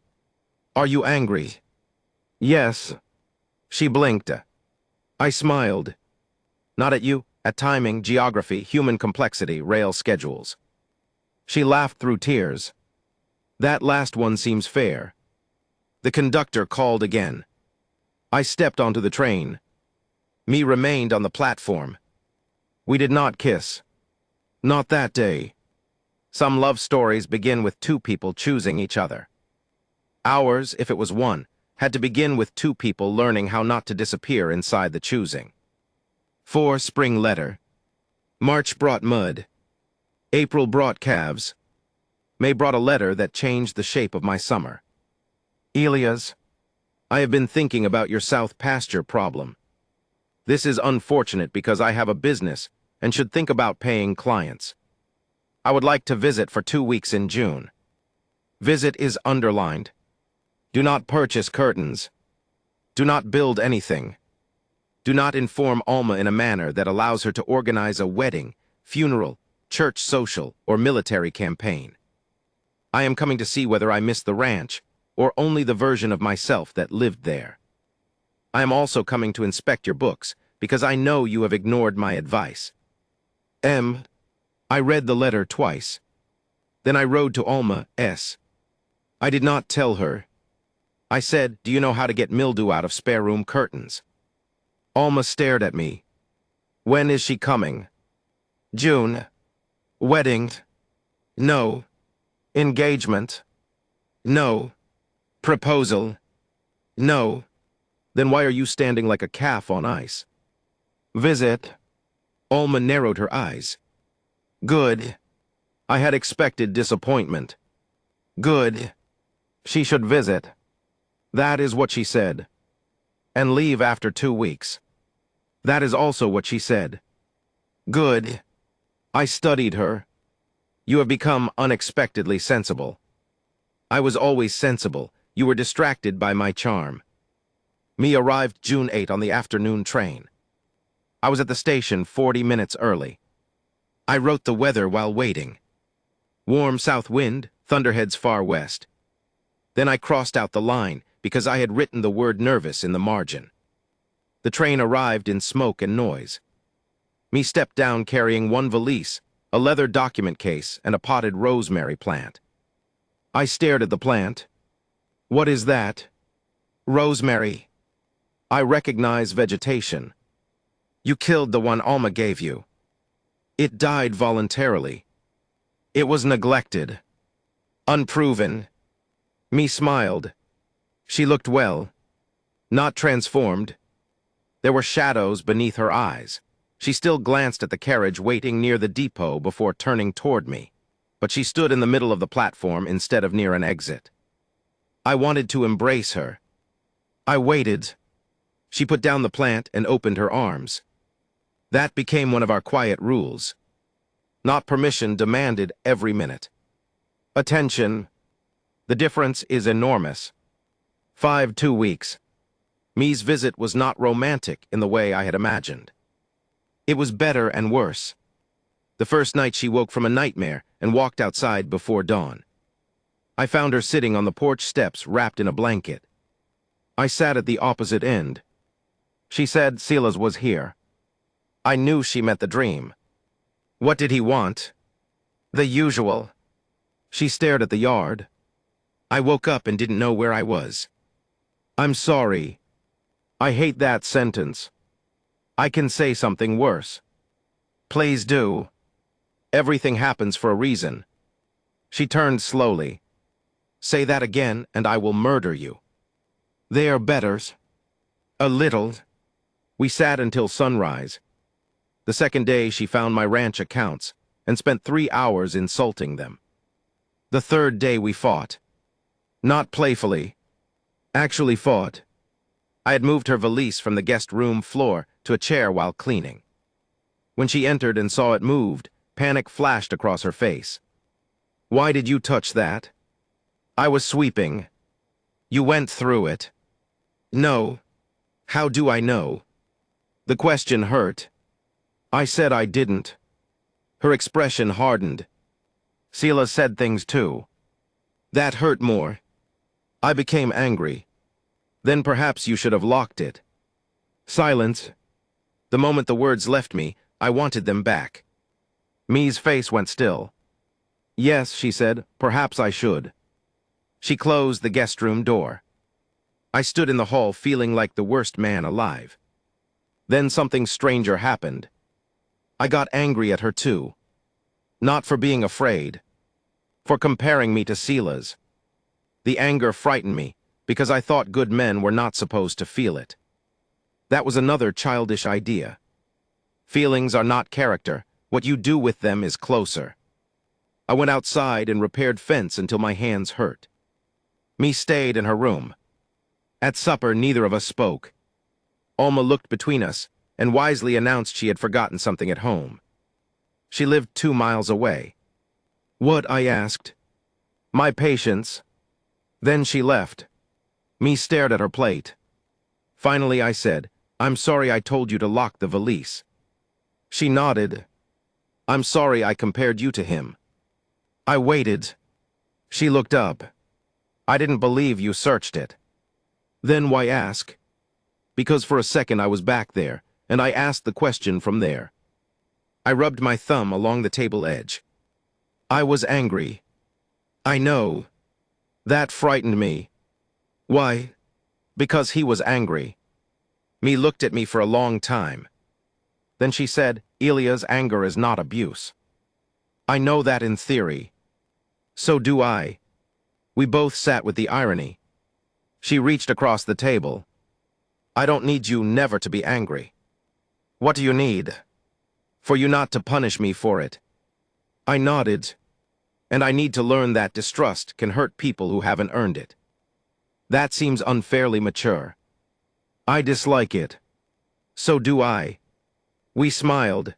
Are you angry? Yes. She blinked. I smiled. Not at you, at timing, geography, human complexity, rail schedules. She laughed through tears. That last one seems fair. The conductor called again. I stepped onto the train. Me remained on the platform. We did not kiss. Not that day. Some love stories begin with two people choosing each other. Ours, if it was one, had to begin with two people learning how not to disappear inside the choosing. 4 spring letter. March brought mud. April brought calves. May brought a letter that changed the shape of my summer. Elias, I have been thinking about your South Pasture problem. This is unfortunate because I have a business and should think about paying clients. I would like to visit for 2 weeks in June. Visit is underlined. Do not purchase curtains. Do not build anything. Do not inform Alma in a manner that allows her to organize a wedding, funeral, church social, or military campaign. I am coming to see whether I missed the ranch, or only the version of myself that lived there. I am also coming to inspect your books, because I know you have ignored my advice. I read the letter twice. Then I rode to Alma S. I did not tell her. I said, do you know how to get mildew out of spare room curtains? Alma stared at me. When is she coming? June. Wedding? No. Engagement? No. Proposal? No. Then why are you standing like a calf on ice? Visit. Alma narrowed her eyes. Good. I had expected disappointment. Good. She should visit. That is what she said. And leave after 2 weeks. That is also what she said. Good. I studied her. You have become unexpectedly sensible. I was always sensible. You were distracted by my charm. Me arrived June 8 on the afternoon train. I was at the station 40 minutes early. I wrote the weather while waiting. Warm south wind, thunderheads far west. Then I crossed out the line because I had written the word nervous in the margin. The train arrived in smoke and noise. Me stepped down carrying one valise, a leather document case, and a potted rosemary plant. I stared at the plant. What is that? Rosemary. I recognize vegetation. You killed the one Alma gave you. It died voluntarily. It was neglected. Unproven. Me smiled. She looked well. Not transformed. There were shadows beneath her eyes. She still glanced at the carriage waiting near the depot before turning toward me, but she stood in the middle of the platform instead of near an exit. I wanted to embrace her. I waited. She put down the plant and opened her arms. That became one of our quiet rules. Not permission demanded every minute. Attention. The difference is enormous. 2 weeks. Me's visit was not romantic in the way I had imagined. It was better and worse. The first night she woke from a nightmare and walked outside before dawn. I found her sitting on the porch steps wrapped in a blanket. I sat at the opposite end. She said Silas was here. I knew she meant the dream. What did he want? The usual. She stared at the yard. I woke up and didn't know where I was. I'm sorry. I hate that sentence. I can say something worse. Please do. Everything happens for a reason. She turned slowly. Say that again, and I will murder you. They are betters. A little. We sat until sunrise. The second day she found my ranch accounts and spent 3 hours insulting them. The third day we fought. Not playfully. Actually fought. I had moved her valise from the guest room floor to a chair while cleaning. When she entered and saw it moved, panic flashed across her face. Why did you touch that? I was sweeping. You went through it. No. How do I know? The question hurt. I said I didn't. Her expression hardened. Silas said things too. That hurt more. I became angry. Then perhaps you should have locked it. Silence. The moment the words left me, I wanted them back. Me's face went still. Yes, she said, perhaps I should. She closed the guest room door. I stood in the hall feeling like the worst man alive. Then something stranger happened. I got angry at her too. Not for being afraid. For comparing me to Silas. The anger frightened me, because I thought good men were not supposed to feel it. That was another childish idea. Feelings are not character. What you do with them is closer. I went outside and repaired fence until my hands hurt. Me stayed in her room. At supper, neither of us spoke. Alma looked between us and wisely announced she had forgotten something at home. She lived 2 miles away. What? I asked. My patience. Then she left. Me stared at her plate. Finally, I said, I'm sorry I told you to lock the valise. She nodded. I'm sorry I compared you to him. I waited. She looked up. I didn't believe you searched it. Then why ask? Because for a second I was back there, and I asked the question from there. I rubbed my thumb along the table edge. I was angry. I know. That frightened me. Why? Because he was angry. Me looked at me for a long time. Then she said, Elia's anger is not abuse. I know that in theory. So do I. We both sat with the irony. She reached across the table. I don't need you never to be angry. What do you need? For you not to punish me for it. I nodded. And I need to learn that distrust can hurt people who haven't earned it. That seems unfairly mature. I dislike it. So do I. We smiled.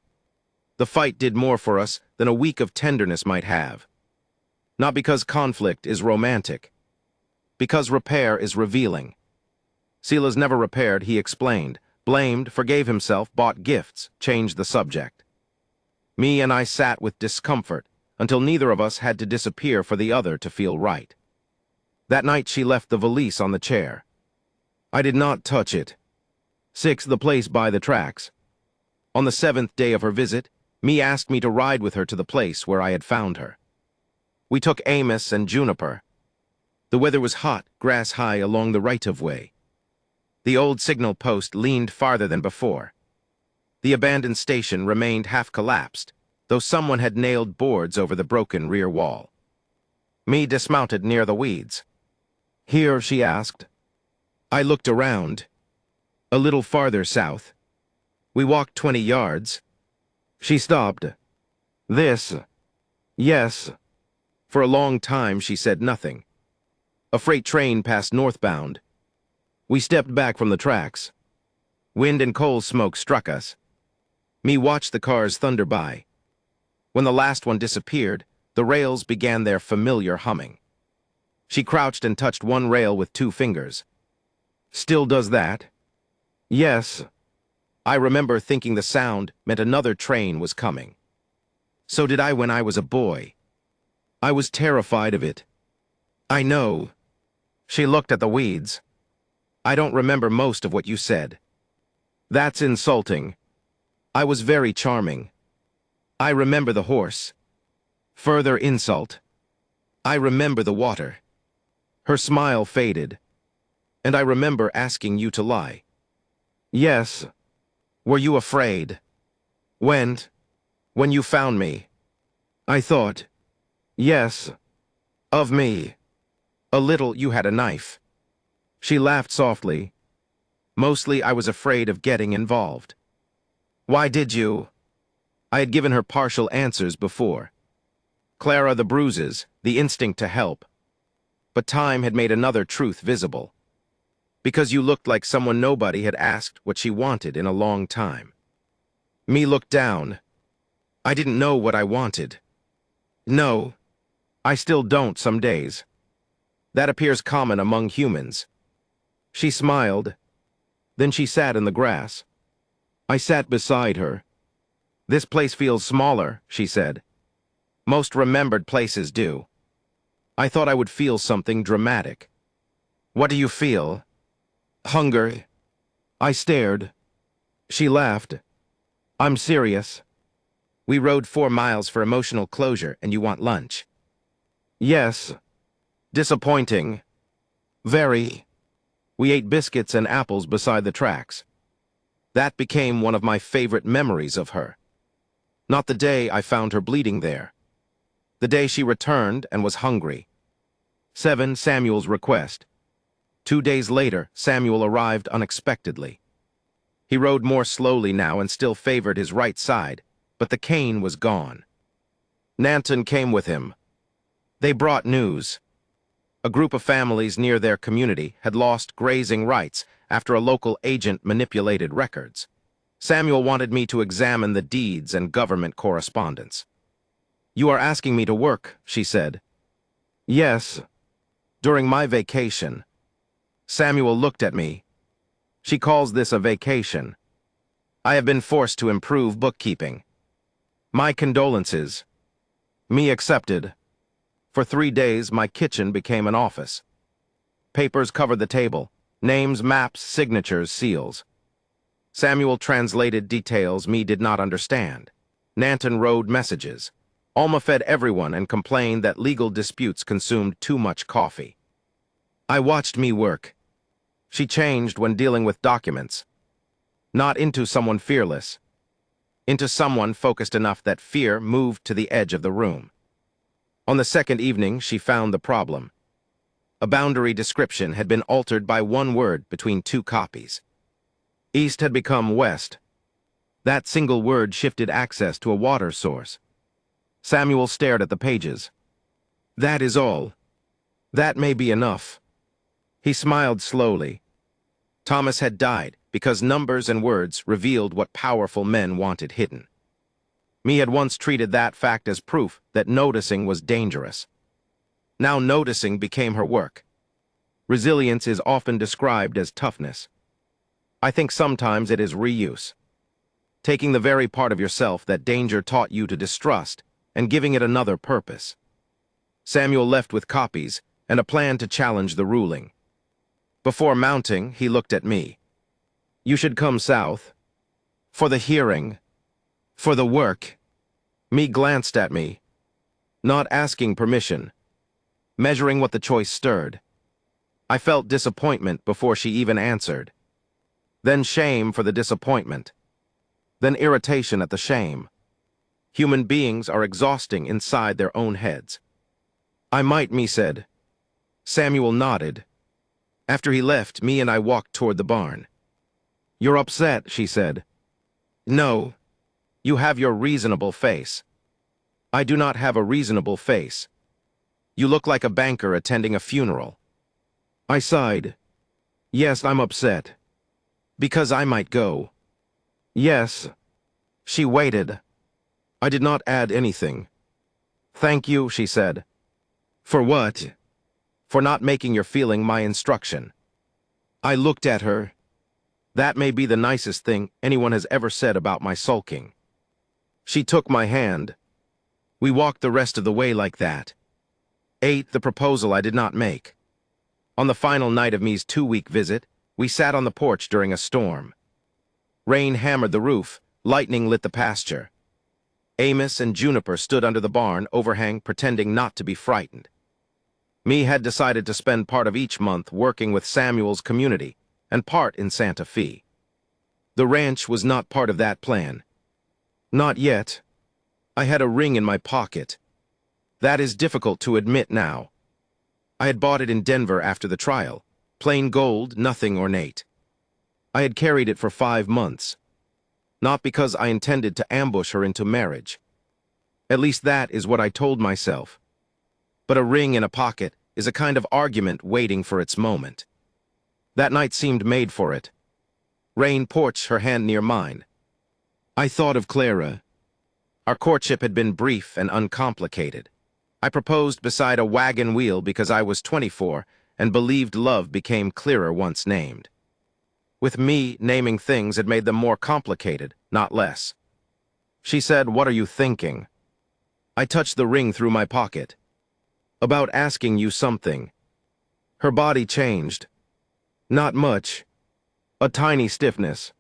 The fight did more for us than a week of tenderness might have. Not because conflict is romantic. Because repair is revealing. Silas never repaired, he explained, blamed, forgave himself, bought gifts, changed the subject. Me and I sat with discomfort until neither of us had to disappear for the other to feel right. That night she left the valise on the chair. I did not touch it. 6, the place by the tracks. On the 7th day of her visit, Me asked me to ride with her to the place where I had found her. We took Amos and Juniper. The weather was hot, grass high along the right-of-way. The old signal post leaned farther than before. The abandoned station remained half-collapsed, though someone had nailed boards over the broken rear wall. Me dismounted near the weeds. Here, she asked. I looked around. A little farther south. We walked 20 yards. She stopped. This. Yes. For a long time, she said nothing. A freight train passed northbound. We stepped back from the tracks. Wind and coal smoke struck us. Me watched the cars thunder by. When the last one disappeared, the rails began their familiar humming. She crouched and touched one rail with 2 fingers. Still does that? Yes. I remember thinking the sound meant another train was coming. So did I when I was a boy. I was terrified of it. I know. She looked at the weeds. I don't remember most of what you said. That's insulting. I was very charming. I remember the horse. Further insult. I remember the water. Her smile faded. And I remember asking you to lie. Yes. Were you afraid? When you found me? I thought. Yes. Of me. A little you had a knife. She laughed softly. Mostly I was afraid of getting involved. Why did you? I had given her partial answers before. Clara, the bruises, the instinct to help. But time had made another truth visible. Because you looked like someone nobody had asked what she wanted in a long time. Me looked down. I didn't know what I wanted. No, I still don't some days. That appears common among humans. She smiled. Then she sat in the grass. I sat beside her. This place feels smaller, she said. Most remembered places do. I thought I would feel something dramatic. What do you feel? Hunger. I stared. She laughed. I'm serious. We rode 4 miles for emotional closure and you want lunch. Yes. Disappointing. Very. We ate biscuits and apples beside the tracks. That became one of my favorite memories of her. Not the day I found her bleeding there. The day she returned and was hungry. 7. Samuel's request. 2 days later, Samuel arrived unexpectedly. He rode more slowly now and still favored his right side, but the cane was gone. Nanton came with him. They brought news. A group of families near their community had lost grazing rights after a local agent manipulated records. Samuel wanted me to examine the deeds and government correspondence. You are asking me to work, she said. Yes. During my vacation. Samuel looked at me. She calls this a vacation. I have been forced to improve bookkeeping. My condolences. Me accepted. For 3 days, my kitchen became an office. Papers covered the table. Names, maps, signatures, seals. Samuel translated details me did not understand. Nanton wrote messages. Alma fed everyone and complained that legal disputes consumed too much coffee. I watched me work. She changed when dealing with documents. Not into someone fearless. Into someone focused enough that fear moved to the edge of the room. On the second evening, she found the problem. A boundary description had been altered by 1 word between 2 copies. East had become west. That single word shifted access to a water source. Samuel stared at the pages. That is all. That may be enough. He smiled slowly. Thomas had died because numbers and words revealed what powerful men wanted hidden. Me had once treated that fact as proof that noticing was dangerous. Now noticing became her work. Resilience is often described as toughness. I think sometimes it is reuse. Taking the very part of yourself that danger taught you to distrust and giving it another purpose. Samuel left with copies and a plan to challenge the ruling. Before mounting, he looked at me. You should come south. For the hearing. For the work. Me glanced at me. Not asking permission. Measuring what the choice stirred. I felt disappointment before she even answered. Then shame for the disappointment. Then irritation at the shame. Human beings are exhausting inside their own heads. I might, me said. Samuel nodded. After he left, me and I walked toward the barn. You're upset, she said. No. You have your reasonable face. I do not have a reasonable face. You look like a banker attending a funeral. I sighed. Yes, I'm upset. Because I might go. Yes. She waited. I did not add anything. Thank you, she said. For what? For not making your feeling my instruction. I looked at her. That may be the nicest thing anyone has ever said about my sulking. She took my hand. We walked the rest of the way like that. Ate the proposal I did not make. On the final night of me's 2-week visit, we sat on the porch during a storm. Rain hammered the roof, lightning lit the pasture. Amos and Juniper stood under the barn overhang, pretending not to be frightened. Me had decided to spend part of each month working with Samuel's community and part in Santa Fe. The ranch was not part of that plan. Not yet. I had a ring in my pocket. That is difficult to admit now. I had bought it in Denver after the trial. Plain gold, nothing ornate. I had carried it for 5 months. Not because I intended to ambush her into marriage. At least that is what I told myself. But a ring in a pocket is a kind of argument waiting for its moment. That night seemed made for it. Rain porched her hand near mine. I thought of Clara. Our courtship had been brief and uncomplicated. I proposed beside a wagon wheel because I was 24 and believed love became clearer once named. With me, naming things had made them more complicated, not less. She said, "What are you thinking?" I touched the ring through my pocket. "About asking you something." Her body changed. Not much. A tiny stiffness.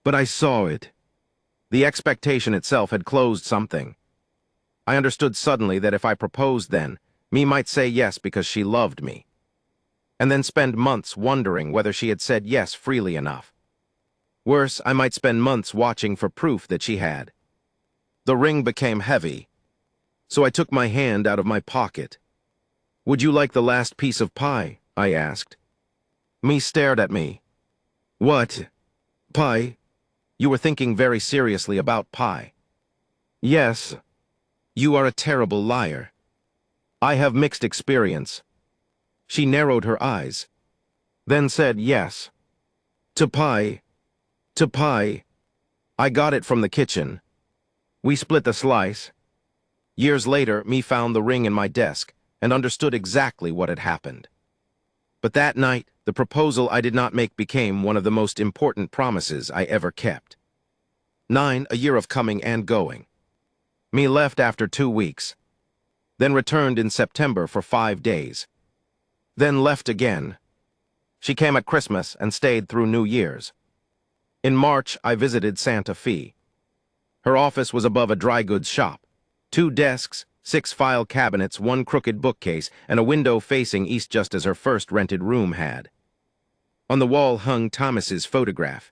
But I saw it. The expectation itself had closed something. I understood suddenly that if I proposed then, me might say yes because she loved me. And then spend months wondering whether she had said yes freely enough. Worse, I might spend months watching for proof that she had. The ring became heavy, so I took my hand out of my pocket. "Would you like the last piece of pie?" I asked. Me stared at me. "What? Pie? You were thinking very seriously about pie." "Yes. You are a terrible liar." "I have mixed experience." She narrowed her eyes, then said yes. "To pie. To pie. I got it from the kitchen. We split the slice. Years later, me found the ring in my desk and understood exactly what had happened. But that night, the proposal I did not make became one of the most important promises I ever kept. 9, a year of coming and going. Me left after 2 weeks, then returned in September for 5 days. Then left again. She came at Christmas and stayed through New Year's. In March, I visited Santa Fe. Her office was above a dry goods shop. 2 desks, 6 file cabinets, 1 crooked bookcase, and a window facing east just as her first rented room had. On the wall hung Thomas's photograph.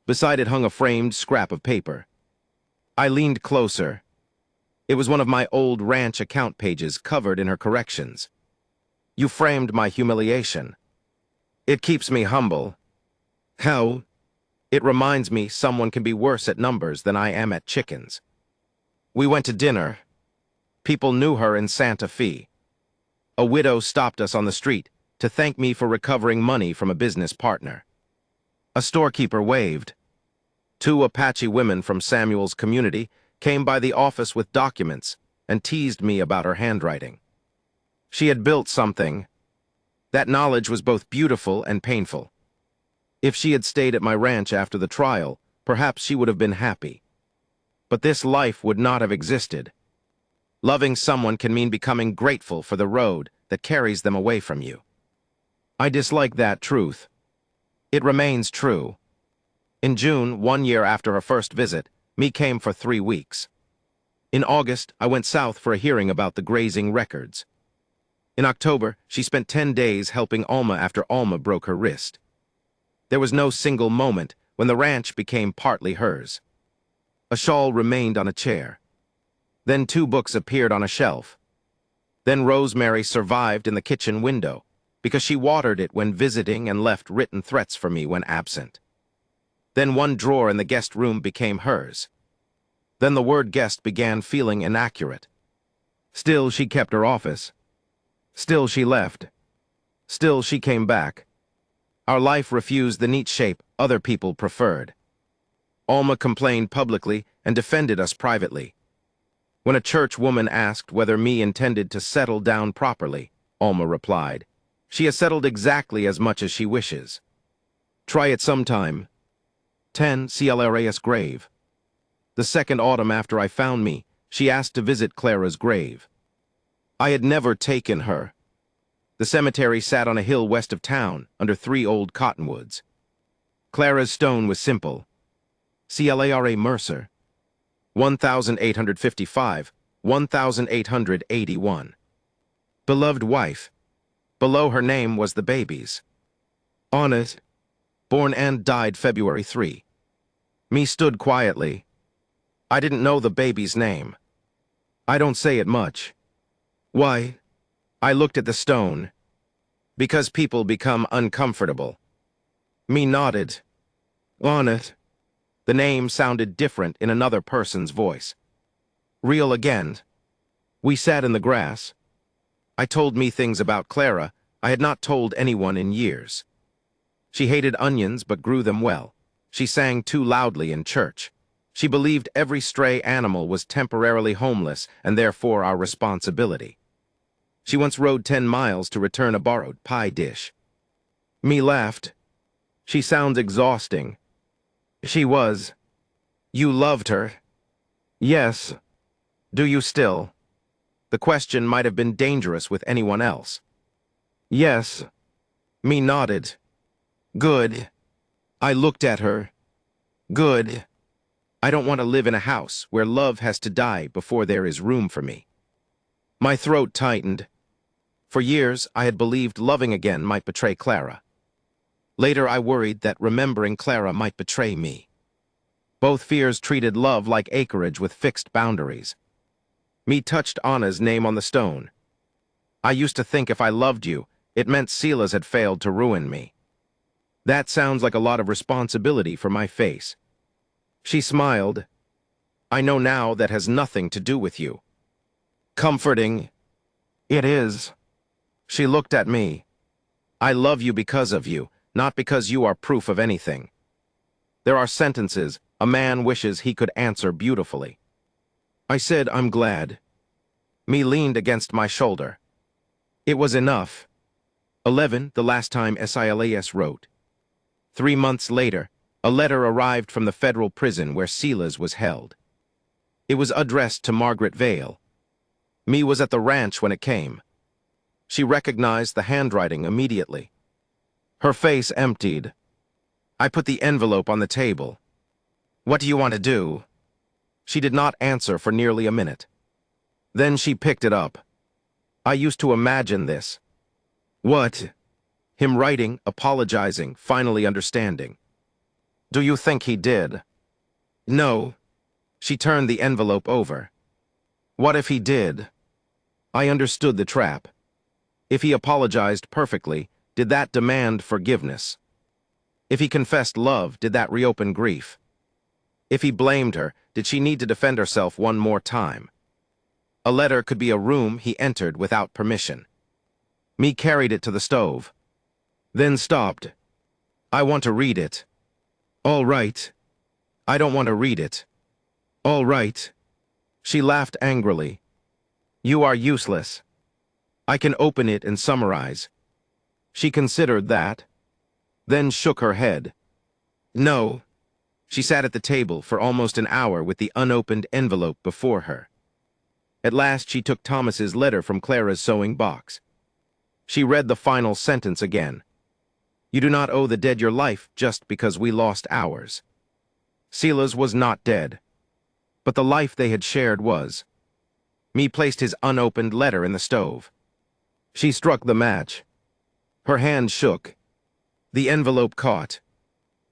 Beside it hung a framed scrap of paper. I leaned closer. It was one of my old ranch account pages covered in her corrections. "You framed my humiliation. It keeps me humble." "How?" "It reminds me someone can be worse at numbers than I am at chickens." We went to dinner. People knew her in Santa Fe. A widow stopped us on the street to thank me for recovering money from a business partner. A storekeeper waved. 2 Apache women from Samuel's community came by the office with documents and teased me about her handwriting. She had built something. That knowledge was both beautiful and painful. If she had stayed at my ranch after the trial, perhaps she would have been happy. But this life would not have existed. Loving someone can mean becoming grateful for the road that carries them away from you. I dislike that truth. It remains true. In June, 1 year after her first visit, me came for 3 weeks. In August, I went south for a hearing about the grazing records. In October, she spent 10 days helping Alma after Alma broke her wrist. There was no single moment when the ranch became partly hers. A shawl remained on a chair. Then 2 books appeared on a shelf. Then rosemary survived in the kitchen window because she watered it when visiting and left written threats for me when absent. Then 1 drawer in the guest room became hers. Then the word guest began feeling inaccurate. Still, she kept her office. Still, she left. Still, she came back. Our life refused the neat shape other people preferred. Alma complained publicly and defended us privately. When a church woman asked whether me intended to settle down properly, Alma replied, She has settled exactly as much as she wishes. Try it sometime. 10 CLRAS grave. The second autumn after I found me, she asked to visit Clara's grave. I had never taken her. The cemetery sat on a hill west of town, under 3 old cottonwoods. Clara's stone was simple. CLARA Mercer. 1855, 1881. Beloved wife. Below her name was the baby's. On it, born and died February 3. Me stood quietly. I didn't know the baby's name. I don't say it much. Why? I looked at the stone. Because people become uncomfortable. Me nodded. On it. The name sounded different in another person's voice. Real again. We sat in the grass. I told me things about Clara I had not told anyone in years. She hated onions but grew them well. She sang too loudly in church. She believed every stray animal was temporarily homeless and therefore our responsibility. She once rode 10 miles to return a borrowed pie dish. Me laughed. She sounds exhausting. She was. You loved her? Yes. Do you still? The question might have been dangerous with anyone else. Yes. Me nodded. Good. I looked at her. Good. I don't want to live in a house where love has to die before there is room for me. My throat tightened. For years, I had believed loving again might betray Clara. Later, I worried that remembering Clara might betray me. Both fears treated love like acreage with fixed boundaries. Me touched Anna's name on the stone. I used to think if I loved you, it meant Silas had failed to ruin me. That sounds like a lot of responsibility for my face. She smiled. I know now that has nothing to do with you. Comforting. It is. She looked at me. I love you because of you, not because you are proof of anything. There are sentences a man wishes he could answer beautifully. I said, I'm glad. Me leaned against my shoulder. It was enough. 11, the last time Silas wrote. 3 months later, a letter arrived from the federal prison where Silas was held. It was addressed to Margaret Vale. Me was at the ranch when it came. She recognized the handwriting immediately. Her face emptied. I put the envelope on the table. What do you want to do? She did not answer for nearly a minute. Then she picked it up. I used to imagine this. What? Him writing, apologizing, finally understanding. Do you think he did? No. She turned the envelope over. What if he did? I understood the trap. If he apologized perfectly, did that demand forgiveness? If he confessed love, did that reopen grief? If he blamed her, did she need to defend herself one more time? A letter could be a room he entered without permission. Me carried it to the stove. Then stopped. I want to read it. All right. I don't want to read it. All right. She laughed angrily. You are useless. I can open it and summarize. She considered that, then shook her head. No. She sat at the table for almost an hour with the unopened envelope before her. At last she took Thomas's letter from Clara's sewing box. She read the final sentence again. You do not owe the dead your life just because we lost ours. Silas was not dead, but the life they had shared was. Me placed his unopened letter in the stove. She struck the match. Her hand shook. The envelope caught.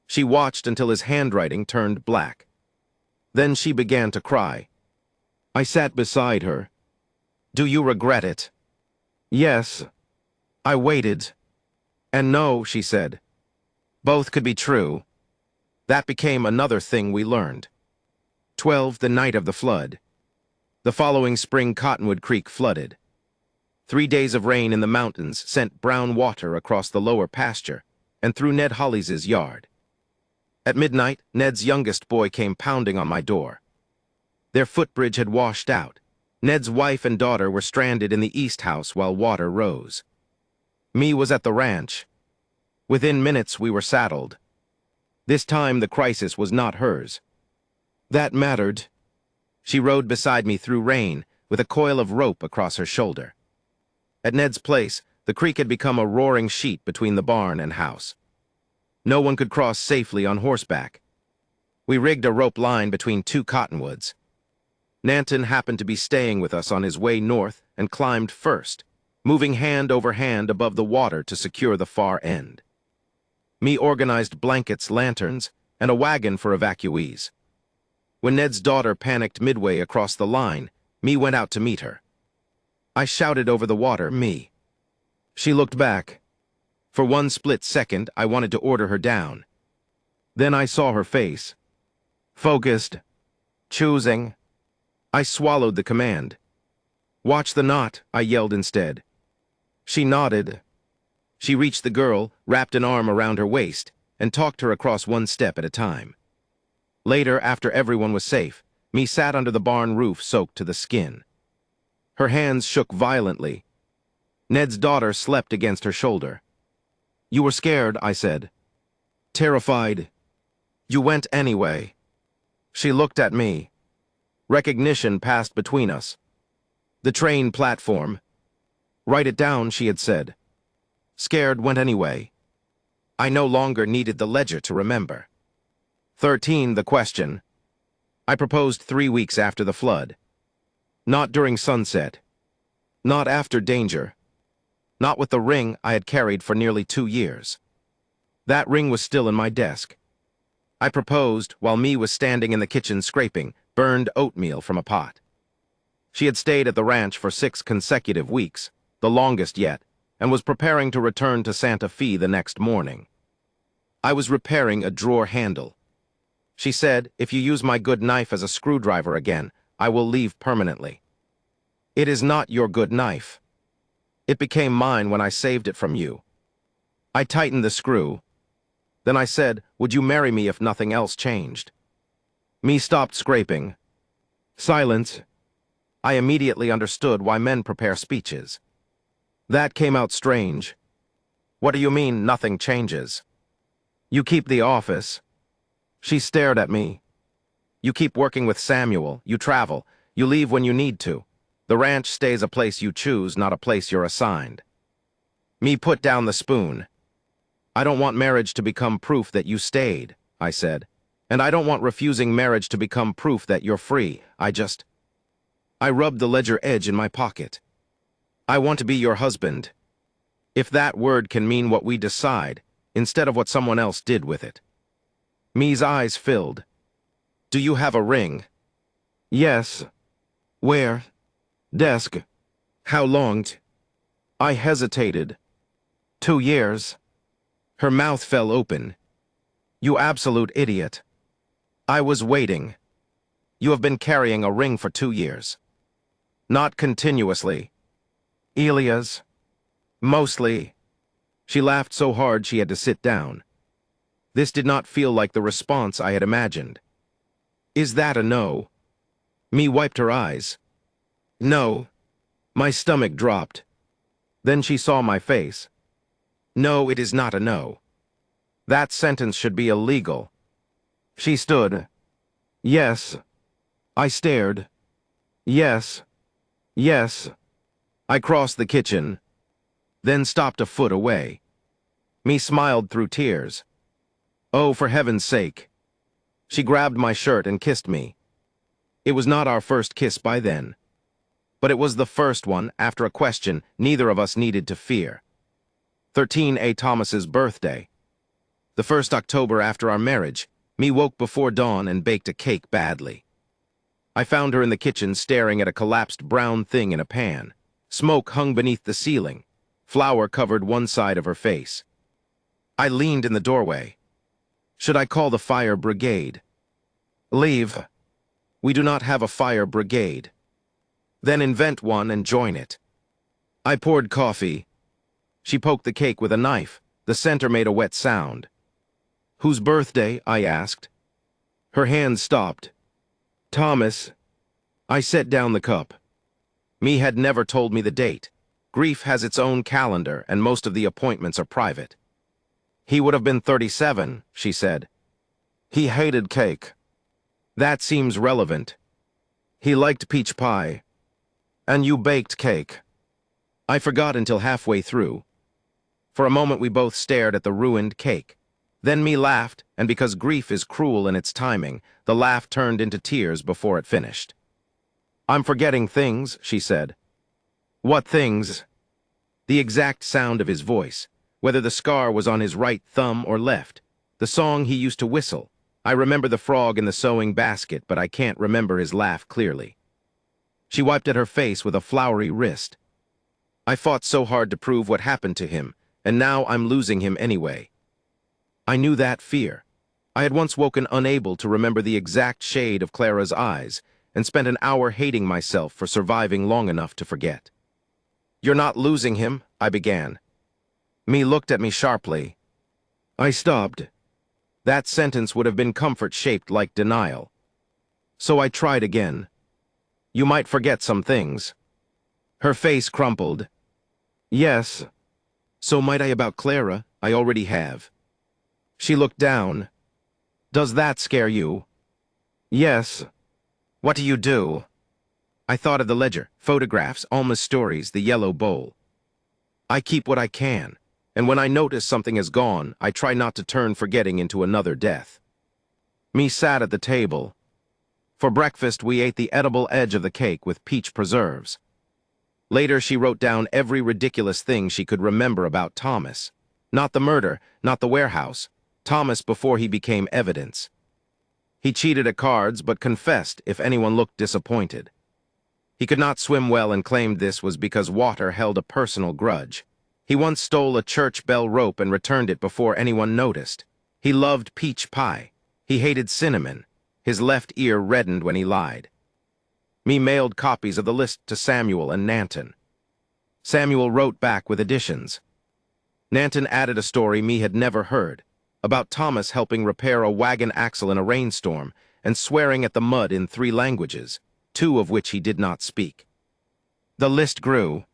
She watched until his handwriting turned black. Then she began to cry. I sat beside her. Do you regret it? Yes. I waited. And no, she said. Both could be true. That became another thing we learned. 12, the night of the flood. The following spring Cottonwood Creek flooded. 3 days of rain in the mountains sent brown water across the lower pasture and through Ned Hollies' yard. At midnight, Ned's youngest boy came pounding on my door. Their footbridge had washed out. Ned's wife and daughter were stranded in the east house while water rose. Me was at the ranch. Within minutes we were saddled. This time the crisis was not hers. That mattered. She rode beside me through rain, with a coil of rope across her shoulder. At Ned's place, the creek had become a roaring sheet between the barn and house. No one could cross safely on horseback. We rigged a rope line between two cottonwoods. Nanton happened to be staying with us on his way north and climbed first, moving hand over hand above the water to secure the far end. Me organized blankets, lanterns, and a wagon for evacuees. When Ned's daughter panicked midway across the line, me went out to meet her. I shouted over the water, "Me." She looked back. For one split second, I wanted to order her down. Then I saw her face. Focused. Choosing. I swallowed the command. "Watch the knot," I yelled instead. She nodded. She reached the girl, wrapped an arm around her waist, and talked her across one step at a time. Later, after everyone was safe, me sat under the barn roof soaked to the skin. Her hands shook violently. Ned's daughter slept against her shoulder. "You were scared," I said. "Terrified. You went anyway." She looked at me. Recognition passed between us. "The train platform." "Write it down," she had said. Scared, went anyway. I no longer needed the ledger to remember. 13, the question. I proposed 3 weeks after the flood. Not during sunset. Not after danger. Not with the ring I had carried for nearly 2 years. That ring was still in my desk. I proposed while me was standing in the kitchen scraping burned oatmeal from a pot. She had stayed at the ranch for 6 consecutive weeks, the longest yet, and was preparing to return to Santa Fe the next morning. I was repairing a drawer handle. She said, "If you use my good knife as a screwdriver again, I will leave permanently." "It is not your good knife. It became mine when I saved it from you." I tightened the screw. Then I said, "Would you marry me if nothing else changed?" Me stopped scraping. Silence. I immediately understood why men prepare speeches. That came out strange. "What do you mean, nothing changes?" "You keep the office." She stared at me. "You keep working with Samuel, you travel, you leave when you need to. The ranch stays a place you choose, not a place you're assigned." Me put down the spoon. "I don't want marriage to become proof that you stayed," I said. "And I don't want refusing marriage to become proof that you're free. I rubbed the ledger edge in my pocket. "I want to be your husband. If that word can mean what we decide, instead of what someone else did with it." Me's eyes filled. "Do you have a ring?" "Yes." "Where?" "Desk." "How long?" I hesitated. 2 years. Her mouth fell open. "You absolute idiot." I was waiting. "You have been carrying a ring for 2 years." "Not continuously." "Elias." "Mostly." She laughed so hard she had to sit down. This did not feel like the response I had imagined. "Is that a no?" Me wiped her eyes. "No." My stomach dropped. Then she saw my face. "No, it is not a no. That sentence should be illegal." She stood. "Yes." I stared. "Yes. Yes." I crossed the kitchen, then stopped a foot away. Me smiled through tears. "Oh, for heaven's sake." She grabbed my shirt and kissed me. It was not our first kiss by then, but it was the first one after a question neither of us needed to fear. 13A Thomas's birthday. The 1st October after our marriage, me woke before dawn and baked a cake badly. I found her in the kitchen staring at a collapsed brown thing in a pan. Smoke hung beneath the ceiling. Flour covered one side of her face. I leaned in the doorway. Should I call the fire brigade? "Leave. We do not have a fire brigade." "Then invent one and join it." I poured coffee. She poked the cake with a knife. The center made a wet sound. "Whose birthday?" I asked. Her hand stopped. "Thomas." I set down the cup. Me had never told me the date. Grief has its own calendar, and most of the appointments are private. He would have been 37, she said. He hated cake. That seems relevant. He liked peach pie. And you baked cake. I forgot until halfway through. For a moment we both stared at the ruined cake. Then me laughed, and because grief is cruel in its timing, the laugh turned into tears before it finished. I'm forgetting things, she said. What things? The exact sound of his voice, whether the scar was on his right thumb or left, the song he used to whistle. I remember the frog in the sewing basket, but I can't remember his laugh clearly. She wiped at her face with a floury wrist. I fought so hard to prove what happened to him, and now I'm losing him anyway. I knew that fear. I had once woken unable to remember the exact shade of Clara's eyes, and spent an hour hating myself for surviving long enough to forget. You're not losing him, I began. Me looked at me sharply. I stopped. That sentence would have been comfort-shaped like denial. So I tried again. You might forget some things. Her face crumpled. Yes. So might I about Clara? I already have. She looked down. Does that scare you? Yes. What do you do? I thought of the ledger, photographs, Alma's stories, the yellow bowl. I keep what I can, and when I notice something is gone, I try not to turn forgetting into another death. Me sat at the table. For breakfast, we ate the edible edge of the cake with peach preserves. Later, she wrote down every ridiculous thing she could remember about Thomas. Not the murder, not the warehouse. Thomas before he became evidence. He cheated at cards, but confessed if anyone looked disappointed. He could not swim well and claimed this was because water held a personal grudge. He once stole a church bell rope and returned it before anyone noticed. He loved peach pie. He hated cinnamon. His left ear reddened when he lied. Me mailed copies of the list to Samuel and Nanton. Samuel wrote back with additions. Nanton added a story me had never heard, about Thomas helping repair a wagon axle in a rainstorm and swearing at the mud in 3 languages, 2 of which he did not speak. The list grew.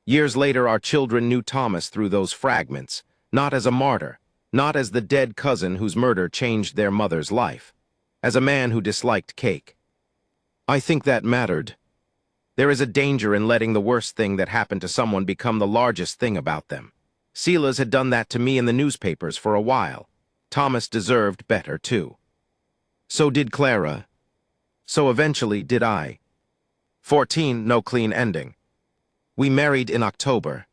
Years later, our children knew Thomas through those fragments, not as a martyr, not as the dead cousin whose murder changed their mother's life, as a man who disliked cake. I think that mattered. There is a danger in letting the worst thing that happened to someone become the largest thing about them. Silas had done that to me in the newspapers for a while. Thomas deserved better, too. So did Clara. So eventually did I. 14, no clean ending. We married in October.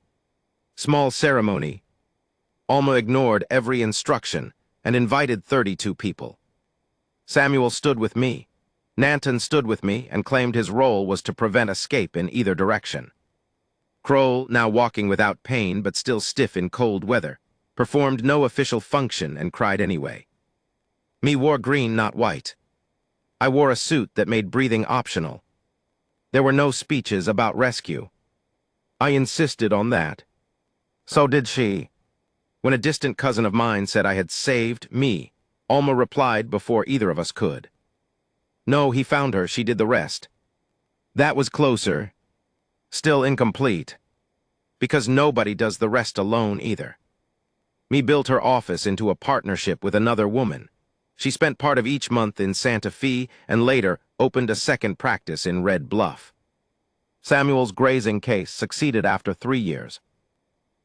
Small ceremony. Alma ignored every instruction and invited 32 people. Samuel stood with me. Nanton stood with me and claimed his role was to prevent escape in either direction. Kroll, now walking without pain but still stiff in cold weather, performed no official function and cried anyway. Me wore green, not white. I wore a suit that made breathing optional. There were no speeches about rescue. I insisted on that. So did she. When a distant cousin of mine said I had saved me, Alma replied before either of us could. No, he found her, she did the rest. That was closer. Still incomplete. Because nobody does the rest alone either. Me built her office into a partnership with another woman. She spent part of each month in Santa Fe and later opened a second practice in Red Bluff. Samuel's grazing case succeeded after 3 years.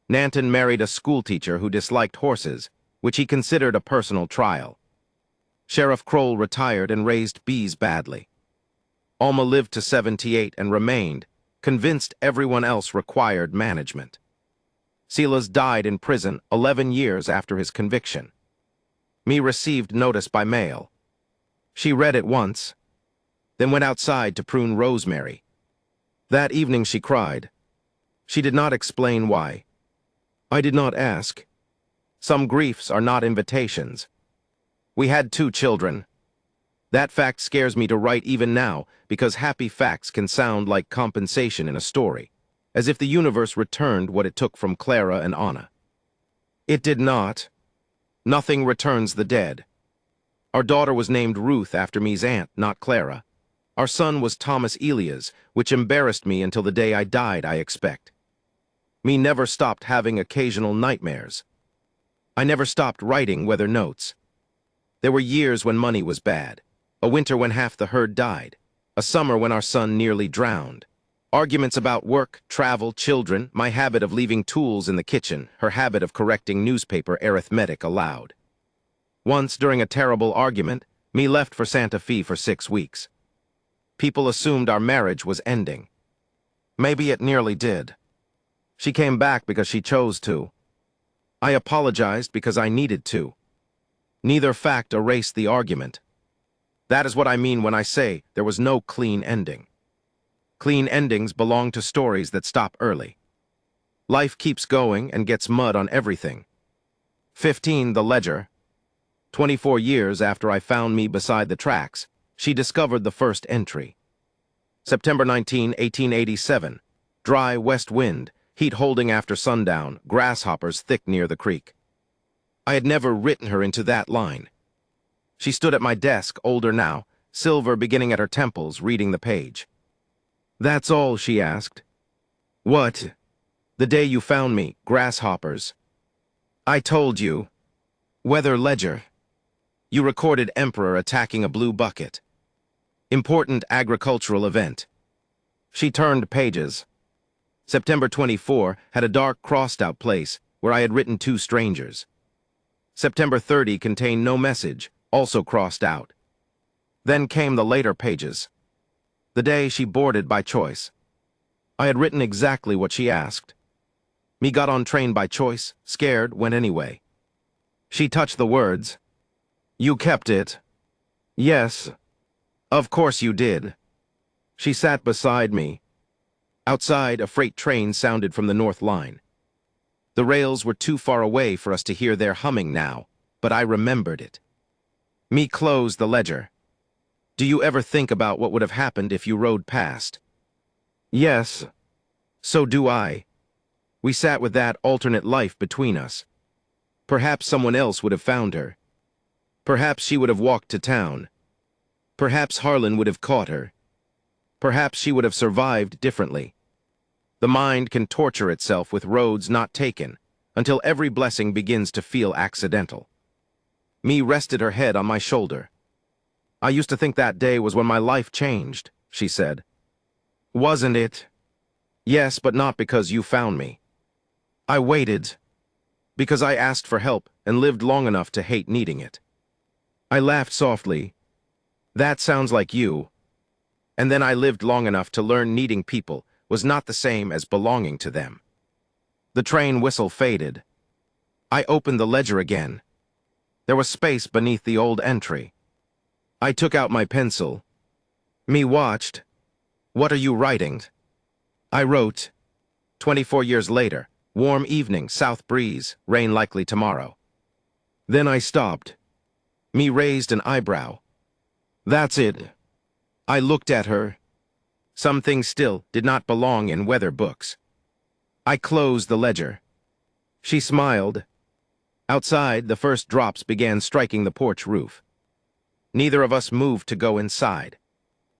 Nanton married a schoolteacher who disliked horses, which he considered a personal trial. Sheriff Kroll retired and raised bees badly. Alma lived to 78 and remained, convinced everyone else required management. Silas died in prison 11 years after his conviction. Me received notice by mail. She read it once, then went outside to prune rosemary. That evening she cried. She did not explain why. I did not ask. Some griefs are not invitations. We had 2 children. That fact scares me to write even now because happy facts can sound like compensation in a story, as if the universe returned what it took from Clara and Anna. It did not. Nothing returns the dead. Our daughter was named Ruth after me's aunt, not Clara. Our son was Thomas Elias, which embarrassed me until the day I died, I expect. Me never stopped having occasional nightmares. I never stopped writing weather notes. There were years when money was bad, a winter when half the herd died, a summer when our son nearly drowned. Arguments about work, travel, children, my habit of leaving tools in the kitchen, her habit of correcting newspaper arithmetic aloud. Once, during a terrible argument, me left for Santa Fe for 6 weeks. People assumed our marriage was ending. Maybe it nearly did. She came back because she chose to. I apologized because I needed to. Neither fact erased the argument. That is what I mean when I say there was no clean ending. Clean endings belong to stories that stop early. Life keeps going and gets mud on everything. 15, the ledger. 24 years after I found me beside the tracks, she discovered the first entry. September 19, 1887. Dry west wind, heat holding after sundown, grasshoppers thick near the creek. I had never written her into that line. She stood at my desk, older now, silver beginning at her temples, reading the page. "That's all?" she asked. "What?" "The day you found me, grasshoppers." "I told you." "Weather ledger." "You recorded Emperor attacking a blue bucket." "Important agricultural event." She turned pages. September 24 had a dark crossed-out place where I had written 2 strangers. September 30 contained no message, also crossed out. Then came the later pages. The day she boarded by choice. I had written exactly what she asked. Me got on train by choice, scared, went anyway. She touched the words. "You kept it." "Yes." "Of course you did." She sat beside me. Outside, a freight train sounded from the North Line. The rails were too far away for us to hear their humming now, but I remembered it. Me closed the ledger. "Do you ever think about what would have happened if you rode past?" "Yes." "So do I." We sat with that alternate life between us. Perhaps someone else would have found her. Perhaps she would have walked to town. Perhaps Harlan would have caught her. Perhaps she would have survived differently. The mind can torture itself with roads not taken until every blessing begins to feel accidental. Me rested her head on my shoulder. "I used to think that day was when my life changed," she said. "Wasn't it?" "Yes, but not because you found me. I waited. Because I asked for help and lived long enough to hate needing it." I laughed softly. "That sounds like you." And then I lived long enough to learn needing people was not the same as belonging to them. The train whistle faded. I opened the ledger again. There was space beneath the old entry. I took out my pencil. Me watched. "What are you writing?" I wrote, 24 years later, warm evening, south breeze, rain likely tomorrow. Then I stopped. Me raised an eyebrow. "That's it." I looked at her. Some things still did not belong in weather books. I closed the ledger. She smiled. Outside, the first drops began striking the porch roof. Neither of us moved to go inside.